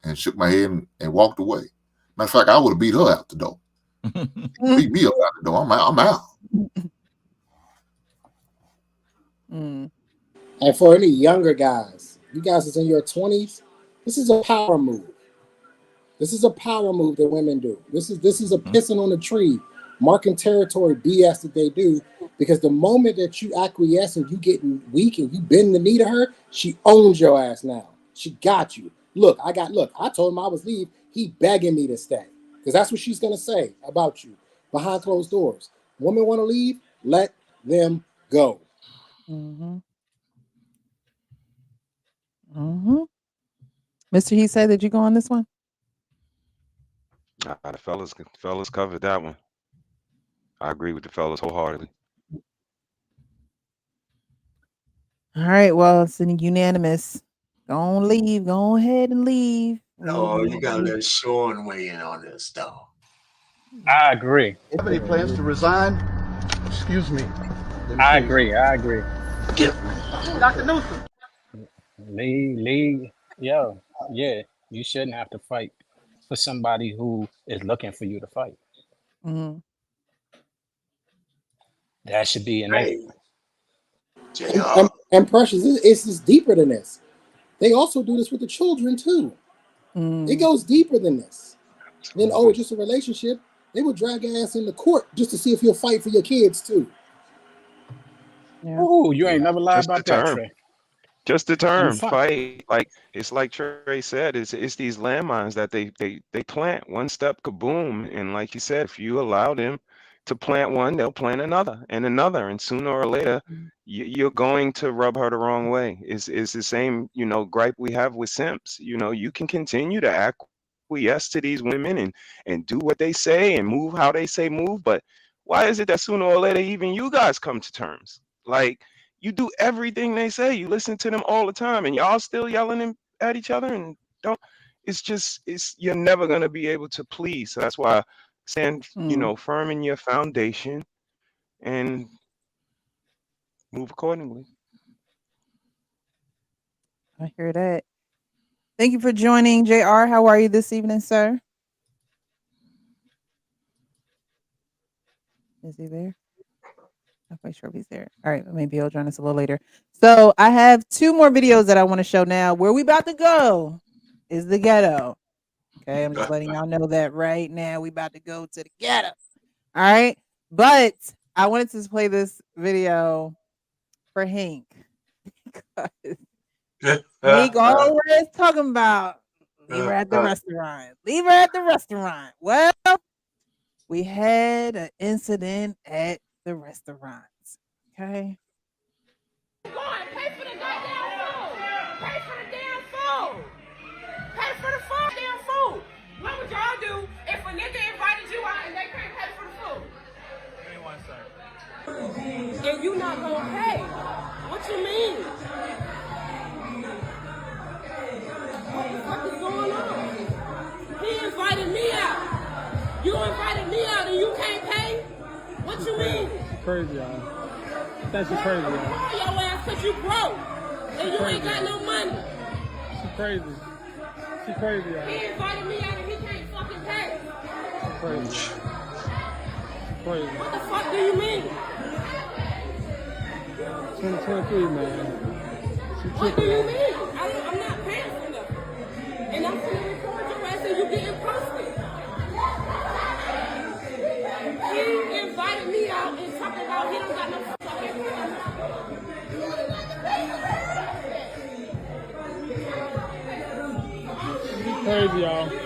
Speaker 7: and shook my head and walked away. Matter of fact, I would have beat her out the door. Beat me up out the door. I'm out.
Speaker 8: And for any younger guys, you guys is in your 20s, this is a power move. This is a power move that women do. This is a pissing on the tree, marking territory BS that they do. Because the moment that you acquiesce and you getting weak and you bend the knee to her, she owns your ass now. She got you. Look, I told him I was leave. He begging me to stay. Because that's what she's gonna say about you behind closed doors. Women want to leave, let them go.
Speaker 1: Mr. He said, did you go on this one?
Speaker 4: The fellas covered that one. I agree with the fellas wholeheartedly.
Speaker 1: All right, well, it's unanimous. Go leave. Go ahead and leave.
Speaker 3: No, you gotta let Sean weigh in on this, though.
Speaker 6: I agree.
Speaker 12: Have any plans to resign? Excuse me.
Speaker 6: I agree.
Speaker 12: Dr. Newsom.
Speaker 6: Lee, yeah, you shouldn't have to fight for somebody who is looking for you to fight. That should be innate.
Speaker 8: And Precious, it's just deeper than this. They also do this with the children too. It goes deeper than this. Then, it's just a relationship. They will drag your ass into court just to see if you'll fight for your kids too.
Speaker 1: Yeah.
Speaker 6: Oh, you ain't never lied about that, Trey.
Speaker 4: Just the term fight, like it's like Trey said, it's these landmines that they plant. One step, kaboom, and like you said, if you allow them to plant one, they'll plant another, and sooner or later, you're going to rub her the wrong way. It's the same, gripe we have with simps. You can continue to acquiesce to these women and do what they say and move how they say move, but why is it that sooner or later even you guys come to terms? Like, you do everything they say. You listen to them all the time, and y'all still yelling at each other and don't. You're never gonna be able to please. So that's why stand, firm in your foundation and move accordingly.
Speaker 1: I hear that. Thank you for joining, JR. How are you this evening, sir? Is he there? Not quite sure if he's there. All right, maybe he'll join us a little later. So I have 2 more videos that I want to show now. Where we about to go is the ghetto. Okay, I'm just letting y'all know that right now we about to go to the ghetto. All right, but I wanted to play this video for Hank. Hank always talking about leave her at the restaurant. Leave her at the restaurant. Well, we had an incident at the restaurants. Okay.
Speaker 13: Pay for the goddamn food. Pay for the damn food. Pay for the damn food. What would y'all do if a nigga invited you out and they can't pay for the food? Give me 1 second. And you not gonna pay? What you mean? What the fuck is going on? He invited me out. You invited me out and you can't pay? What you mean?
Speaker 14: Crazy, y'all. That's crazy, y'all.
Speaker 13: Call your ass because you broke and you ain't got no money.
Speaker 14: She crazy. She crazy, y'all.
Speaker 13: He invited me out and he can't fucking pay.
Speaker 14: She crazy. Crazy.
Speaker 13: What the fuck do you mean?
Speaker 14: 2023, man.
Speaker 13: What do you mean? I'm not paying for nothing. And I'm gonna record your ass and you getting posted. He invited me out and talking about he don't got no
Speaker 14: crazy, y'all. She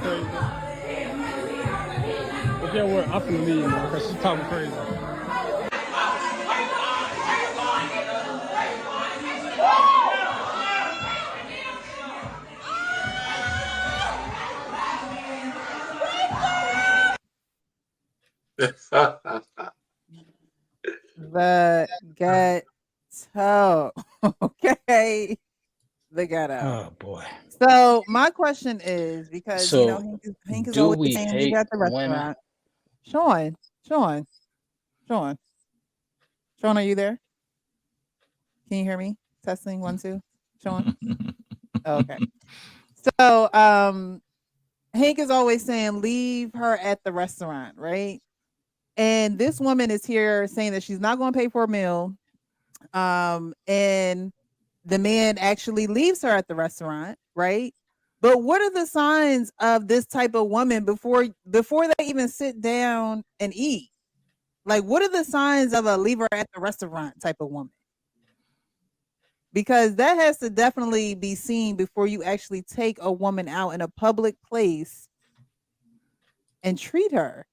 Speaker 14: crazy. But yeah, what? I'm finna leave, man, because she's talking crazy.
Speaker 1: The ghetto. Okay. The ghetto.
Speaker 6: Oh boy.
Speaker 1: So my question is, because you know
Speaker 6: So
Speaker 1: Hank is
Speaker 6: do
Speaker 1: always
Speaker 6: we
Speaker 1: saying leave
Speaker 6: hate
Speaker 1: at the
Speaker 6: women?
Speaker 1: restaurant. Sean, are you there? Can you hear me? Testing 1 2. Sean. Okay. So Hank is always saying leave her at the restaurant, right? And this woman is here saying that she's not going to pay for a meal. And the man actually leaves her at the restaurant, right? But what are the signs of this type of woman before they even sit down and eat? Like, what are the signs of a leave her at the restaurant type of woman? Because that has to definitely be seen before you actually take a woman out in a public place and treat her.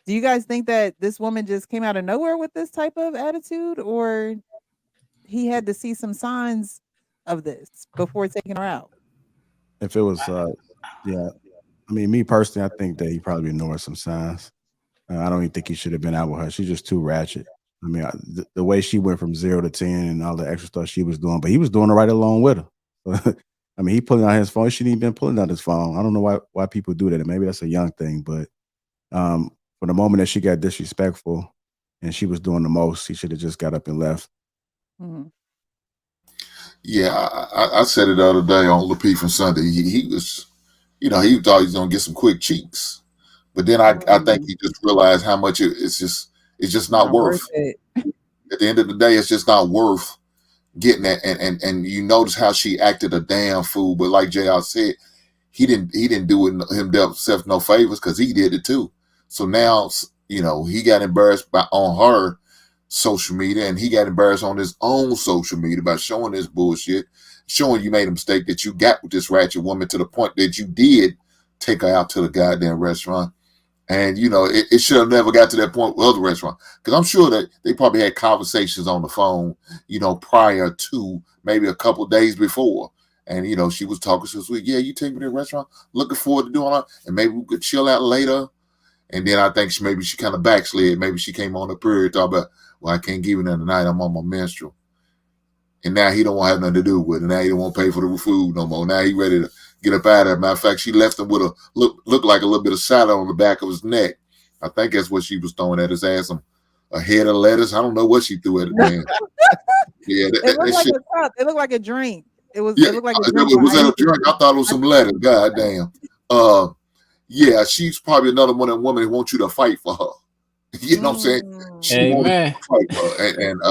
Speaker 1: Do you guys think that this woman just came out of nowhere with this type of attitude, or he had to see some signs of this before taking her out?
Speaker 15: If it was, yeah, I mean, me personally, I think that he probably ignored some signs. I don't even think he should have been out with her. She's just too ratchet. I mean, the way she went from 0 to 10 and all the extra stuff she was doing, but he was doing it right along with her. I mean, he pulling out his phone. He shouldn't even been pulling out his phone. I don't know why people do that. And maybe that's a young thing, but for the moment that she got disrespectful and she was doing the most, he should have just got up and left.
Speaker 1: Mm-hmm.
Speaker 7: Yeah, I said it the other day on LaPie from Sunday. He was, he thought he was gonna get some quick cheeks, but then I think he just realized how much it's just not worth
Speaker 1: it.
Speaker 7: At the end of the day, it's just not worth getting that. And you notice how she acted a damn fool. But like JR said, he didn't do it himself no favors because he did it too. So now he got embarrassed on her social media, and he got embarrassed on his own social media by showing this bullshit, showing you made a mistake, that you got with this ratchet woman to the point that you did take her out to the goddamn restaurant. And it should have never got to that point with other restaurants, because I'm sure that they probably had conversations on the phone, prior to maybe a couple days before. And she was talking so sweet, yeah, you take me to the restaurant, looking forward to doing that, and maybe we could chill out later. And then I think she kind of backslid. Maybe she came on the period, thought about, well, I can't give you that tonight. I'm on my menstrual. And now he don't want to have nothing to do with it. Now he don't want to pay for the food no more. Now he ready to get up out of it. Matter of fact, she left him with a look like a little bit of salad on the back of his neck. I think that's what she was throwing at his ass. A head of lettuce. I don't know what she threw at it, man. Yeah,
Speaker 1: It looked like a cup. It looked like a drink. It looked like a drink.
Speaker 7: Was that a drink? I thought it was some lettuce. God damn. Yeah, she's probably another one of the women who wants you to fight for her. You know what I'm saying? She wanted to fight for her. And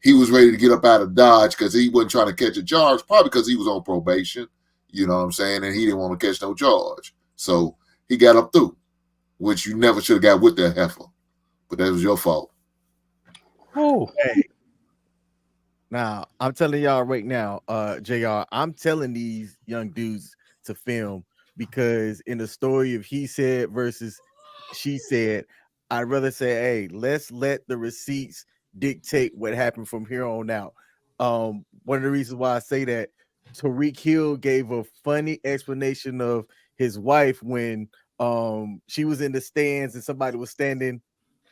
Speaker 7: he was ready to get up out of Dodge because he wasn't trying to catch a charge, probably because he was on probation. You know what I'm saying? And he didn't want to catch no charge. So he got up through, which you never should have got with that heifer. But that was your fault.
Speaker 6: Oh.
Speaker 2: Hey. Now, I'm telling y'all right now, JR, I'm telling these young dudes to film, because in the story of he said versus she said, I'd rather say, hey, let's let the receipts dictate what happened from here on out. One of the reasons why I say that, Tariq Hill gave a funny explanation of his wife when she was in the stands and somebody was standing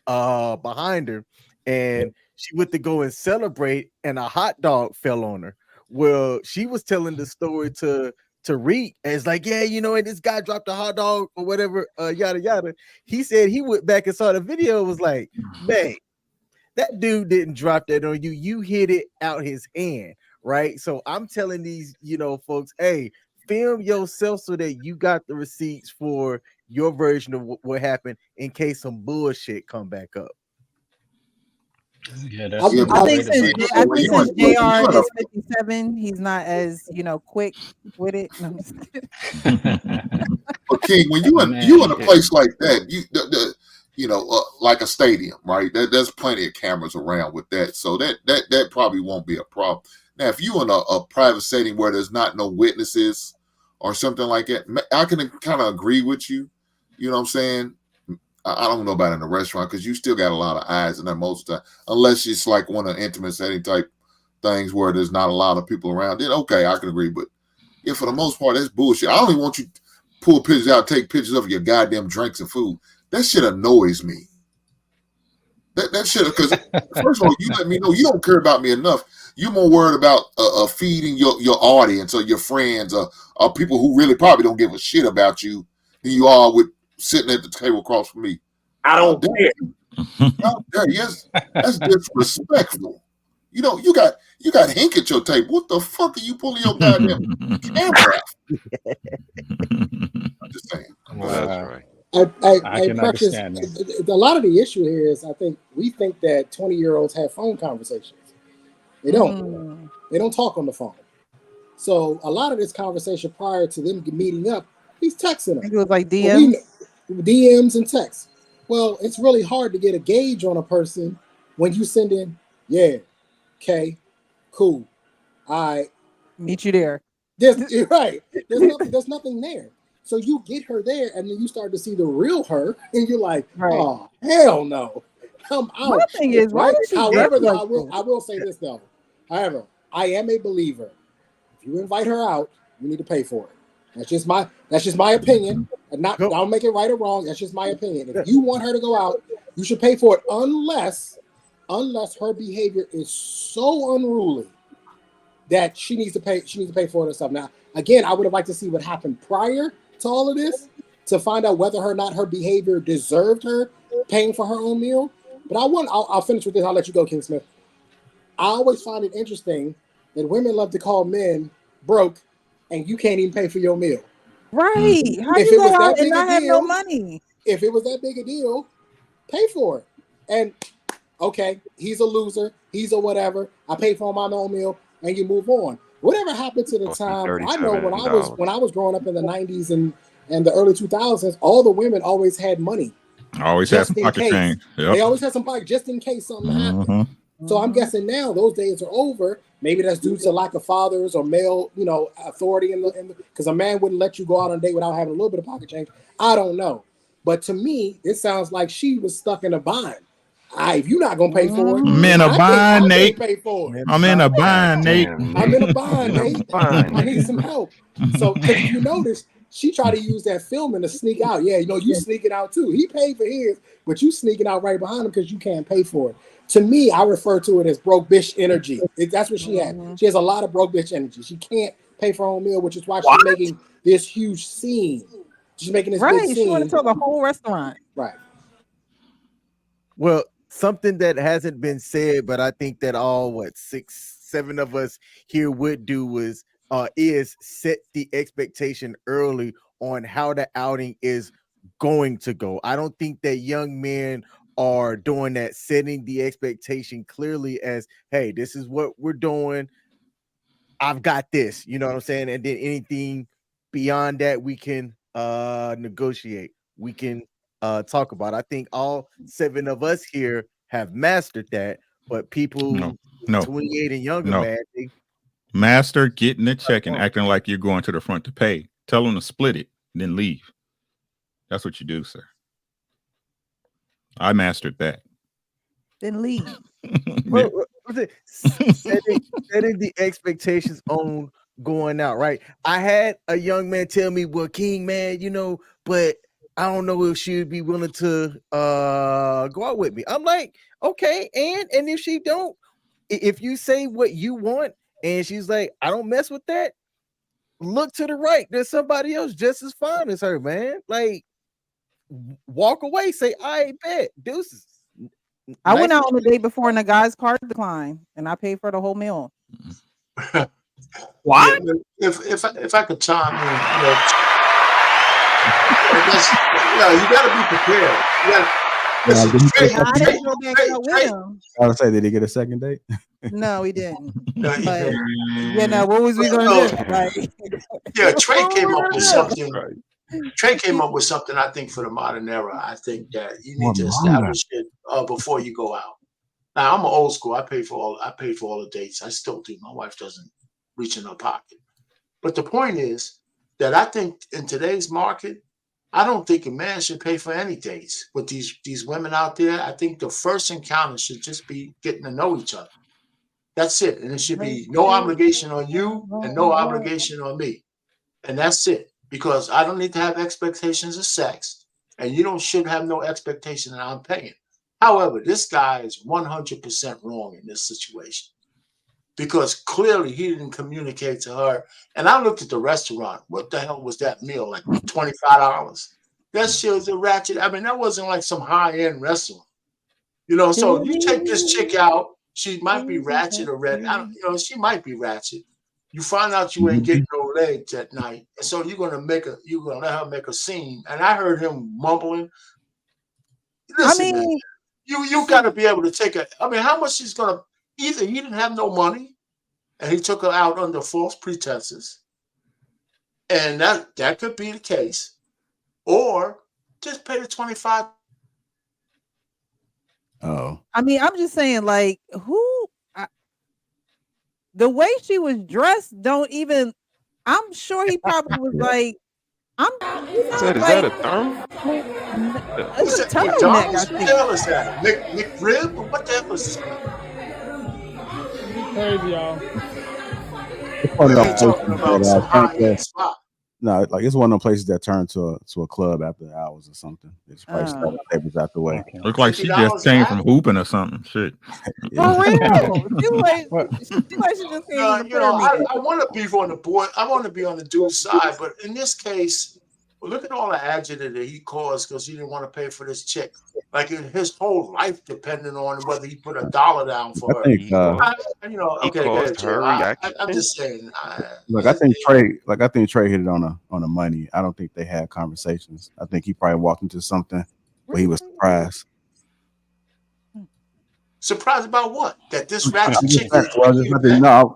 Speaker 2: behind her, and she went to go and celebrate, and a hot dog fell on her. Well, she was telling the story to Tariq, and it's like, yeah, and this guy dropped a hot dog or whatever, yada yada. He said he went back and saw the video, was like, man, that dude didn't drop that on you. You hit it out his hand, right? So I'm telling these, folks, hey, film yourself so that you got the receipts for your version of what happened in case some bullshit come back up.
Speaker 6: Yeah,
Speaker 1: I think since JR is 57, he's not as quick with it. No, I'm just kidding.
Speaker 7: But King, when you in a place like that, like a stadium, right? There's plenty of cameras around with that, so that probably won't be a problem. Now, if you in a private setting where there's not no witnesses or something like that, I can kind of agree with you. You know what I'm saying? I don't know about in a restaurant because you still got a lot of eyes in there most of the time, unless it's like one of the intimate setting type things where there's not a lot of people around. Then okay, I can agree. But yeah, for the most part, that's bullshit. I don't even want you to pull pictures out, take pictures of your goddamn drinks and food. That shit annoys me. That shit, because first of all, you let me know you don't care about me enough. You're more worried about feeding your audience or your friends or people who really probably don't give a shit about you than you are with sitting at the table across from me.
Speaker 9: I don't care.
Speaker 7: Yes, that's disrespectful. You know, you got Hank at your table. What the fuck are you pulling your goddamn camera out? I'm just saying.
Speaker 4: Well, that's right.
Speaker 8: I
Speaker 6: can
Speaker 8: Precious,
Speaker 6: understand that.
Speaker 8: a lot of the issue here is I think we think that 20-year-olds have phone conversations. They don't. They don't talk on the phone. So a lot of this conversation prior to them meeting up, he's texting them.
Speaker 1: I think it was like
Speaker 8: Well,
Speaker 1: DMs.
Speaker 8: DMs and texts. Well, it's really hard to get a gauge on a person when you send in, yeah, okay, cool, all right.
Speaker 1: Meet you there.
Speaker 8: You're right. There's nothing there. So you get her there, and then you start to see the real her, and you're like, oh, hell no. I'm out.
Speaker 1: My thing is, why does she
Speaker 8: However,
Speaker 1: act
Speaker 8: though,
Speaker 1: like
Speaker 8: I will say this though. However, I am a believer. If you invite her out, you need to pay for it. That's just my opinion. And I don't make it right or wrong. That's just my opinion. If you want her to go out, you should pay for it unless her behavior is so unruly that she needs to pay for it herself. Now, again, I would have liked to see what happened prior to all of this to find out whether or not her behavior deserved her paying for her own meal. But I'll finish with this. I'll let you go, King Smith. I always find it interesting that women love to call men broke and you can't even pay for your meal.
Speaker 1: Right. How
Speaker 8: If
Speaker 1: you
Speaker 8: it was
Speaker 1: go
Speaker 8: that
Speaker 1: out
Speaker 8: big
Speaker 1: and
Speaker 8: a
Speaker 1: not have no
Speaker 8: deal,
Speaker 1: money?
Speaker 8: If it was that big a deal, pay for it. And okay, he's a loser. He's a whatever. I pay for my own meal, and you move on. Whatever happened to the time? I know when I was growing up in the 90s and the early 2000s, all the women always had money.
Speaker 5: Always had some pocket change. Yep.
Speaker 8: They always had some pocket just in case something happened. So I'm guessing now those days are over. Maybe that's due to lack of fathers or male, authority in the because a man wouldn't let you go out on a date without having a little bit of pocket change. I don't know. But to me, it sounds like she was stuck in a bind. If you're not gonna pay for it,
Speaker 5: I'm in a bind, Nate.
Speaker 8: Pay for it.
Speaker 5: I'm in a bind, Nate.
Speaker 8: I'm in a bind, Nate. I need some help. So if you notice, she tried to use that filming to sneak out. Yeah, you sneaking out too. He paid for his, but you sneaking out right behind him because you can't pay for it. To me, I refer to it as broke bitch energy. That's what she had. She has a lot of broke bitch energy. She can't pay for her own meal, which is why she's making this huge scene. She's making this big scene.
Speaker 1: She want to tell the whole restaurant.
Speaker 8: Right.
Speaker 2: Well, something that hasn't been said, but I think that all 6, 7 of us here would do is set the expectation early on how the outing is going to go. I don't think that young men are doing that, setting the expectation clearly as, hey, this is what we're doing. I've got this, you know what I'm saying? And then anything beyond that, we can negotiate. We can talk about. I think all 7 of us here have mastered that, but people 28 and younger, man,
Speaker 5: master getting the check and acting like you're going to the front to pay. Tell them to split it, then leave. That's what you do, sir. I mastered that.
Speaker 1: Then leave.
Speaker 2: setting the expectations on going out, right? I had a young man tell me, well, King, man, but I don't know if she would be willing to go out with me. I'm like, okay, and if she don't, if you say what you want and she's like, I don't mess with that, look to the right. There's somebody else just as fine as her, man. Like, walk away, say, I bet, deuces.
Speaker 1: I went out on a date before and the guy's card declined and I paid for the whole meal.
Speaker 3: What? Yeah, if I could chime in, you got to be prepared.
Speaker 15: I would say, did he get a second date?
Speaker 1: No, he didn't.
Speaker 3: No, he
Speaker 1: but,
Speaker 3: didn't.
Speaker 1: What was we gonna do? Like,
Speaker 3: yeah, Trey came up with something. Trey came up with something. I think for the modern era, I think that you need to establish it before you go out. Now I'm an old school. I pay for all the dates. I still do. My wife doesn't reach in her pocket. But the point is that I think in today's market, I don't think a man should pay for any dates with these women out there. I think the first encounter should just be getting to know each other. That's it. And it should be no obligation on you and no obligation on me. And that's it. Because I don't need to have expectations of sex. And you should have no expectation that I'm paying. However, this guy is 100% wrong in this situation. Because clearly he didn't communicate to her. And I looked at the restaurant. What the hell was that meal? Like $25? That shit was a ratchet. I mean, that wasn't like some high-end restaurant. So you take this chick out, she might be ratchet or red. She might be ratchet. You find out you ain't getting no legs that night. And so you're gonna let her make a scene. And I heard him mumbling. Listen, man, you gotta be able to take it. I mean, how much he's gonna either he didn't have no money and he took her out under false pretenses. And that could be the case. Or just pay the $25.
Speaker 15: Oh,
Speaker 1: I mean, I'm just saying, like, the way she was dressed, I'm sure he probably was like,
Speaker 4: Is that a thermal?
Speaker 1: it's a turtleneck, I
Speaker 3: What the
Speaker 1: think.
Speaker 3: hell is that? McRib? Or what the hell is this?
Speaker 14: Crazy, y'all.
Speaker 15: it's one of
Speaker 3: We
Speaker 15: those
Speaker 3: ain't talking
Speaker 15: places
Speaker 3: about some
Speaker 15: that I think
Speaker 3: high-end
Speaker 15: that
Speaker 3: spot.
Speaker 15: no, like it's one of those places that turn to a club after hours or something. It's probably
Speaker 1: Oh.
Speaker 15: tables out the way.
Speaker 6: Okay.
Speaker 5: Look like she
Speaker 3: $50
Speaker 5: just
Speaker 3: an
Speaker 5: came
Speaker 3: hour?
Speaker 5: from hooping or something. Shit.
Speaker 15: Yeah.
Speaker 1: For real. She like
Speaker 6: What?
Speaker 1: she just came from the prayer
Speaker 3: I
Speaker 1: meeting.
Speaker 3: want to be on the board. I want to be on the dude's side, but in this case, look at all the agita that he caused because he didn't want to pay for this chick. Like his whole life depended on whether he put $1 down for
Speaker 15: I
Speaker 3: her.
Speaker 15: think
Speaker 4: He caused,
Speaker 3: Okay,
Speaker 4: he
Speaker 3: go ahead,
Speaker 4: caused
Speaker 3: Joe.
Speaker 4: her
Speaker 3: I'm
Speaker 4: reaction.
Speaker 3: just saying.
Speaker 15: look, I think Trey hit it on the money. I don't think they had conversations. I think he probably walked into something where he was surprised.
Speaker 3: Surprised about what? That this ratchet chick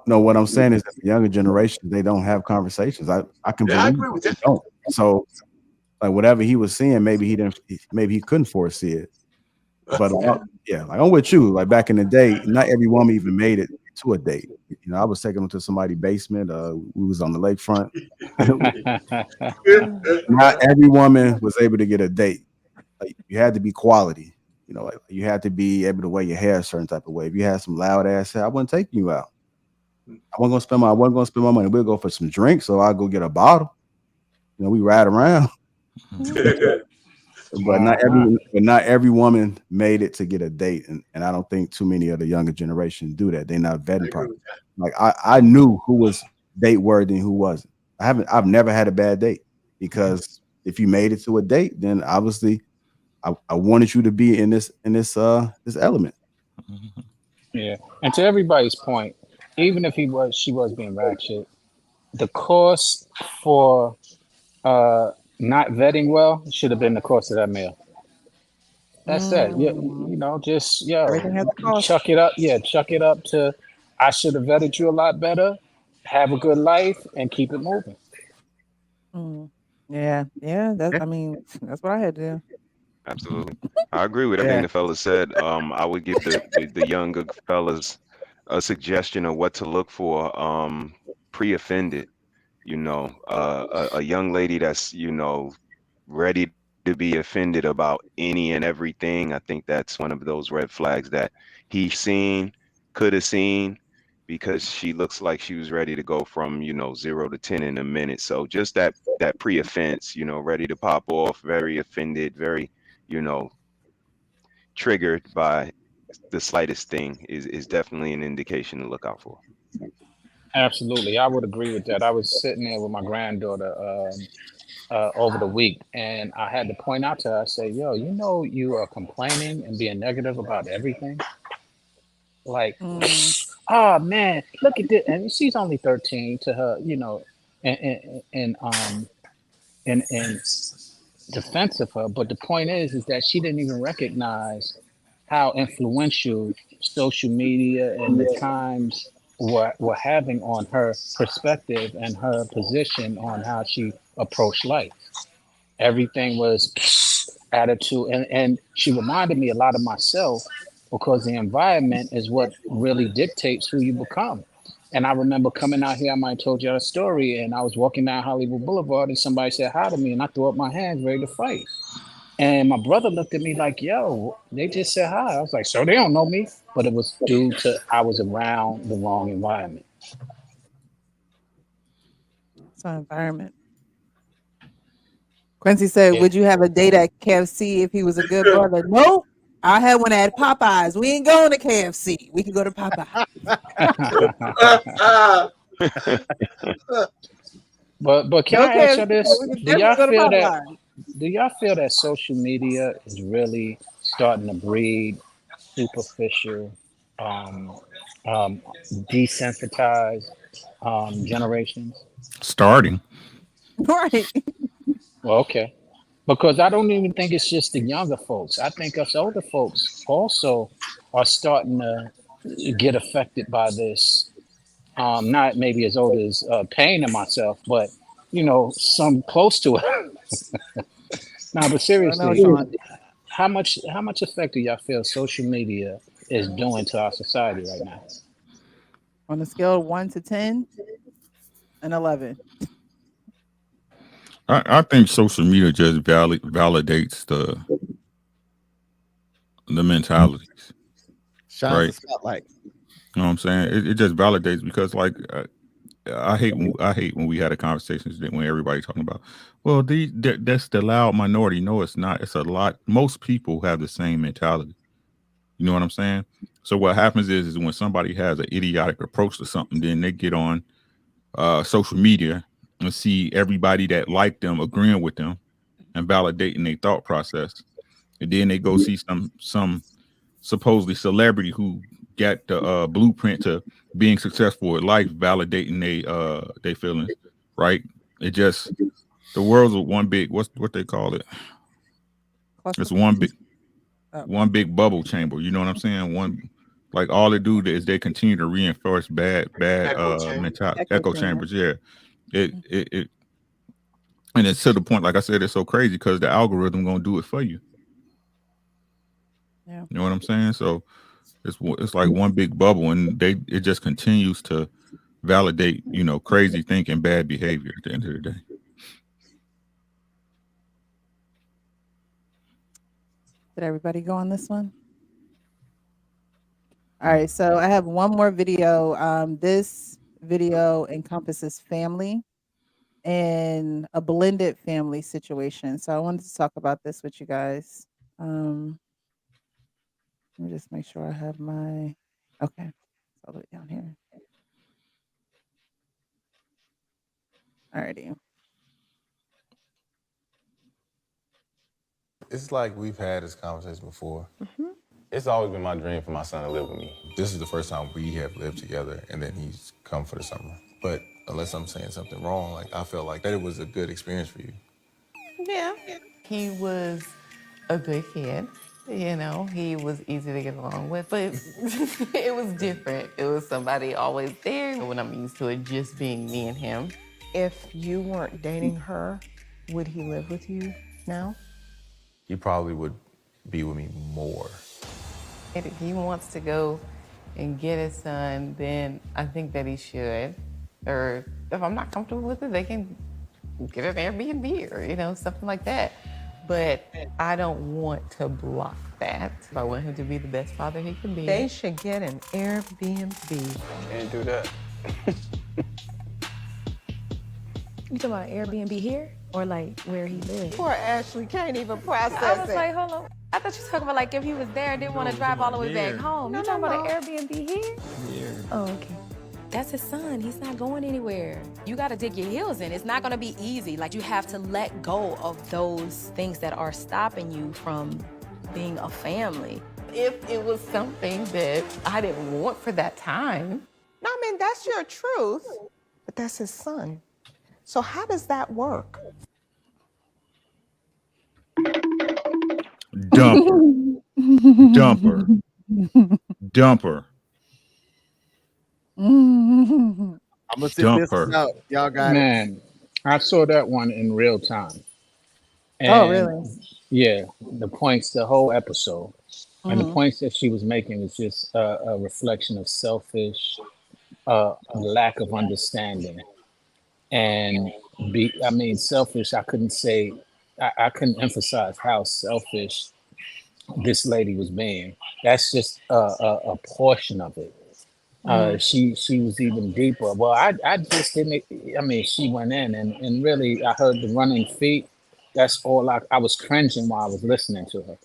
Speaker 15: No, what I'm saying is that the younger generation, they don't have conversations. I can
Speaker 3: Yeah, I
Speaker 15: believe
Speaker 3: agree with
Speaker 15: they
Speaker 3: that.
Speaker 15: don't. So like whatever he was seeing, maybe he couldn't foresee it. But like I'm with you. Like back in the day, not every woman even made it to a date. I was taking them to somebody's basement. We was on the lakefront. Not every woman was able to get a date. Like you had to be quality. Like you had to be able to wear your hair a certain type of way. If you had some loud ass hair, I wasn't taking you out. I wasn't gonna spend my money. We'll go for some drinks, so I'll go get a bottle. We ride around. But not every woman made it to get a date, and I don't think too many of the younger generation do that. They're not vetting properly. Like I knew who was date worthy and who wasn't. I've never had a bad date because if you made it to a date, then obviously I wanted you to be in this element.
Speaker 6: Yeah, and to everybody's point, even if she was being ratchet, the cost for not vetting well should have been the cost of that meal. That's it. Just
Speaker 1: Everything has a cost.
Speaker 6: chuck it up. Yeah, chuck it up to I should have vetted you a lot better. Have a good life and keep it moving.
Speaker 1: Yeah. I mean, that's what I had to do.
Speaker 4: Absolutely. I agree with everything the fellas said. I would give the younger fellas a suggestion of what to look for pre-offended. A young lady that's, ready to be offended about any and everything. I think that's one of those red flags that he could have seen, because she looks like she was ready to go from, 0 to 10 in a minute. So just that pre-offense, ready to pop off, very offended, very, triggered by the slightest thing is definitely an indication to look out for.
Speaker 6: Absolutely. I would agree with that. I was sitting there with my granddaughter over the week, and I had to point out to her, I say, yo, you are complaining and being negative about everything. Like, oh man, look at this. And she's only 13 to her, and defense of her. But the point is that she didn't even recognize how influential social media and the times were having on her perspective and her position on how she approached life. Everything was attitude, and she reminded me a lot of myself because the environment is what really dictates who you become. And I remember coming out here, I might have told you a story, and I was walking down Hollywood Boulevard and somebody said hi to me and I threw up my hands ready to fight. And my brother looked at me like, yo, they just said hi. I was like, so they don't know me, but it was due to I was around the wrong environment.
Speaker 1: It's an environment. Quincy said,
Speaker 6: Yeah.
Speaker 1: would you have a date at KFC if he was a good brother? Nope. I had one at Popeyes. We ain't going to KFC. We can go to Popeyes.
Speaker 6: But can
Speaker 1: No
Speaker 6: I ask y'all
Speaker 1: KFC,
Speaker 6: this?
Speaker 1: we can
Speaker 6: Do
Speaker 1: definitely
Speaker 6: y'all
Speaker 1: go to
Speaker 6: feel that
Speaker 1: Popeyes.
Speaker 6: social media is really starting to breed superficial, desensitized generations?
Speaker 5: Starting.
Speaker 1: Right.
Speaker 6: Well, okay. Because I don't even think it's just the younger folks. I think us older folks also are starting to get affected by this. Not maybe as old as Payne and myself, but some close to it. Now, but
Speaker 1: I know,
Speaker 6: seriously,
Speaker 1: Sean.
Speaker 6: how much effect do y'all feel social media is doing to our society right now?
Speaker 1: On a scale of 1 to 10, an 11.
Speaker 5: I think social media just validates the mentalities,
Speaker 2: Shines
Speaker 5: right?
Speaker 2: the spotlight.
Speaker 5: You know what I'm saying? It just validates because, like, I hate when we had a conversation when everybody talking about, well, that's the loud minority. No, it's not. It's a lot. Most people have the same mentality. You know what I'm saying? So what happens is when somebody has an idiotic approach to something, then they get on social media and see everybody that like them agreeing with them and validating their thought process, and then they go see some supposedly celebrity who got the blueprint to being successful at life, validating they feelings, right? It just, the world's one big, what they call it? It's one big bubble chamber. You know what I'm saying? Like all they do is they continue to reinforce bad mentality, echo chambers. Yeah, it and it's to the point, like I said, it's so crazy because the algorithm gonna do it for you.
Speaker 1: Yeah.
Speaker 5: You know what I'm saying? So it's like one big bubble, and it just continues to validate, crazy thinking, bad behavior at the end of the day.
Speaker 1: Did everybody go on this one? All right, so I have one more video. This video encompasses family and a blended family situation. So I wanted to talk about this with you guys. Let me just make sure I have my, okay, it's all the way down here. Alrighty.
Speaker 16: It's like we've had this conversation before. It's always been my dream for my son to live with me. This is the first time we have lived together, and then he's come for the summer. But unless I'm saying something wrong, like I felt like that it was a good experience for you.
Speaker 17: Yeah. He was a good kid. He was easy to get along with, but it was different. It was somebody always there when I'm used to it just being me and him.
Speaker 18: If you weren't dating her, would he live with you now?
Speaker 16: He probably would be with me more.
Speaker 17: If he wants to go and get his son, then I think that he should. Or if I'm not comfortable with it, they can get an Airbnb or, something like that. But I don't want to block that. I want him to be the best father he can be.
Speaker 18: They should get an Airbnb.
Speaker 16: Can't do that.
Speaker 19: You talking about an Airbnb here or like where he lives?
Speaker 18: Poor Ashley can't even process
Speaker 19: I was
Speaker 18: it.
Speaker 19: like, hold on. I thought you were talking about like if he was there and didn't want to drive all the way back home.
Speaker 18: No,
Speaker 19: You talking
Speaker 18: no,
Speaker 19: about
Speaker 18: no.
Speaker 19: an Airbnb here?
Speaker 16: Yeah.
Speaker 19: Oh, okay. That's his son. He's not going anywhere.
Speaker 20: You got to dig your heels in. It's not going to be easy. Like, you have to let go of those things that are stopping you from being a family.
Speaker 17: If it was something that I didn't want for that time,
Speaker 18: No, I mean, that's your truth, but that's his son. So how does that work?
Speaker 5: Dumper. Dumper. Dumper.
Speaker 2: I'm gonna sit
Speaker 5: Dump
Speaker 2: this
Speaker 5: her.
Speaker 2: one out. Y'all got it.
Speaker 6: Man, I saw that one in real time.
Speaker 1: Oh,
Speaker 6: And
Speaker 1: really?
Speaker 6: yeah, the whole episode. And the
Speaker 1: Mhm.
Speaker 6: points that she was making was just a reflection of selfish, lack of understanding, and I mean, selfish. I couldn't emphasize how selfish this lady was being. That's just a portion of it.
Speaker 1: Mhm.
Speaker 6: She was even deeper. Well, I just didn't. I mean, she went in and really, I heard the running feet. That's all I was cringing while I was listening to her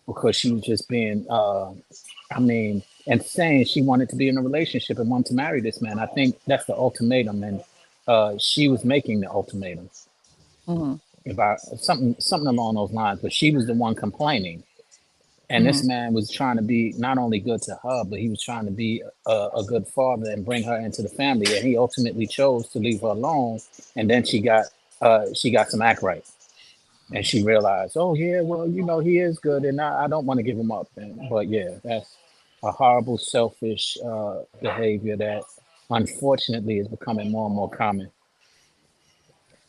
Speaker 6: because she was just being. I mean, and saying she wanted to be in a relationship and wanted to marry this man. I think that's the ultimatum, and she was making the ultimatum.
Speaker 1: Mhm.
Speaker 6: About something along those lines, but she was the one complaining. And this
Speaker 1: Mhm.
Speaker 6: man was trying to be not only good to her, but he was trying to be a good father and bring her into the family. And he ultimately chose to leave her alone. And then she got some act right, and she realized, oh yeah, well he is good, and I don't want to give him up. But yeah, that's a horrible, selfish behavior that unfortunately is becoming more and more common.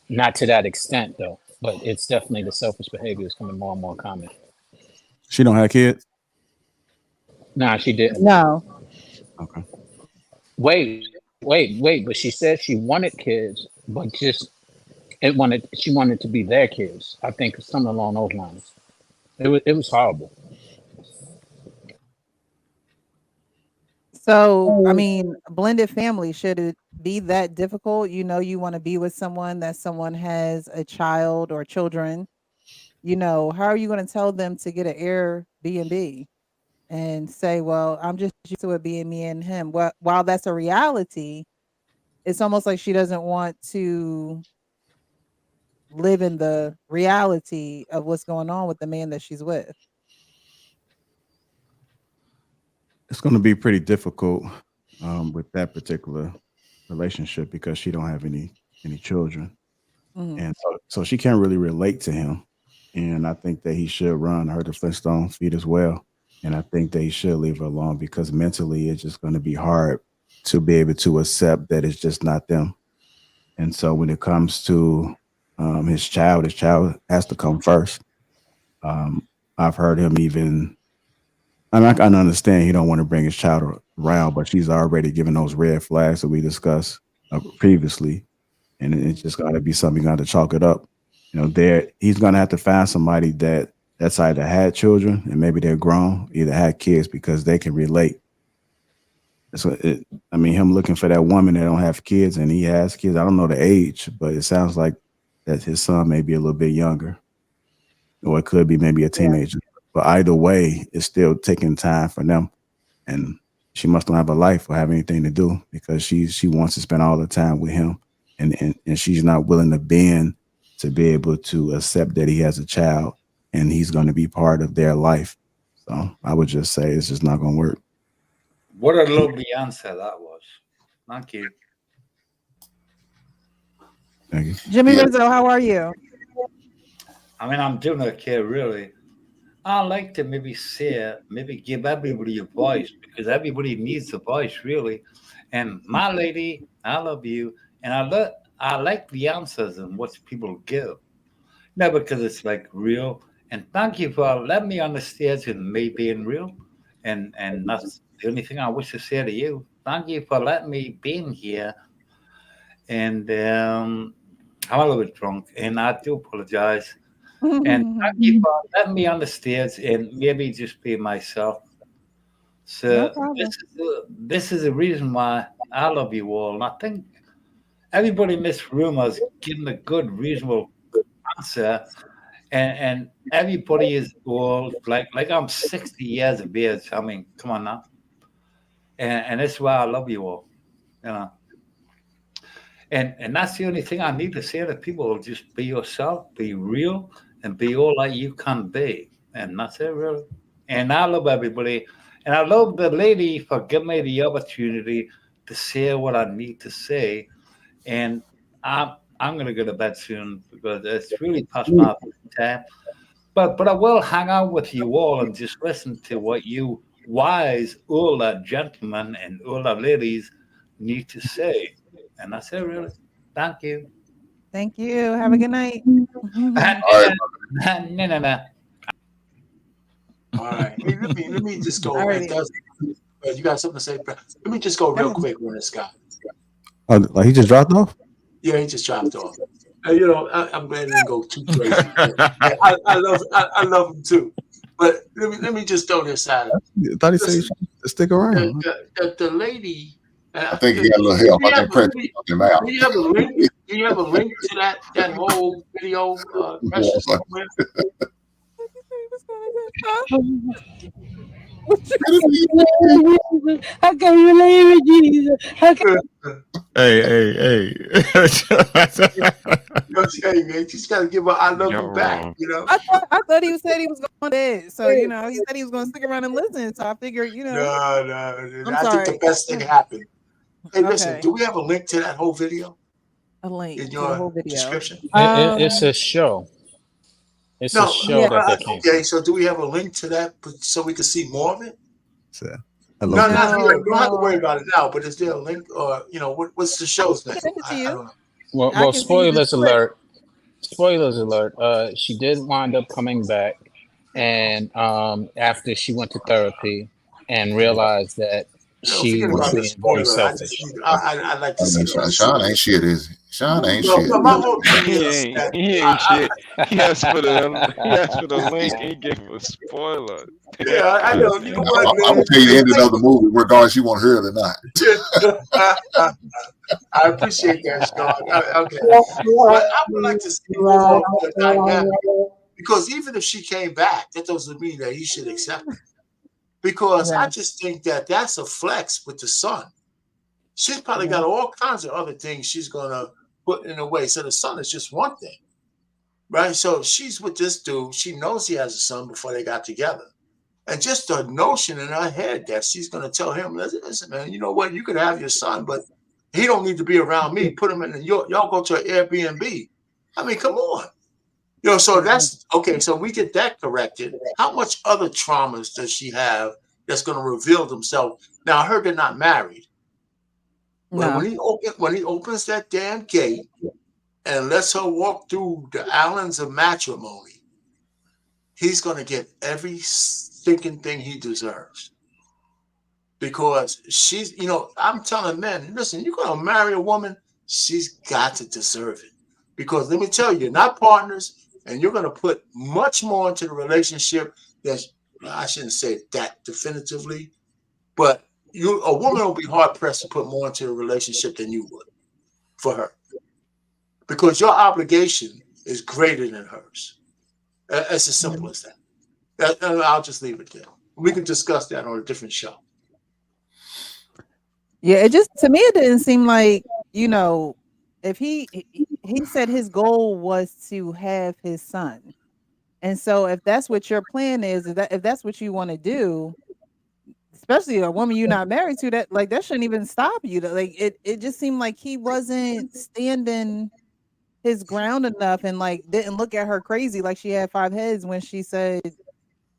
Speaker 6: Not to that extent though, but it's definitely the selfish behavior is becoming more and more common.
Speaker 15: She don't have kids.
Speaker 6: Nah, she didn't.
Speaker 1: No.
Speaker 15: Okay.
Speaker 6: Wait. But she said she wanted kids, but she wanted to be their kids. I think something along those lines. It was horrible.
Speaker 1: So, I mean, blended family, should it be that difficult? You know, you want to be with someone that someone has a child or children. You know, how are you going to tell them to get an Airbnb and say, well, I'm just used to it being me and him? Well, while that's a reality, it's almost like she doesn't want to live in the reality of what's going on with the man that she's with.
Speaker 15: It's going to be pretty difficult with that particular relationship because she don't have any children,
Speaker 1: Mhm.
Speaker 15: and so she can't really relate to him. And I think that he should run her to Flintstone feet as well. And I think that he should leave her alone because mentally it's just going to be hard to be able to accept that it's just not them. And so when it comes to his child has to come first. I've heard him even. I can understand he don't want to bring his child around, but she's already given those red flags that we discussed previously, and it's just got to be something. Got to chalk it up. You know, he's gonna have to find somebody that's either had children and maybe they're grown, either had kids because they can relate. So I mean, him looking for that woman that don't have kids and he has kids. I don't know the age, but it sounds like that his son may be a little bit younger, or it could be maybe a teenager. But either way, it's still taking time for them, and she must not have a life or have anything to do because she wants to spend all the time with him, and she's not willing to bend to be able to accept that he has a child and he's going to be part of their life. So I would just say it's just not going to work.
Speaker 21: What a lovely answer that was. Thank you.
Speaker 15: Thank you.
Speaker 1: Jimmy Rizzo, how are you?
Speaker 21: I mean, I'm doing okay, really. I like to maybe give everybody a voice because everybody needs a voice, really. And my lady, I love you, and I like the answers and what people give. No, because it's like real. And thank you for letting me on the stage and me being real. And that's the only thing I wish to say to you. Thank you for letting me being here. And I'm a little bit drunk, and I do apologize. And thank you for letting me on the stage and maybe just be myself.
Speaker 1: No
Speaker 21: So
Speaker 1: problem.
Speaker 21: this is the reason why I love you all. And I think everybody in this room has given a good, reasonable answer. And everybody is old, like I'm 60 years of age. I mean, come on now. And that's why I love you all. You know. And that's the only thing I need to say to people. Just be yourself, be real, and be all that you can be. And that's it, really. And I love everybody. And I love the lady for giving me the opportunity to say what I need to say. And I'm going to go to bed soon because it's really past my time. But I will hang out with you all and just listen to what you wise older gentlemen and older ladies need to say. And that's it, really. Thank you.
Speaker 1: Thank you. Have a good night.
Speaker 21: No.
Speaker 3: All right. Hey, let me just go.
Speaker 1: Alrighty.
Speaker 3: You got something to say? Let me just go real quick on this guy.
Speaker 15: Like he just dropped off?
Speaker 3: Yeah, he just dropped off. You know, I'm glad he didn't go too crazy. I love him too. But let me just throw this out.
Speaker 15: I thought he said he should stick around.
Speaker 3: The lady.
Speaker 7: I think he got a little help. I think Precious helped him out.
Speaker 3: Do you have a link? Do you have a link to that whole video? Precious, somewhere?
Speaker 10: How can you believe in Jesus? How can
Speaker 5: Hey.
Speaker 3: Okay, man. You just gotta give her "I love you" back. You know.
Speaker 1: I thought he said he was going to bed. So you know, he said he was going to stick around and listen. So I figured, you know.
Speaker 3: No.
Speaker 1: I'm
Speaker 3: I
Speaker 1: sorry.
Speaker 3: think the best thing happened. Hey, listen.
Speaker 1: Okay.
Speaker 3: Do we have a link to that whole video
Speaker 1: A link
Speaker 3: in
Speaker 1: to
Speaker 3: your
Speaker 1: the whole video.
Speaker 3: description?
Speaker 6: It's a show. It's a show that they came.
Speaker 3: Okay, so do we have a link to that so we can see more of it?
Speaker 15: Hello.
Speaker 3: No, you don't have to worry about it now. But is there a link, or you know, what's the show's name? I don't know.
Speaker 6: Well, spoilers alert. Spoilers alert. She did wind up coming back, and after she went to therapy and realized that she
Speaker 3: forget
Speaker 6: was
Speaker 3: about the
Speaker 6: being very
Speaker 3: spoiler.
Speaker 6: selfish.
Speaker 3: I like to see it.
Speaker 7: Sean ain't shit, is he? Sean ain't
Speaker 3: No,
Speaker 7: shit.
Speaker 3: no, my whole thing
Speaker 4: He
Speaker 3: is
Speaker 4: ain't,
Speaker 3: that
Speaker 4: he ain't shit. He asked for the link. He gave a spoiler.
Speaker 3: Yeah, I know. You know what,
Speaker 7: I'm gonna tell you the ending of the movie, regardless you want to hear it or not.
Speaker 3: I appreciate that, Sean. Okay, but I would like to see more of the dynamic, because even if she came back, that doesn't mean that he should accept it. Because I just think that that's a flex with the son. She's probably got all kinds of other things she's gonna put in the way. So the son is just one thing, right? So she's with this dude. She knows he has a son before they got together. And just the notion in her head that she's going to tell him, listen, man, you know what? You could have your son, but he don't need to be around me. Put him in y'all go to an Airbnb. I mean, come on. You know, so that's okay. So we get that corrected. How much other traumas does she have that's going to reveal themselves? Now, I heard they're not married. But when he opens that damn gate and lets her walk through the islands of matrimony, he's going to get every stinking thing he deserves. Because she's, you know, I'm telling men, listen, you're going to marry a woman, she's got to deserve it. Because let me tell you, you're not partners, and you're going to put much more into the relationship than, I shouldn't say that definitively, but a woman will be hard pressed to put more into a relationship than you would for her, because your obligation is greater than hers. It's as simple as that. I'll just leave it there. We can discuss that on a different show.
Speaker 1: Yeah, it just, to me, it didn't seem like, you know, if he said his goal was to have his son, and so if that's what your plan is, if that's what you want to do, especially a woman you're not married to, that shouldn't even stop you. It just seemed like he wasn't standing his ground enough, and didn't look at her crazy like she had 5 heads when she said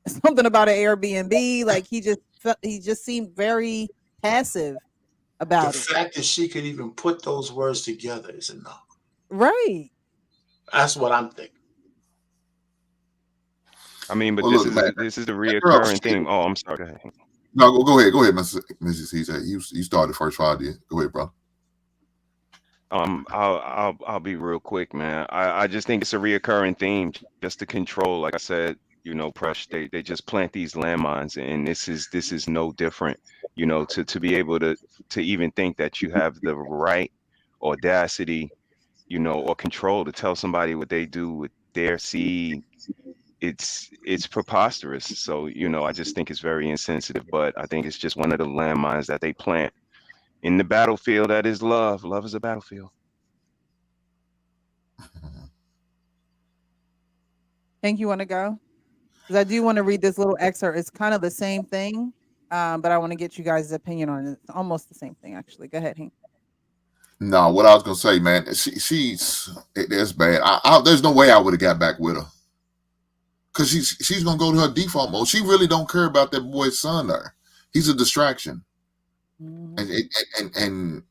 Speaker 1: something about an Airbnb. Like he just seemed very passive about
Speaker 3: The
Speaker 1: it.
Speaker 3: fact that she could even put those words together is enough.
Speaker 1: Right.
Speaker 3: That's what I'm thinking.
Speaker 4: I mean, but
Speaker 7: Well,
Speaker 4: this is a
Speaker 7: girl,
Speaker 4: reoccurring theme. Oh, I'm sorry. Go ahead.
Speaker 7: No, go ahead, Mrs. Caesar. You started first, so I did. Go ahead, bro.
Speaker 4: I'll be real quick, man. I just think it's a reoccurring theme, just to control. Like I said, you know, Prush, they just plant these landmines, and this is no different. You know, to be able to even think that you have the right audacity, you know, or control to tell somebody what they do with their seed, it's preposterous. So, you know, I just think it's very insensitive, but I think it's just one of the landmines that they plant in the battlefield that is love. Love is a battlefield.
Speaker 1: Think you want to go? Because I do want to read this little excerpt. It's kind of the same thing, but I want to get you guys' opinion on it. It's almost the same thing, actually. Go ahead, Hank.
Speaker 7: No, what I was gonna say, man, it's bad. There's no way I would have got back with her, because she's gonna go to her default mode. She really don't care about that boy's son there. He's a distraction, and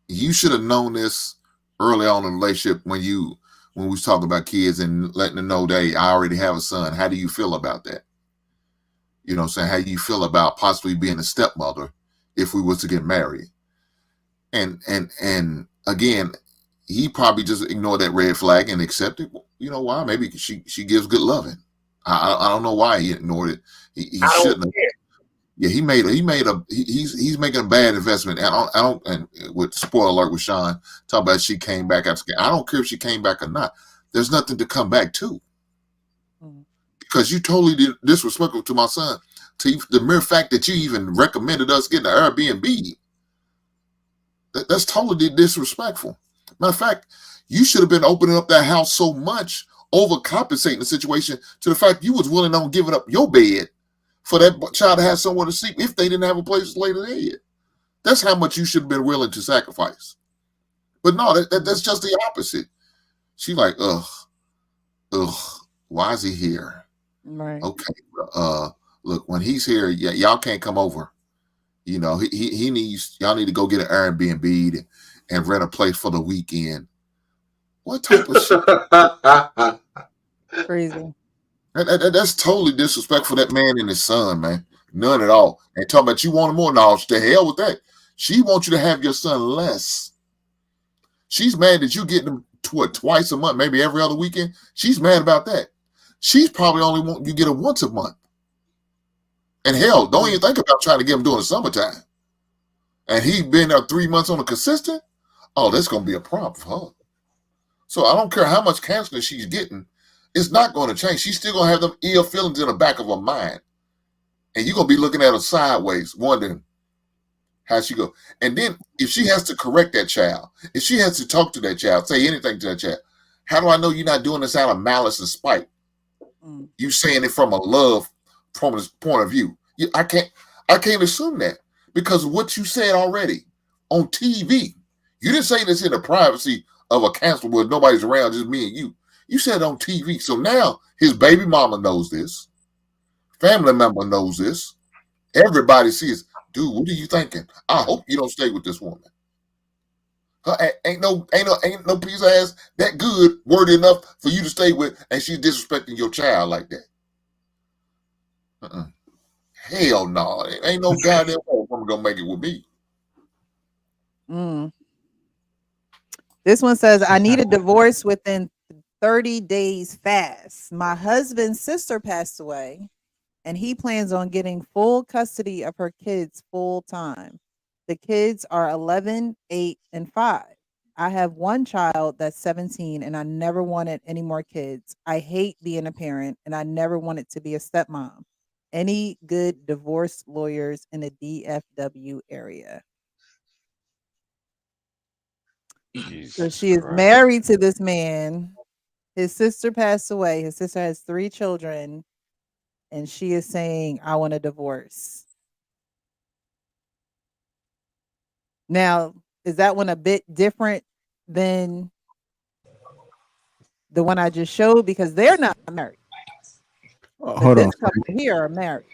Speaker 7: you should have known this early on in the relationship when we was talking about kids and letting them know, I already have a son. How do you feel about that? You know what I'm saying? How you feel about possibly being a stepmother if we was to get married. And again, he probably just ignored that red flag and accepted. You know why? Maybe she gives good loving. I don't know why he ignored it. He shouldn't have. Yeah, he's making a bad investment. And I don't and with spoiler alert with Sean, talk about she came back after. I don't care if she came back or not. There's nothing to come back to. Because you totally disrespectful to my son. To the mere fact that you even recommended us getting an Airbnb, that's totally disrespectful. Matter of fact, you should have been opening up that house so much, overcompensating the situation to the fact you was willing on giving up your bed for that child to have somewhere to sleep if they didn't have a place to lay their head. That's how much you should have been willing to sacrifice. But no, that's just the opposite. She like, ugh, why is he here?
Speaker 1: Right.
Speaker 7: Okay, look, when he's here, y'all can't come over. You know, he needs, y'all need to go get an Airbnb and rent a place for the weekend. What type of shit?
Speaker 1: Crazy.
Speaker 7: That's totally disrespectful for that man and his son, man. None at all. And talking about you want more knowledge, to hell with that. She wants you to have your son less. She's mad that you get them twice a month, maybe every other weekend. She's mad about that. She's probably only want you get him once a month. And hell, don't even think about trying to get him during the summertime. And he's been there 3 months on a consistent. Oh, that's going to be a problem for her. So I don't care how much counseling she's getting. It's not going to change. She's still going to have them ill feelings in the back of her mind. And you're going to be looking at her sideways, wondering how she go. And then if she has to correct that child, if she has to talk to that child, say anything to that child, how do I know you're not doing this out of malice and spite? You saying it from a love point of view. I can't assume that because of what you said already on TV. You didn't say this in the privacy of a council where nobody's around, just me and you. You said it on TV. So now his baby mama knows this. Family member knows this. Everybody sees, dude, what are you thinking? I hope you don't stay with this woman. Ain't no piece of ass that good worthy enough for you to stay with, and she's disrespecting your child like that. Hell no. Ain't no goddamn woman gonna make it with me.
Speaker 1: This one says, I need a divorce within 30 days fast. My husband's sister passed away, and he plans on getting full custody of her kids full time. The kids are 11, 8, and 5. I have one child that's 17, and I never wanted any more kids. I hate being a parent, and I never wanted to be a stepmom. Any good divorce lawyers in the DFW area? So she is married to this man. His sister passed away. His sister has 3 children, and she is saying, I want a divorce. Now, is that one a bit different than the one I just showed? Because they're not married.
Speaker 15: Hold on.
Speaker 1: This couple here are married.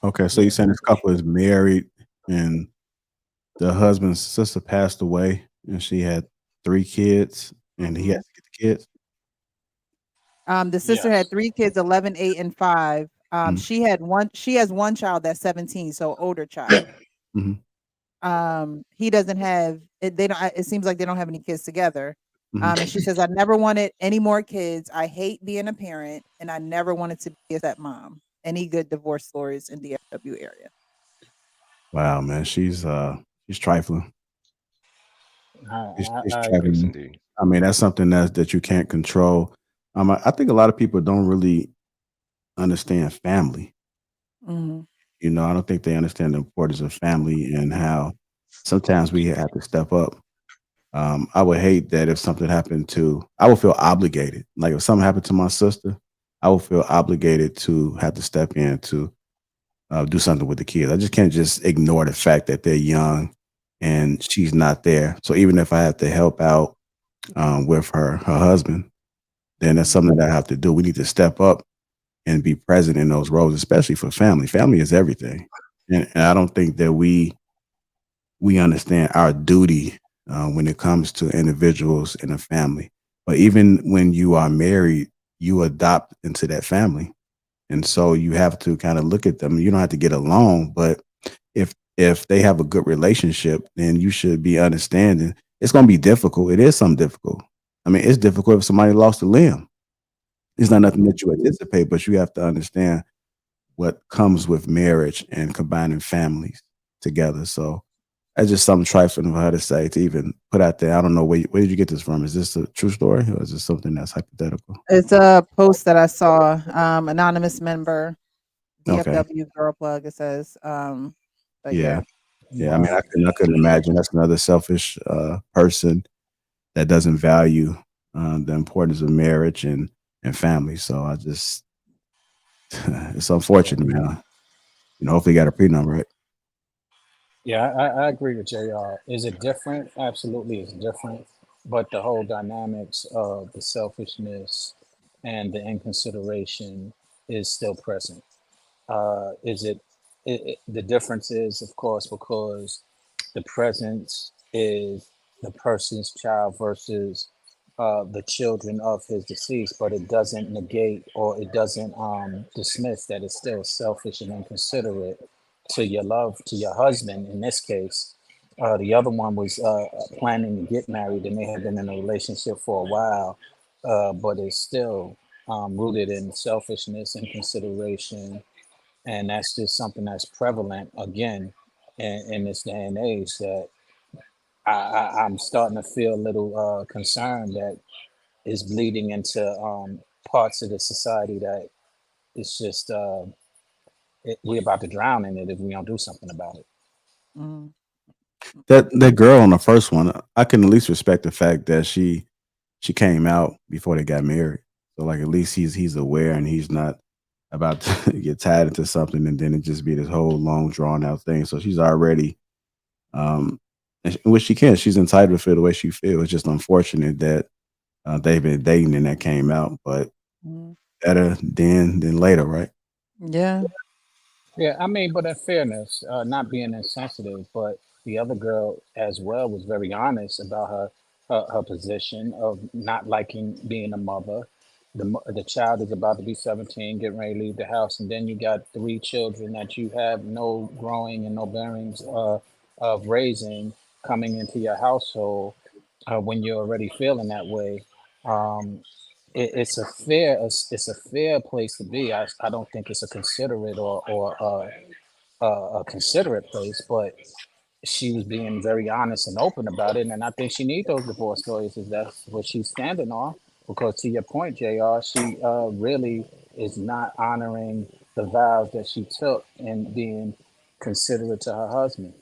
Speaker 15: Okay, so you're saying this couple is married and the husband's sister passed away and she had 3 kids and he has to get the kids?
Speaker 1: The sister had 3 kids, 11, 8, and 5. She has one child that's 17, so older child. He doesn't have it seems like they don't have any kids together. And she says, I never wanted any more kids. I hate being a parent, and I never wanted to be a stepmom. Any good divorce stories in the DFW area?
Speaker 15: Wow, man, she's trifling. She's trifling. I mean, that's something that you can't control. I think a lot of people don't really understand family. You know, I don't think they understand the importance of family and how sometimes we have to step up. I would hate that if something happened I would feel obligated. Like if something happened to my sister, I would feel obligated to have to step in to do something with the kids. I just can't just ignore the fact that they're young and she's not there. So even if I have to help out with her husband, then that's something that I have to do. We need to step up and be present in those roles, especially for family. Family is everything. And I don't think that we understand our duty when it comes to individuals in a family. But even when you are married, you adopt into that family. And so you have to kind of look at them. You don't have to get along, but if they have a good relationship, then you should be understanding. It's going to be difficult. It is something difficult. I mean, it's difficult if somebody lost a limb. It's not nothing that you anticipate, but you have to understand what comes with marriage and combining families together. So that's just something trifling for her to say, to even put out there. I don't know where did you get this from? Is this a true story or is this something that's hypothetical?
Speaker 1: It's a post that I saw, anonymous member,
Speaker 15: Okay.
Speaker 1: DFW Girl Plug. It says, but
Speaker 15: Yeah.
Speaker 1: yeah.
Speaker 15: I mean, I couldn't imagine. That's another selfish person that doesn't value the importance of marriage and family. So I just, it's unfortunate, man. Hopefully you got a prenup, right?
Speaker 6: Yeah, I agree with JR. Is it different? Absolutely, it's different. But the whole dynamics of the selfishness and the inconsideration is still present. The difference is, of course, because the presence is the person's child versus the children of his deceased, but it doesn't negate or it doesn't dismiss that it's still selfish and inconsiderate to your husband in this case. The other one was planning to get married and they had been in a relationship for a while, but it's still rooted in selfishness and consideration. And that's just something that's prevalent again in this day and age that I'm starting to feel a little concerned that is bleeding into parts of the society that it's just we're about to drown in it if we don't do something about it.
Speaker 1: Mm.
Speaker 15: That girl on the first one, I can at least respect the fact that she came out before they got married. So like at least he's aware and he's not about to get tied into something and then it just be this whole long drawn out thing. So she's already which she can. She's entitled to feel the way she feels. It's just unfortunate that they've been dating and that came out, but better then than later, right?
Speaker 1: Yeah.
Speaker 6: Yeah, I mean, but in fairness, not being insensitive, but the other girl as well was very honest about her position of not liking being a mother. The child is about to be 17, getting ready to leave the house, and then you got 3 children that you have no growing and no bearings of raising coming into your household when you're already feeling that way. It's a fair place to be. I don't think it's a considerate or a considerate place, but she was being very honest and open about it, and I think she needs those divorce lawyers if that's what she's standing on. Because to your point, JR, she really is not honoring the vows that she took and being considerate to her husband.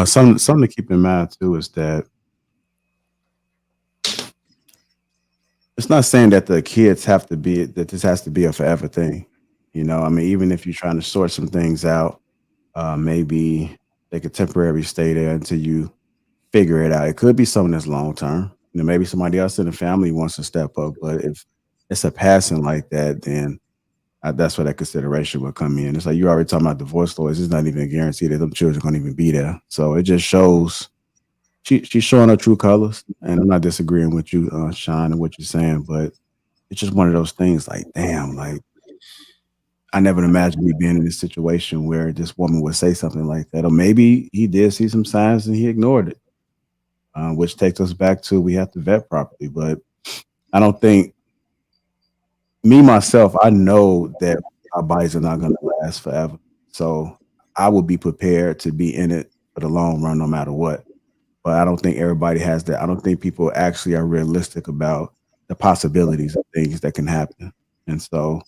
Speaker 15: Something to keep in mind too is that it's not saying that the kids have to be that this has to be a forever thing. I mean, even if you're trying to sort some things out, maybe they could temporarily stay there until you figure it out. It could be something that's long term. Maybe somebody else in the family wants to step up, but if it's a passing like that, then that's where that consideration will come in. It's like you already talking about divorce lawyers. It's not even a guarantee that them children are going to even be there. So it just shows she's showing her true colors. And I'm not disagreeing with you, Sean, and what you're saying, but it's just one of those things like, damn, like I never imagined me being in this situation where this woman would say something like that. Or maybe he did see some signs and he ignored it, which takes us back to we have to vet properly. But I don't think myself, I know that our bodies are not going to last forever. So I would be prepared to be in it for the long run, no matter what. But I don't think everybody has that. I don't think people actually are realistic about the possibilities of things that can happen. And so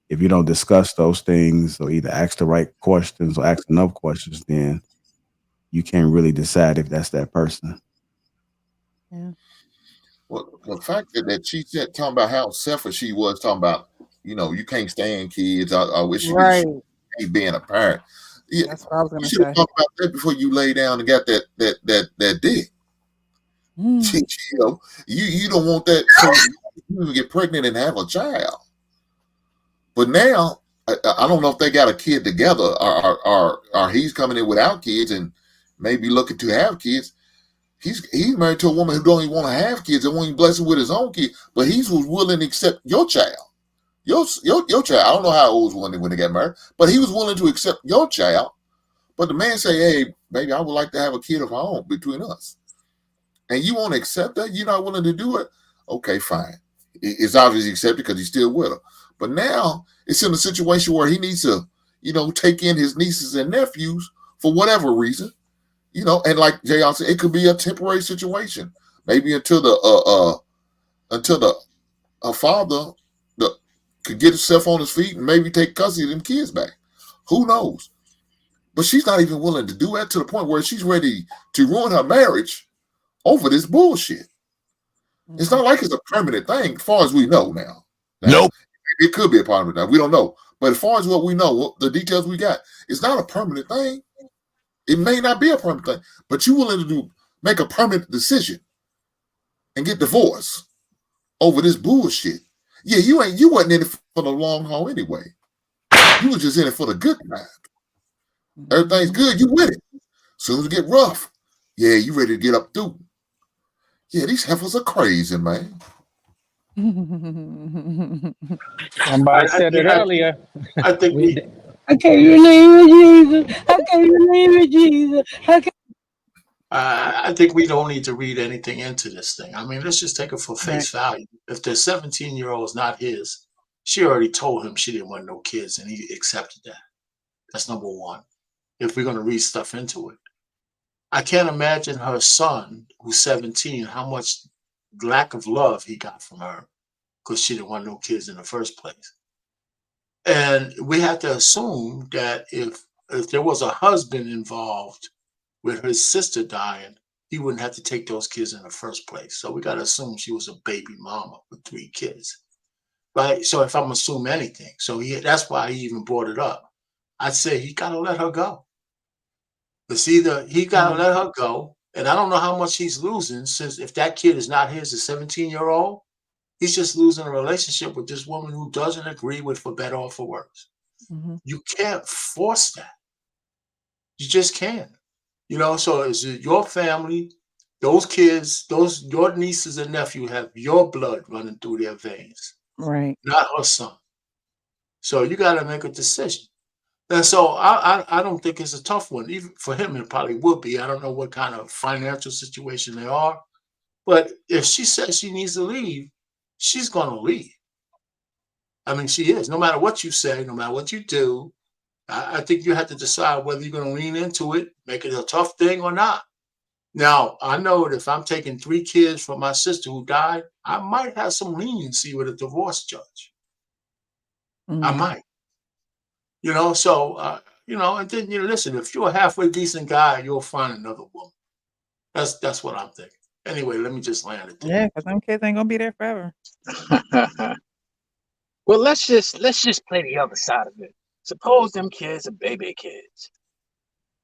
Speaker 15: if you don't discuss those things or either ask the right questions or ask enough questions, then you can't really decide if that's that person.
Speaker 1: Yeah.
Speaker 7: Well, the fact that she said talking about how selfish she was, talking about, you can't stand kids. I wish you
Speaker 1: Right.
Speaker 7: ain't being a parent. Yeah,
Speaker 1: That's what I was
Speaker 7: you
Speaker 1: gonna
Speaker 7: should have
Speaker 1: say.
Speaker 7: talked about that before you lay down and got that dick. You don't want that, so you get pregnant and have a child. But now I don't know if they got a kid together or he's coming in without kids and maybe looking to have kids. He's married to a woman who don't even want to have kids and won't even bless him with his own kid, but he's willing to accept your child. your child. I don't know how old was when they got married, but he was willing to accept your child. But the man say, "Hey, baby, I would like to have a kid of my own between us," and you won't accept that. You're not willing to do it. Okay, fine. It's obviously accepted because he's still with her. But now it's in a situation where he needs to, take in his nieces and nephews for whatever reason, and like J.R. said, it could be a temporary situation, maybe until the father could get himself on his feet and maybe take custody of them kids back. Who knows? But she's not even willing to do that, to the point where she's ready to ruin her marriage over this bullshit. It's not like it's a permanent thing, as far as we know now. Nope. It could be a permanent thing. We don't know. But as far as what we know, the details we got, it's not a permanent thing. It may not be a permanent thing, but you're willing to make a permanent decision and get divorced over this bullshit. Yeah, you wasn't in it for the long haul anyway. You was just in it for the good time. Everything's good, you with it. As soon as it get rough, yeah, you ready to get up through. Yeah, these heifers are crazy, man.
Speaker 6: Somebody said it earlier.
Speaker 3: I think
Speaker 10: I can't believe it, Jesus. I can't believe it, Jesus.
Speaker 3: I think we don't need to read anything into this thing. I mean, let's just take it for face value. If the 17-year-old is not his, she already told him she didn't want no kids, and he accepted that. That's number one. If we're going to read stuff into it, I can't imagine her son, who's 17, how much lack of love he got from her because she didn't want no kids in the first place. And we have to assume that if there was a husband involved with his sister dying, he wouldn't have to take those kids in the first place. So we got to assume she was a baby mama with 3 kids, right? So if I'm assuming anything, that's why he even brought it up. I'd say he got to let her go. It's either he got to let her go, and I don't know how much he's losing, since if that kid is not his, a 17-year-old, he's just losing a relationship with this woman who doesn't agree with, for better or for worse. You can't force that. You just can't. So it's your family, those kids, your nieces and nephew have your blood running through their veins,
Speaker 1: Right.
Speaker 3: not her son. So you got to make a decision. And so I don't think it's a tough one. Even for him, it probably would be. I don't know what kind of financial situation they are. But if she says she needs to leave, she's going to leave. I mean, she is. No matter what you say, no matter what you do, I think you have to decide whether you're going to lean into it, make it a tough thing or not. Now, I know that if I'm taking 3 kids from my sister who died, I might have some leniency with a divorce judge. I might. And then, listen, if you're a halfway decent guy, you'll find another woman. That's what I'm thinking. Anyway, let me just land it there.
Speaker 1: Yeah, because them kids ain't gonna be there forever.
Speaker 11: Well, let's just play the other side of it. Suppose them kids are baby kids,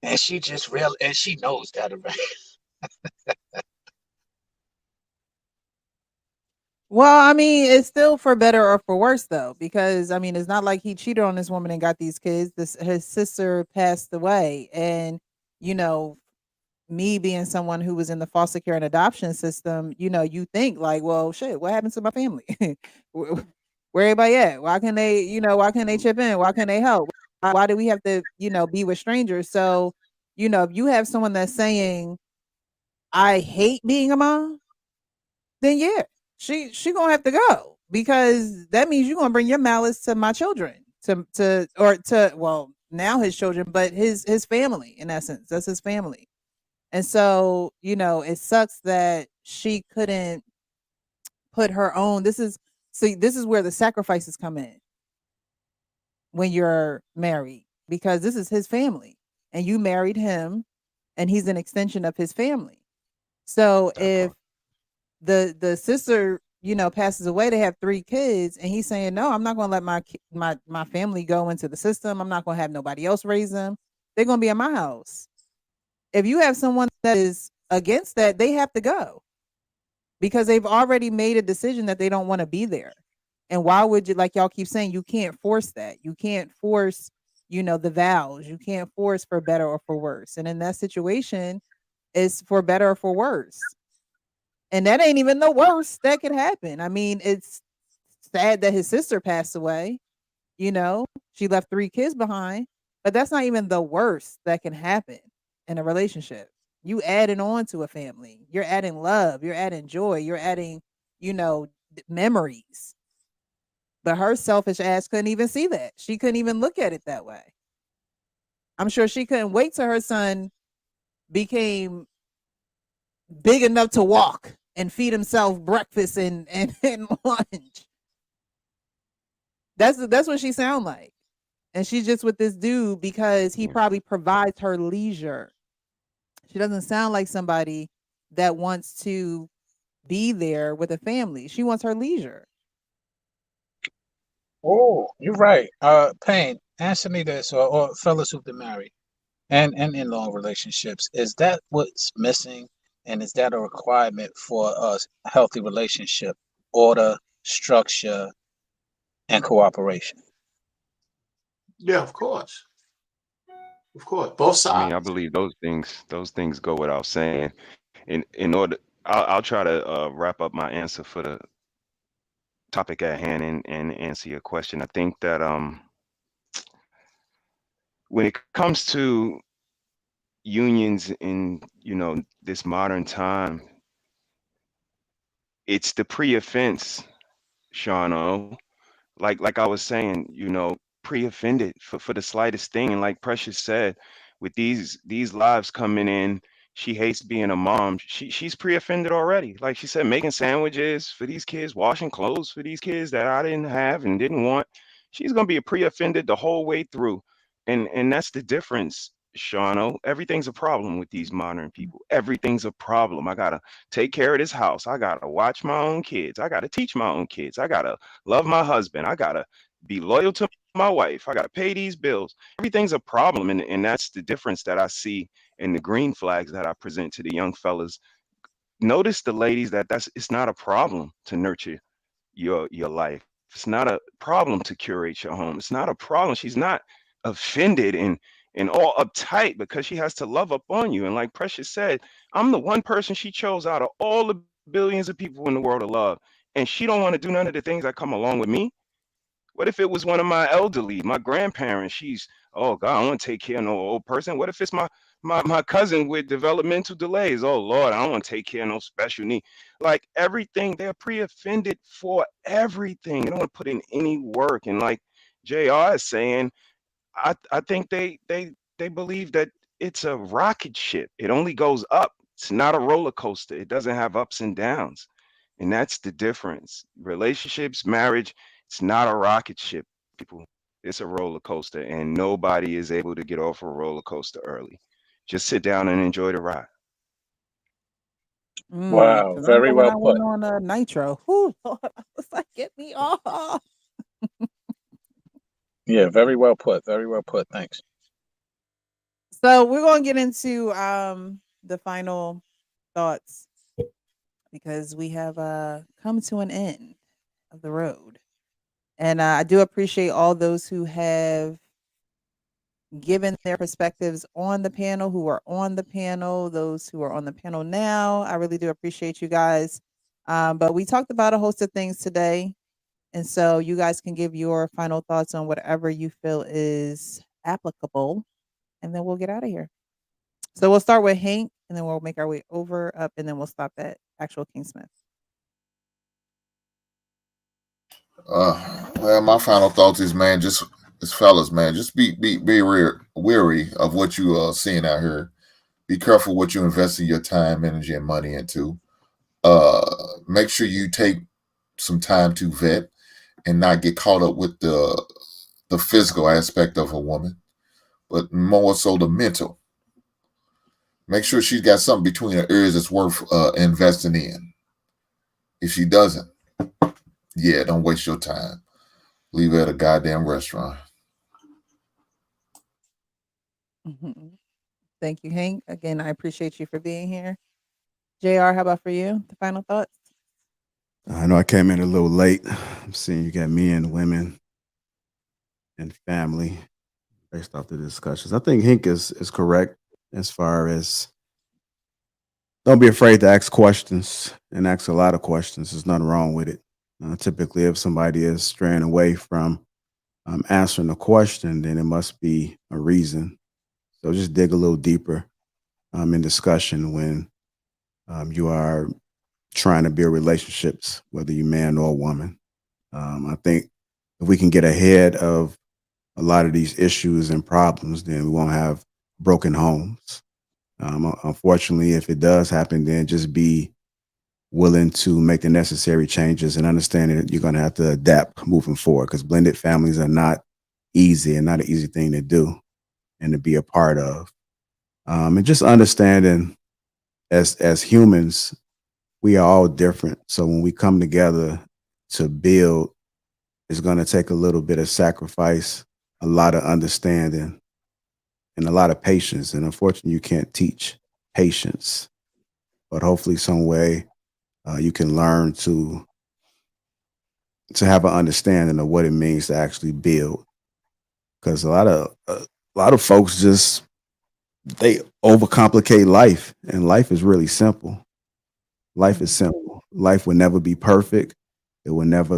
Speaker 11: and she knows that already.
Speaker 1: Well, I mean, it's still for better or for worse, though, because I mean, it's not like he cheated on this woman and got these kids. His sister passed away, and me being someone who was in the foster care and adoption system, you think like, well, shit, what happened to my family? Where everybody at? Why can they, why can't they chip in? Why can't they help? Why do we have to, be with strangers? So, if you have someone that's saying, I hate being a mom, then yeah, she gonna have to go, because that means you're gonna bring your malice to my children, now his children, but his family, in essence. That's his family. And so, it sucks that she couldn't put her own. This is where the sacrifices come in when you're married, because this is his family and you married him and he's an extension of his family. So if the sister, passes away, they have 3 kids, and he's saying, no, I'm not going to let my family go into the system. I'm not going to have nobody else raise them. They're going to be in my house. If you have someone that is against that, they have to go, because they've already made a decision that they don't want to be there. And why would you, like y'all keep saying, you can't force that. You can't force, the vows. You can't force for better or for worse. And in that situation, it's for better or for worse. And that ain't even the worst that could happen. I mean, it's sad that his sister passed away. You know, she left 3 kids behind, but that's not even the worst that can happen in a relationship. You adding on to a family. You're adding love, you're adding joy, you're adding, memories. But her selfish ass couldn't even see that. She couldn't even look at it that way. I'm sure she couldn't wait till her son became big enough to walk and feed himself breakfast and lunch. That's what she sound like. And she's just with this dude because he probably provides her leisure. She doesn't sound like somebody that wants to be there with a family. She wants her leisure.
Speaker 6: Oh, you're right. Payne, answer me this, or fellas who've been married and in long relationships. Is that what's missing? And is that a requirement for a healthy relationship? Order, structure, and cooperation.
Speaker 3: Yeah, of course. Of course. Both sides.
Speaker 4: I mean, I believe those things go without saying. In order, I'll try to wrap up my answer for the topic at hand and answer your question. I think that when it comes to unions in this modern time, it's the pre-offense, Sean. Like I was saying, pre-offended for the slightest thing. And like Precious said, with these lives coming in, she hates being a mom. She's pre-offended already. Like she said, making sandwiches for these kids, washing clothes for these kids that I didn't have and didn't want. She's gonna be a pre-offended the whole way through. And that's the difference, Sean. Everything's a problem with these modern people. Everything's a problem. I gotta take care of this house. I gotta watch my own kids. I gotta teach my own kids. I gotta love my husband. I gotta be loyal to my wife. I gotta pay these bills. Everything's a problem. And that's the difference that I see in the green flags that I present to the young fellas. Notice the ladies it's not a problem to nurture your life. It's not a problem to curate your home. It's not a problem. She's not offended and all uptight because she has to love up on you. And like Precious said, I'm the one person she chose out of all the billions of people in the world to love. And she don't want to do none of the things that come along with me. What if it was one of my elderly, my grandparents? She's, oh God, I don't want to take care of no old person. What if it's my cousin with developmental delays? Oh Lord, I don't want to take care of no special need. Like everything, they're pre-offended for everything. They don't want to put in any work. And like JR is saying, I think they believe that it's a rocket ship. It only goes up. It's not a roller coaster. It doesn't have ups and downs. And that's the difference. Relationships, marriage, it's not a rocket ship, people. It's a roller coaster, and nobody is able to get off a roller coaster early. Just sit down and enjoy the ride.
Speaker 6: Wow,
Speaker 1: 'Cause I
Speaker 6: very
Speaker 1: know when
Speaker 6: well
Speaker 1: I
Speaker 6: put.
Speaker 1: went on Nitro. Whew, Lord, I was like, get me off.
Speaker 6: Yeah, very well put. Very well put. Thanks.
Speaker 1: So we're gonna get into the final thoughts because we have come to an end of the road. And I do appreciate all those who have given their perspectives on the panel, who are on the panel, those who are on the panel now. I really do appreciate you guys. But we talked about a host of things today. And so you guys can give your final thoughts on whatever you feel is applicable. And then we'll get out of here. So we'll start with Hank, and then we'll make our way over, up, and then we'll stop at actual King Smith.
Speaker 7: Well, my final thoughts is, man, just as fellas, man, just be weary of what you are seeing out here. Be careful what you invest in your time, energy, and money into. Make sure you take some time to vet and not get caught up with the physical aspect of a woman, but more so the mental. Make sure she's got something between her ears that's worth investing in. If she doesn't, yeah, don't waste your time. Leave her at a goddamn restaurant.
Speaker 1: Thank you, Hank. Again, I appreciate you for being here. JR, how about for you? The final thoughts?
Speaker 15: I know I came in a little late. I'm seeing you got men, women, and family based off the discussions. I think Hank is correct as far as don't be afraid to ask questions and ask a lot of questions. There's nothing wrong with it. Typically, if somebody is straying away from answering a question, then it must be a reason. So just dig a little deeper in discussion when you are trying to build relationships, whether you're man or woman. I think if we can get ahead of a lot of these issues and problems, then we won't have broken homes. Unfortunately, if it does happen, then just be willing to make the necessary changes and understand that you're going to have to adapt moving forward, because blended families are not easy and not an easy thing to do and to be a part of. And just understanding as humans, we are all different. So when we come together to build, it's going to take a little bit of sacrifice, a lot of understanding, and a lot of patience. And unfortunately, you can't teach patience, but hopefully some way you can learn to have an understanding of what it means to actually build. Because a lot of folks just, they overcomplicate life, and life is really simple. Life is simple. Life will never be perfect. It will never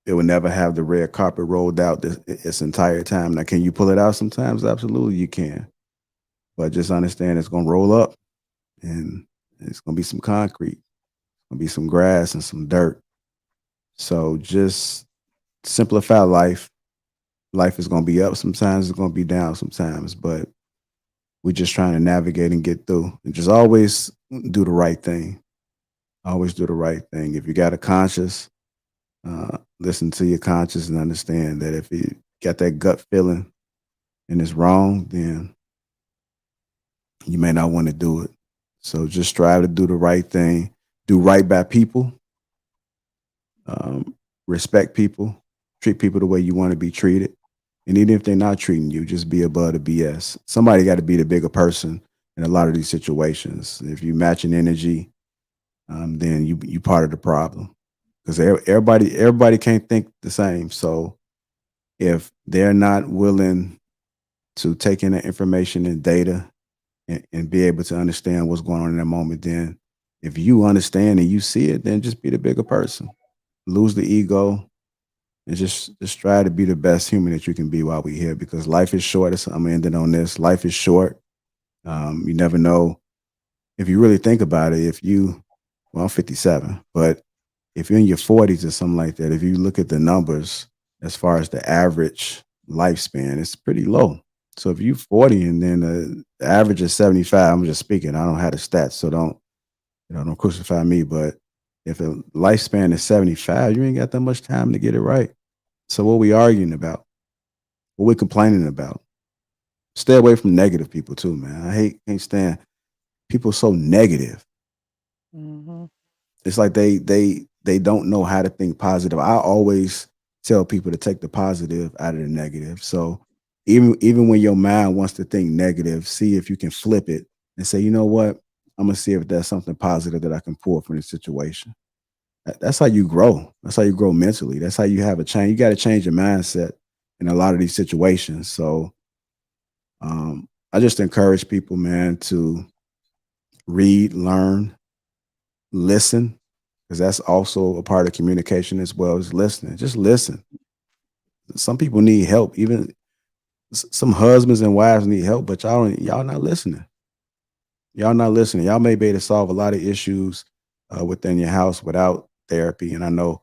Speaker 15: have the red carpet rolled out its entire time. Now, can you pull it out sometimes? Absolutely, you can. But just understand it's going to roll up, and it's going to be some concrete, going to be some grass and some dirt. So just simplify life. Life is going to be up sometimes, it's going to be down sometimes, but we're just trying to navigate and get through, and just always do the right thing. Always do the right thing. If you got a conscience, listen to your conscience and understand that if you got that gut feeling and it's wrong, then you may not want to do it. So just strive to do the right thing, do right by people, respect people, treat people the way you want to be treated. And even if they're not treating you, just be above the BS. Somebody got to be the bigger person in a lot of these situations. If you match an energy, then you part of the problem, because everybody can't think the same. So if they're not willing to take in the information and data and be able to understand what's going on in that moment, then if you understand and you see it, then just be the bigger person. Lose the ego and just try to be the best human that you can be while we're here, because life is short. I'm ending on this. Life is short. You never know. If you really think about it, I'm 57, but if you're in your 40s or something like that, if you look at the numbers as far as the average lifespan, it's pretty low. So if you're 40 and then the average is 75, I'm just speaking, I don't have the stats, so don't crucify me. But if a lifespan is 75, you ain't got that much time to get it right. So what we arguing about? What we complaining about? Stay away from negative people too, man. I can't stand people so negative.
Speaker 1: Mhm.
Speaker 15: It's like they don't know how to think positive. I always tell people to take the positive out of the negative. So even when your mind wants to think negative, see if you can flip it and say, you know what? I'm gonna see if there's something positive that I can pull from this situation. That's how you grow. That's how you grow mentally. That's how you have a change. You got to change your mindset in a lot of these situations. So I just encourage people, man, to read, learn, listen, because that's also a part of communication as well as listening. Just listen. Some people need help. Even some husbands and wives need help, but y'all not listening. Y'all not listening. Y'all may be able to solve a lot of issues within your house without therapy. And I know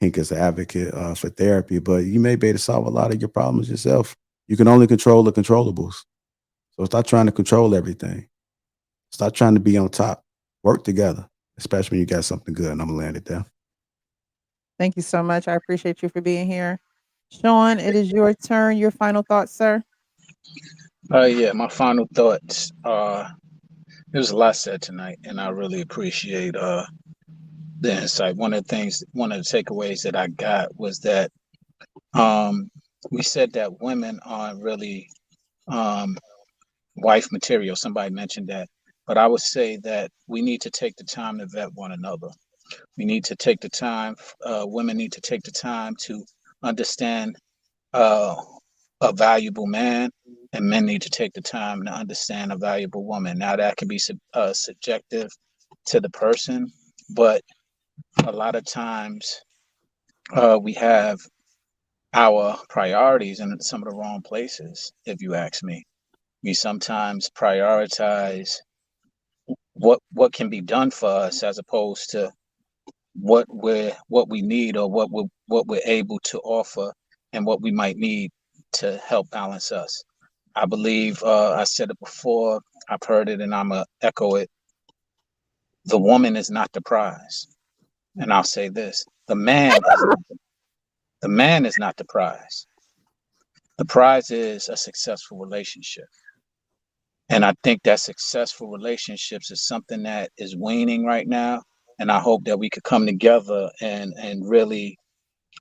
Speaker 15: Hink is an advocate for therapy, but you may be able to solve a lot of your problems yourself. You can only control the controllables. So stop trying to control everything. Stop trying to be on top. Work together, especially when you got something good. And I'm gonna land it there.
Speaker 1: Thank you so much. I appreciate you for being here. Sean, it is your turn. Your final thoughts, sir.
Speaker 6: Yeah, my final thoughts. There's a lot said tonight, and I really appreciate the insight. One of the takeaways that I got was that we said that women aren't really wife material. Somebody mentioned that, but I would say that we need to take the time to vet one another. We need to take the time. Women need to take the time to understand a valuable man, and men need to take the time to understand a valuable woman. Now that can be subjective to the person, but
Speaker 11: a lot of times we have our priorities in some of the wrong places, if you ask me. We sometimes prioritize what can be done for us as opposed to what we need or what we're able to offer and what we might need to help balance us. I believe I said it before, I've heard it and I'm gonna echo it. The woman is not the prize. And I'll say this, the man is not the prize. The prize is a successful relationship. And I think that successful relationships is something that is waning right now. And I hope that we could come together and really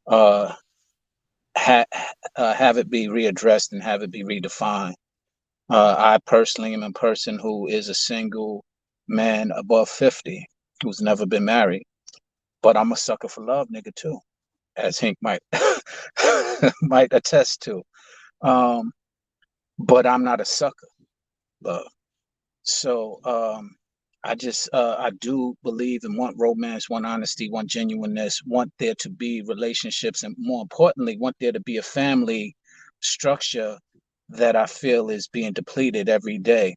Speaker 11: have it be readdressed and have it be redefined. I personally am a person who is a single man above 50 who's never been married, but I'm a sucker for love, nigga, too, as Hank might might attest to. But I'm not a sucker, love. So I do believe and want romance, want honesty, want genuineness, want there to be relationships, and more importantly, want there to be a family structure that I feel is being depleted every day.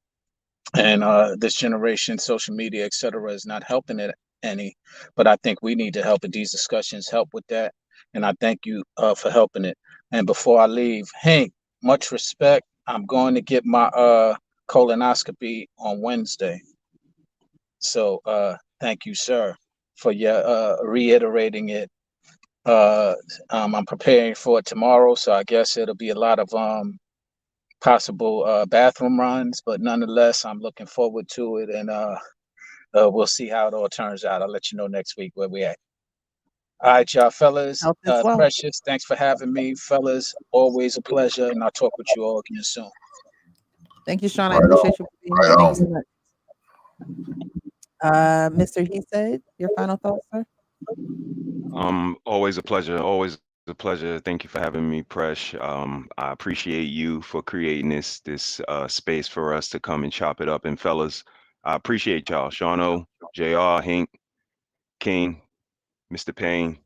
Speaker 11: And this generation, social media, et cetera, is not helping it any. But I think we need to help, and these discussions help with that. And I thank you for helping it. And before I leave, Hank, much respect. I'm going to get my colonoscopy on Wednesday. So thank you, sir, for your reiterating it. I'm preparing for it tomorrow, so I guess it'll be a lot of possible bathroom runs, but nonetheless, I'm looking forward to it, and we'll see how it all turns out. I'll let you know next week where we at. All right, y'all fellas,
Speaker 1: Health is wealth.
Speaker 11: Precious, thanks for having me. Fellas, always a pleasure, and I'll talk with you all again soon.
Speaker 1: Thank you, Sean. I
Speaker 7: Right
Speaker 1: appreciate you
Speaker 7: on.
Speaker 1: for being here.
Speaker 7: Right
Speaker 1: Thank you so much. Mr. He said, your final thoughts, sir?
Speaker 4: Always a pleasure. Always a pleasure. Thank you for having me, Presh. I appreciate you for creating this space for us to come and chop it up. And fellas, I appreciate y'all. Shauno, JR, Hank, King, Mr. Payne.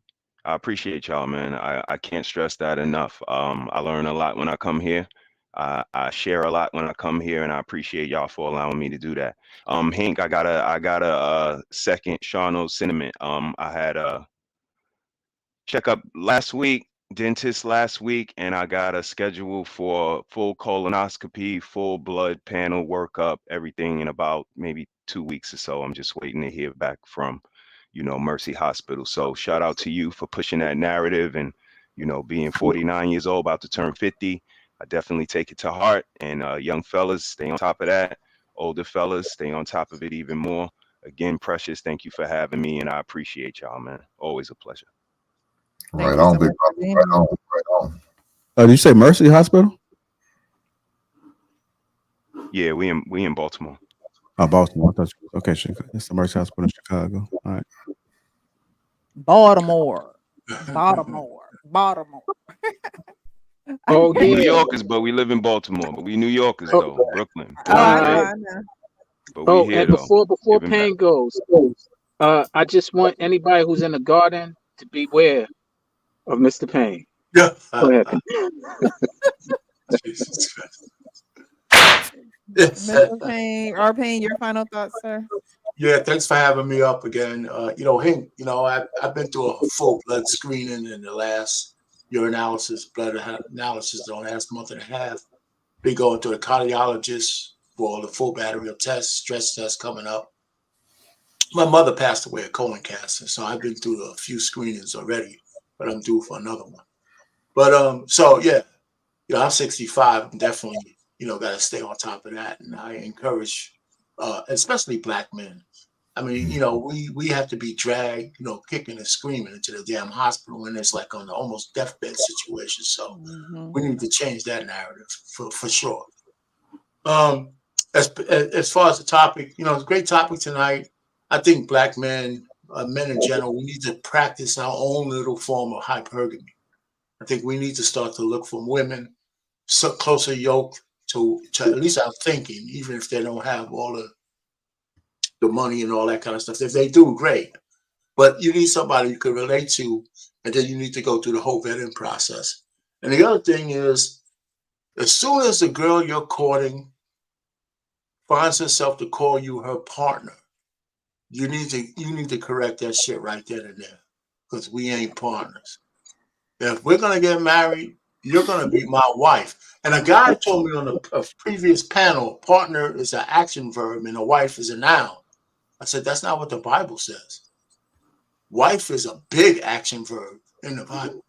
Speaker 4: I appreciate y'all, man. I can't stress that enough. I learn a lot when I come here. I share a lot when I come here, and I appreciate y'all for allowing me to do that. Hank, I got a second Shauno's sentiment. I had a checkup last week, dentist last week, and I got a schedule for full colonoscopy, full blood panel workup, everything in about maybe 2 weeks or so. I'm just waiting to hear back from, Mercy Hospital. So shout out to you for pushing that narrative and, being 49 years old, about to turn 50. I definitely take it to heart. And young fellas, stay on top of that. Older fellas, stay on top of it even more. Again, Precious, thank you for having me, and I appreciate y'all, man. Always a pleasure.
Speaker 7: Right on, big brother. Right on. Right on.
Speaker 15: Did you say Mercy Hospital?
Speaker 4: Yeah, we in Baltimore.
Speaker 15: Oh, Baltimore. I thought you, okay, it's the Mercy Hospital in Chicago. All right.
Speaker 1: Baltimore.
Speaker 11: Oh,
Speaker 4: We New
Speaker 11: yeah.
Speaker 4: Yorkers, but we live in Baltimore. But we New Yorkers though, Brooklyn.
Speaker 1: I know.
Speaker 4: But we here
Speaker 11: and
Speaker 4: though.
Speaker 11: before
Speaker 4: Giving
Speaker 11: Payne
Speaker 4: back.
Speaker 11: goes, I just want anybody who's in the garden to beware of Mr. Payne.
Speaker 3: Yeah.
Speaker 11: Go ahead.
Speaker 3: Jesus Christ.
Speaker 1: Mr. Payne, R. Payne, your final thoughts, sir?
Speaker 3: Yeah, thanks for having me up again. Hank, I've been through a full blood screening in the last urinalysis, blood analysis the last month and a half. Been going to the cardiologist for the full battery of tests, stress tests coming up. My mother passed away of colon cancer, so I've been through a few screenings already, but I'm due for another one. But so yeah, I'm 65. I'm definitely, got to stay on top of that, and I encourage, especially Black men. I mean, we have to be dragged, kicking and screaming into the damn hospital when it's like on the almost deathbed situation. So we need to change that narrative for sure. As far as the topic, it's a great topic tonight. I think Black men, men in general, we need to practice our own little form of hypergamy. I think we need to start to look for women so closer yoked to at least our thinking, even if they don't have all the money and all that kind of stuff. If they do, great. but you need somebody you can relate to, and then you need to go through the whole vetting process. And the other thing is, as soon as the girl you're courting finds herself to call you her partner, you need to correct that shit right then and there, because we ain't partners. If we're gonna get married, you're gonna be my wife. And a guy told me on a previous panel, partner is an action verb and a wife is a noun. I said, that's not what the Bible says. Wife is a big action verb in the Bible.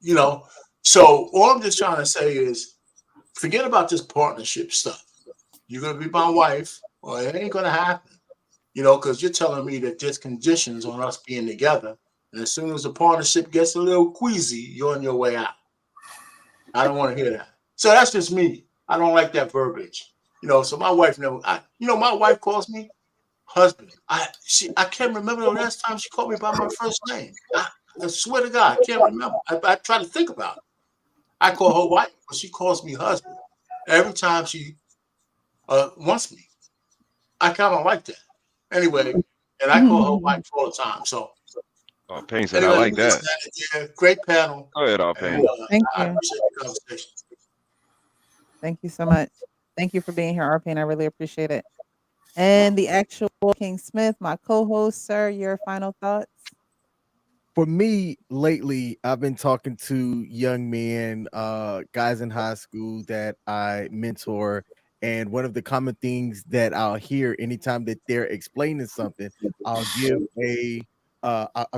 Speaker 3: You know, so all I'm just trying to say is, forget about this partnership stuff. You're gonna be my wife, or it ain't gonna happen. You know, because you're telling me that there's conditions on us being together, and as soon as the partnership gets a little queasy, you're on your way out. I don't want to hear that. So that's just me. I don't like that verbiage. You know, so my wife never. My wife calls me husband. I can't remember the last time she called me by my first name. I swear to God, I can't remember. I try to think about it. I call her wife, but she calls me husband every time she wants me. I kind of like that. Anyway, and I call her wife all the time. So,
Speaker 4: Payne said,
Speaker 3: anyway,
Speaker 4: I like that.
Speaker 3: Great panel.
Speaker 4: Go ahead, Payne.
Speaker 1: Thank
Speaker 3: I
Speaker 1: you.
Speaker 3: appreciate the conversation.
Speaker 1: Thank you so much. Thank you for being here, RPN. I really appreciate it. And the actual King Smith, my co-host, sir, your final thoughts?
Speaker 2: For me, lately, I've been talking to young men, guys in high school that I mentor, and one of the common things that I'll hear anytime that they're explaining something, I'll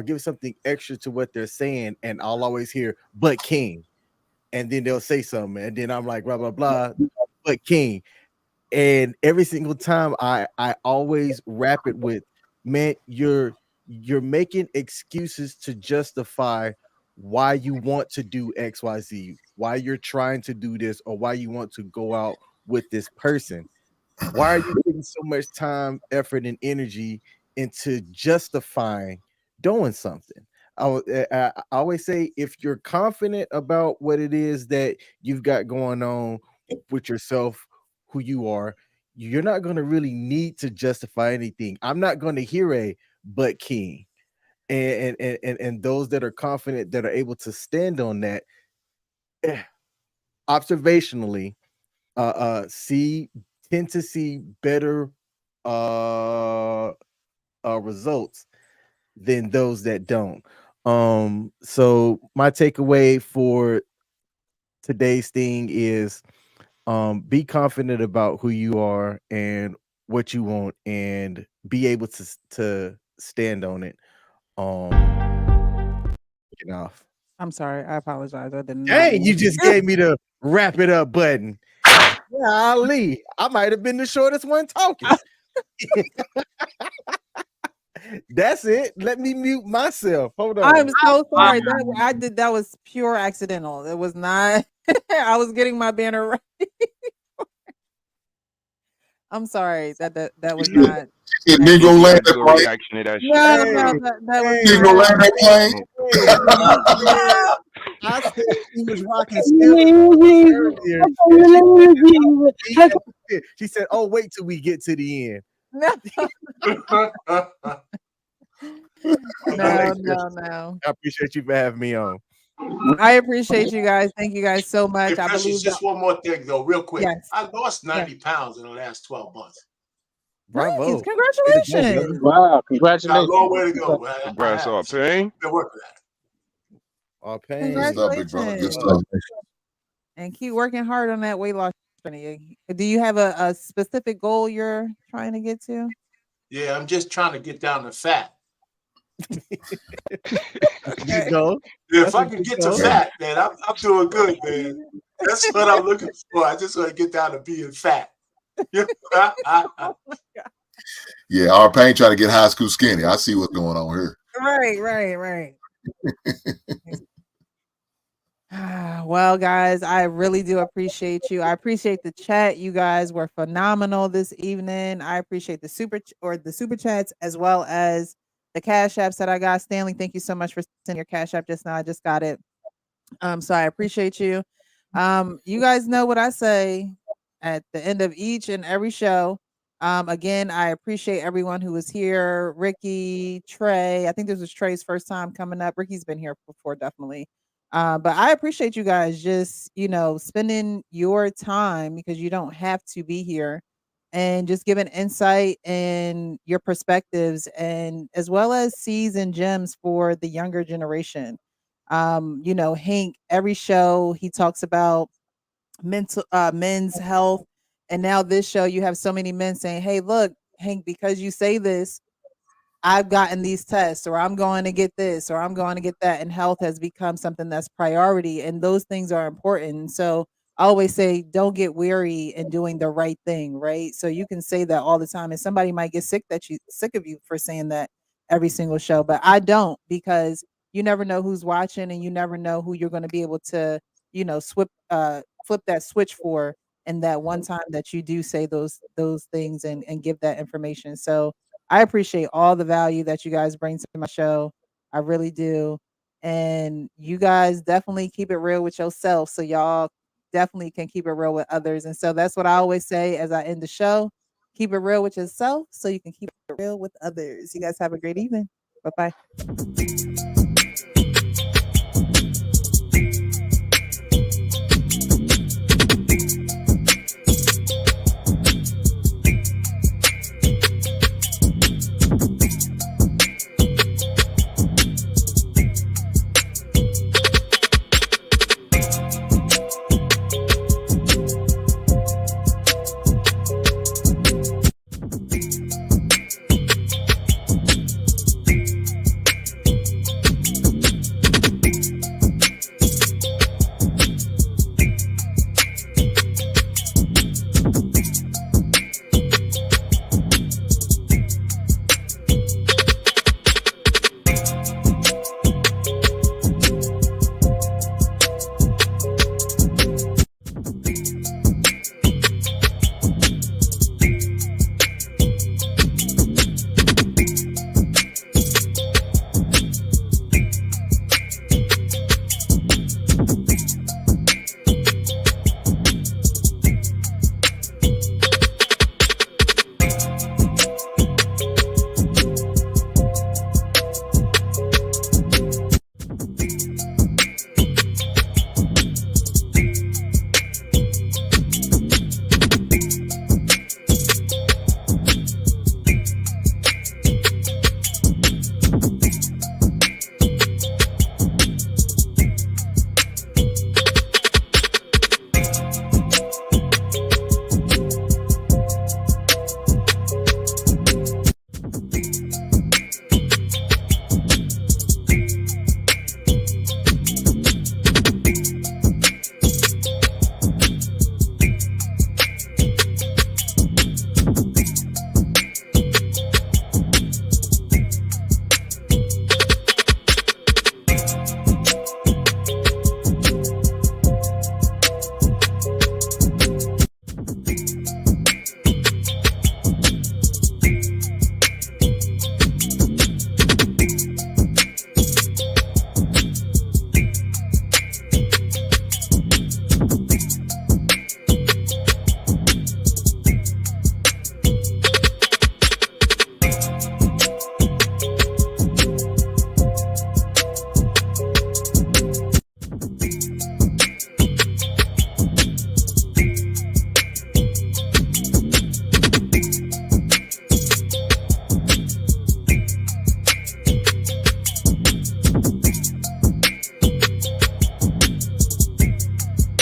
Speaker 2: give something extra to what they're saying, and I'll always hear "but King," and then they'll say something, and then I'm like blah blah blah, but King, and every single time I always wrap it with, man, you're making excuses to justify why you want to do XYZ, why you're trying to do this, or why you want to go out with this person. Why are you putting so much time, effort, and energy into justifying doing something? I always say, if you're confident about what it is that you've got going on with yourself, who you are, you're not going to really need to justify anything. I'm not going to hear a "but King," and those that are confident, that are able to stand on that, observationally, tend to see better results than those that don't. So my takeaway for today's thing is, be confident about who you are and what you want, and be able to stand on it. Get off.
Speaker 1: I'm sorry. I apologize. I didn't.
Speaker 2: Hey, you just gave me the wrap it up button. Yeah, Ali, I might have been the shortest one talking. That's it. Let me mute myself. Hold on.
Speaker 1: I'm so sorry. That was pure accidental. It was not. I was getting my banner right. I'm sorry. That was not.
Speaker 7: It didn't go land that plane.
Speaker 4: Reaction to that shit.
Speaker 1: No, that was
Speaker 7: Didn't go land that plane.
Speaker 2: I said he was rocking earlier. She said, "Oh, wait till we get to the end."
Speaker 1: No. No.
Speaker 2: I appreciate you for having me on.
Speaker 1: I appreciate you guys. Thank you guys so much.
Speaker 3: Hey,
Speaker 1: I
Speaker 3: Precious,
Speaker 1: believe
Speaker 3: just one more thing though, real quick.
Speaker 1: Yes.
Speaker 3: I lost 90 pounds in the last 12 months.
Speaker 2: Bravo.
Speaker 1: Nice. Congratulations.
Speaker 11: Wow,
Speaker 3: Got a
Speaker 11: congratulations.
Speaker 3: long way to go.
Speaker 4: Congrats, Payne.
Speaker 3: Been working at it.
Speaker 2: All pain.
Speaker 7: Good stuff, big brother. Good
Speaker 1: Congratulations.
Speaker 7: stuff.
Speaker 1: And keep working hard on that weight loss journey. Do you have a specific goal you're trying to get to?
Speaker 3: Yeah, I'm just trying to get down to fat.
Speaker 2: You know,
Speaker 3: If I can get to fat, man, I'm doing good, man. That's what I'm looking for. I just want to get down to being fat.
Speaker 7: Yeah, our Payne trying to get high school skinny. I see what's going on here.
Speaker 1: Right. Well, guys, I really do appreciate you. I appreciate the chat. You guys were phenomenal this evening. I appreciate the super chats, as well as the cash apps that I got. Stanley, thank you so much for sending your cash app just now. I just got it. So I appreciate you. You guys know what I say at the end of each and every show. Again, I appreciate everyone who was here. Ricky, Trey. I think this was Trey's first time coming up. Ricky's been here before, definitely. But I appreciate you guys just, spending your time because you don't have to be here and just giving insight and your perspectives and as well as seeds and gems for the younger generation. Hank, every show he talks about men's health, and now this show you have so many men saying, hey, look, Hank, because you say this, I've gotten these tests, or I'm going to get this, or I'm going to get that. And health has become something that's priority. And those things are important. So I always say, don't get weary in doing the right thing, right? So you can say that all the time. And somebody might get sick of you for saying that every single show. But I don't, because you never know who's watching and you never know who you're going to be able to, flip that switch for. And that one time that you do say those things and give that information. So I appreciate all the value that you guys bring to my show. I really do. And you guys definitely keep it real with yourself. So y'all definitely can keep it real with others. And so that's what I always say as I end the show. Keep it real with yourself so you can keep it real with others. You guys have a great evening. Bye-bye.